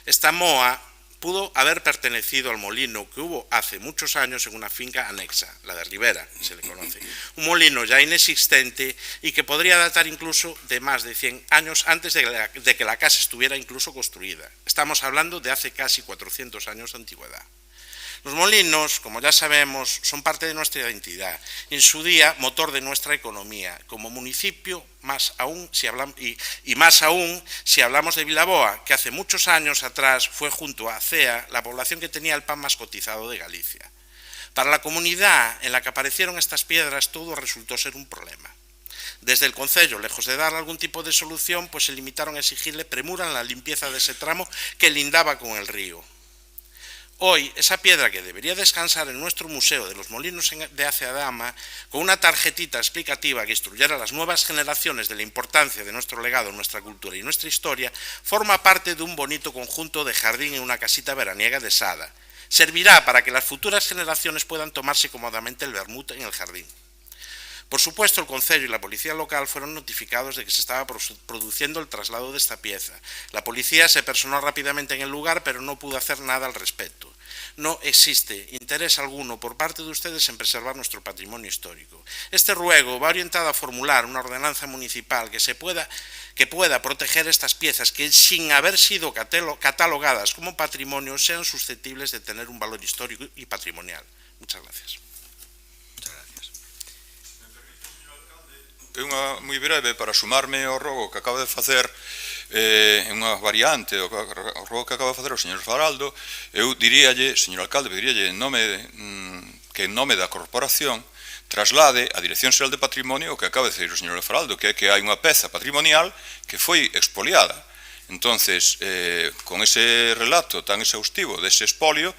Esta moa pudo haber pertenecido al molino que hubo hace muchos años en una finca anexa, la de Rivera, se le conoce. Un molino ya inexistente y que podría datar incluso de más de 100 años antes de que la casa estuviera incluso construida. Estamos hablando de hace casi 400 años de antigüedad. Los molinos, como ya sabemos, son parte de nuestra identidad y en su día motor de nuestra economía. Como municipio, más aún si hablamos de Vilaboa, que hace muchos años atrás fue junto a Cea la población que tenía el pan más cotizado de Galicia. Para la comunidad en la que aparecieron estas piedras, todo resultó ser un problema. Desde el concello, lejos de dar algún tipo de solución, pues se limitaron a exigirle premura en la limpieza de ese tramo que lindaba con el río. Hoy, esa piedra que debería descansar en nuestro Museo de los Molinos de Aceadama, con una tarjetita explicativa que instruyera a las nuevas generaciones de la importancia de nuestro legado, nuestra cultura y nuestra historia, forma parte de un bonito conjunto de jardín en una casita veraniega de Sada. Servirá para que las futuras generaciones puedan tomarse cómodamente el vermut en el jardín. Por supuesto, el concello y la policía local fueron notificados de que se estaba produciendo el traslado de esta pieza. La policía se personó rápidamente en el lugar, pero no pudo hacer nada al respecto. No existe interés alguno por parte de ustedes en preservar nuestro patrimonio histórico. Este ruego va orientado a formular una ordenanza municipal que pueda proteger estas piezas que, sin haber sido catalogadas como patrimonio, sean susceptibles de tener un valor histórico y patrimonial. Muchas gracias. Unha moi breve para sumarme ao rogo que acaba de facer unha variante ao rogo que acaba de facer o señor Faraldo. Eu diríalle, señor alcalde, diríalle que en nome da corporación traslade a Dirección Xeral de Patrimonio o que acaba de decir o señor Faraldo, que é que hai unha peza patrimonial que foi expoliada. Entonces, con ese relato tan exhaustivo dese expolio,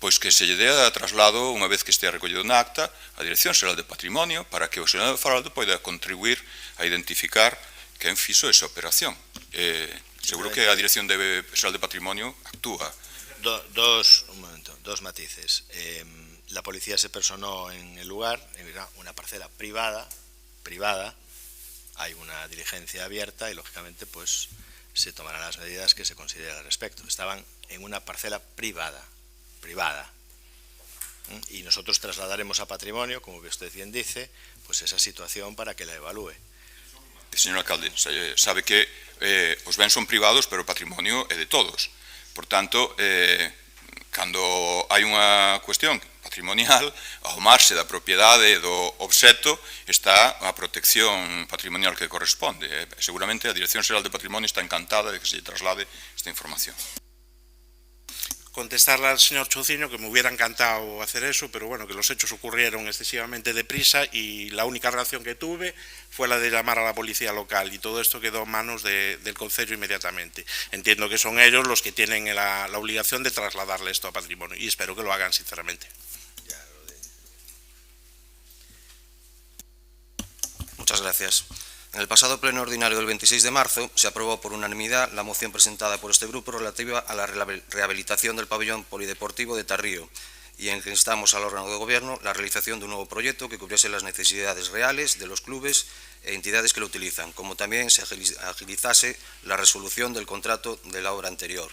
pois que se lle dea traslado, unha vez que estea recollido na acta, a Dirección Xeral de Patrimonio, para que o señor Faraldo poida contribuir a identificar quen fixo esa operación. Seguro que a Dirección Xeral de Patrimonio actúa. Dos matices. La policía se personó en el lugar, era una parcela privada, hay una diligencia abierta y lógicamente pues se tomarán las medidas que se consideren al respecto. Estaban en una parcela privada, y nosotros trasladaremos a patrimonio, como usted bien dice, pues esa situación para que la evalúe. Señor alcalde, sabe que os bens son privados, pero o patrimonio é de todos. Por tanto, cando hai unha cuestión patrimonial, ao marxe da propiedade do obxecto está a protección patrimonial que corresponde. Seguramente a Dirección Xeral de Patrimonio está encantada de que se traslade esta información. contestarle al señor Chouciño que me hubiera encantado hacer eso, pero bueno, que los hechos ocurrieron excesivamente deprisa y la única reacción que tuve fue la de llamar a la policía local y todo esto quedó en manos del concello inmediatamente. Entiendo que son ellos los que tienen la obligación de trasladarle esto a Patrimonio y espero que lo hagan sinceramente. Muchas gracias. En el pasado pleno ordinario del 26 de marzo se aprobó por unanimidad la moción presentada por este grupo relativa a la rehabilitación del pabellón polideportivo de Tarrío y en que instamos al órgano de gobierno la realización de un nuevo proyecto que cubriese las necesidades reales de los clubes e entidades que lo utilizan, como también se agilizase la resolución del contrato de la obra anterior.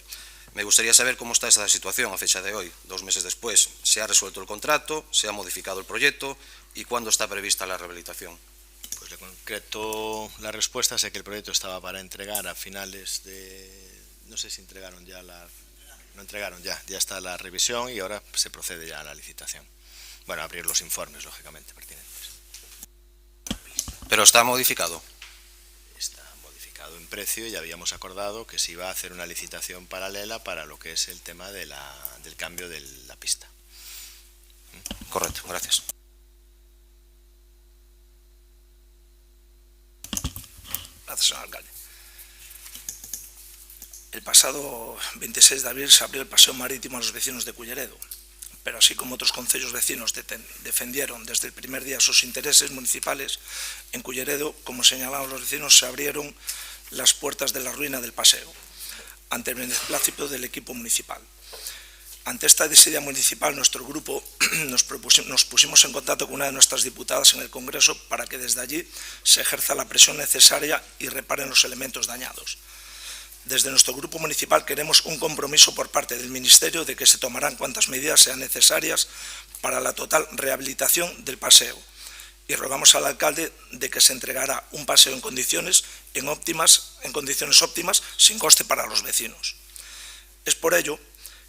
Me gustaría saber cómo está esa situación a fecha de hoy, 2 meses después. ¿Se ha resuelto el contrato? ¿Se ha modificado el proyecto? ¿Y cuándo está prevista la rehabilitación? Pues le concreto la respuesta. Sé que el proyecto estaba para entregar a finales de... No sé si entregaron ya No entregaron ya está la revisión y ahora se procede ya a la licitación. Bueno, a abrir los informes, lógicamente, pertinentes. ¿Pero está modificado? Está modificado en precio y habíamos acordado que se iba a hacer una licitación paralela para lo que es el tema del cambio de la pista. Correcto, gracias. Gracias, señor alcalde. El pasado 26 de abril se abrió el paseo marítimo a los vecinos de Culleredo, pero así como otros concellos vecinos defendieron desde el primer día sus intereses municipales, en Culleredo, como señalaban los vecinos, se abrieron las puertas de la ruina del paseo, ante el beneplácito del equipo municipal. Ante esta desidia municipal, nuestro grupo nos pusimos en contacto con una de nuestras diputadas en el Congreso para que desde allí se ejerza la presión necesaria y reparen los elementos dañados. Desde nuestro grupo municipal queremos un compromiso por parte del Ministerio de que se tomarán cuantas medidas sean necesarias para la total rehabilitación del paseo y rogamos al alcalde de que se entregará un paseo en condiciones óptimas sin coste para los vecinos. Es por ello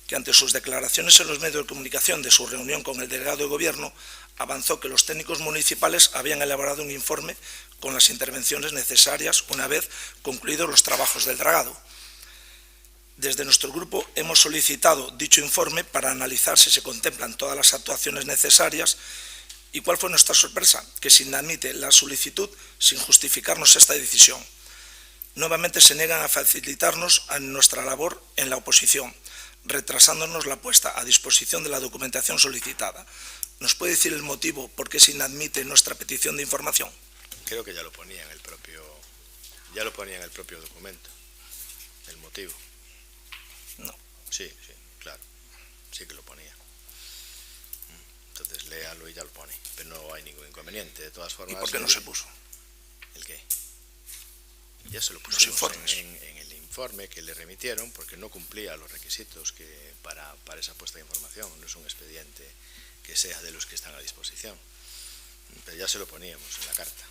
que ante sus declaraciones en los medios de comunicación de su reunión con el delegado de Gobierno, avanzó que los técnicos municipales habían elaborado un informe con las intervenciones necesarias una vez concluidos los trabajos del dragado. Desde nuestro grupo hemos solicitado dicho informe para analizar si se contemplan todas las actuaciones necesarias y cuál fue nuestra sorpresa, que se inadmite la solicitud sin justificarnos esta decisión. Nuevamente se niegan a facilitarnos a nuestra labor en la oposición, retrasándonos la puesta a disposición de la documentación solicitada. ¿Nos puede decir el motivo por qué se inadmite nuestra petición de información? Creo que ya lo ponía en el propio documento, el motivo. No. Sí, claro, sí que lo ponía. Entonces léalo y ya lo pone, pero no hay ningún inconveniente. De todas formas. ¿Y por qué no se puso? ¿El qué? Ya se lo puso los informes. En el informe que le remitieron porque no cumplía los requisitos para esa puesta de información. No es un expediente que sea de los que están a disposición. Pero ya se lo poníamos en la carta.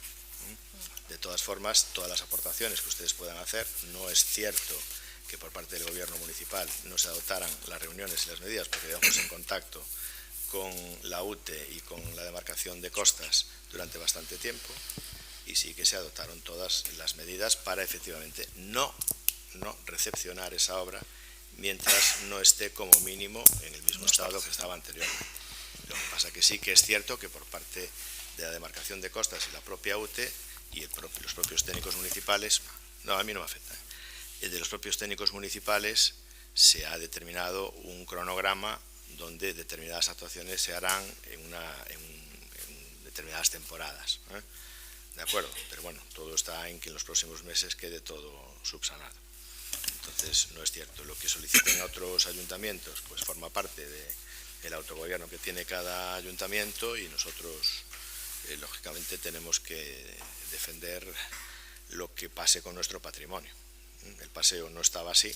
De todas formas, todas las aportaciones que ustedes puedan hacer, no es cierto que por parte del gobierno municipal no se adoptaran las reuniones y las medidas, porque quedamos en contacto con la UTE y con la demarcación de costas durante bastante tiempo, y sí que se adoptaron todas las medidas para efectivamente no recepcionar esa obra mientras no esté como mínimo en el mismo estado que estaba anteriormente. Lo que pasa que sí que es cierto que por parte de la demarcación de costas y la propia UTE y los propios técnicos municipales, no, a mí no me afecta, de los propios técnicos municipales se ha determinado un cronograma donde determinadas actuaciones se harán en determinadas temporadas. ¿De acuerdo? Pero bueno, todo está en que en los próximos meses quede todo subsanado. Entonces, no es cierto. Lo que soliciten otros ayuntamientos, pues forma parte del autogobierno que tiene cada ayuntamiento y nosotros, lógicamente, tenemos que defender lo que pase con nuestro patrimonio. El paseo no estaba así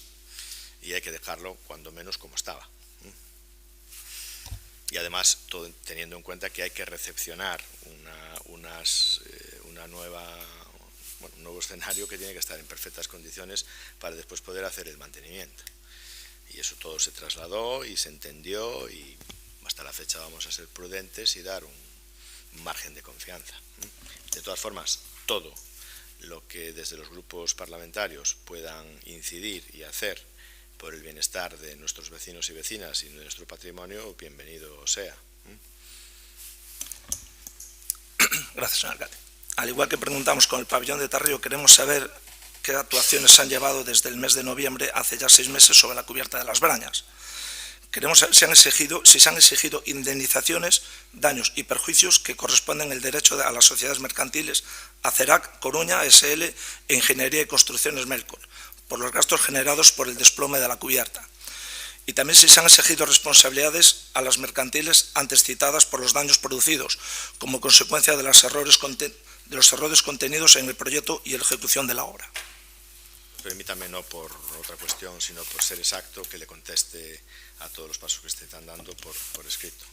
y hay que dejarlo cuando menos como estaba. Y además, todo teniendo en cuenta que hay que recepcionar un nuevo escenario que tiene que estar en perfectas condiciones para después poder hacer el mantenimiento. Y eso todo se trasladó y se entendió y hasta la fecha vamos a ser prudentes y dar un margen de confianza. De todas formas, todo lo que desde los grupos parlamentarios puedan incidir y hacer por el bienestar de nuestros vecinos y vecinas y de nuestro patrimonio, bienvenido sea. Gracias, señor alcalde. Al igual que preguntamos con el pabellón de Tarrío, queremos saber qué actuaciones se han llevado desde el mes de noviembre, hace ya 6 meses, sobre la cubierta de las Brañas. Queremos saber si se han exigido indemnizaciones, daños y perjuicios que corresponden el derecho a las sociedades mercantiles Acerac, Coruña, SL e Ingeniería y Construcciones Melcor, por los gastos generados por el desplome de la cubierta. Y también si se han exigido responsabilidades a las mercantiles antes citadas por los daños producidos, como consecuencia de los errores contenidos en el proyecto y la ejecución de la obra. Permítame, no por otra cuestión, sino por ser exacto, que le conteste a todos los pasos que están dando por escrito.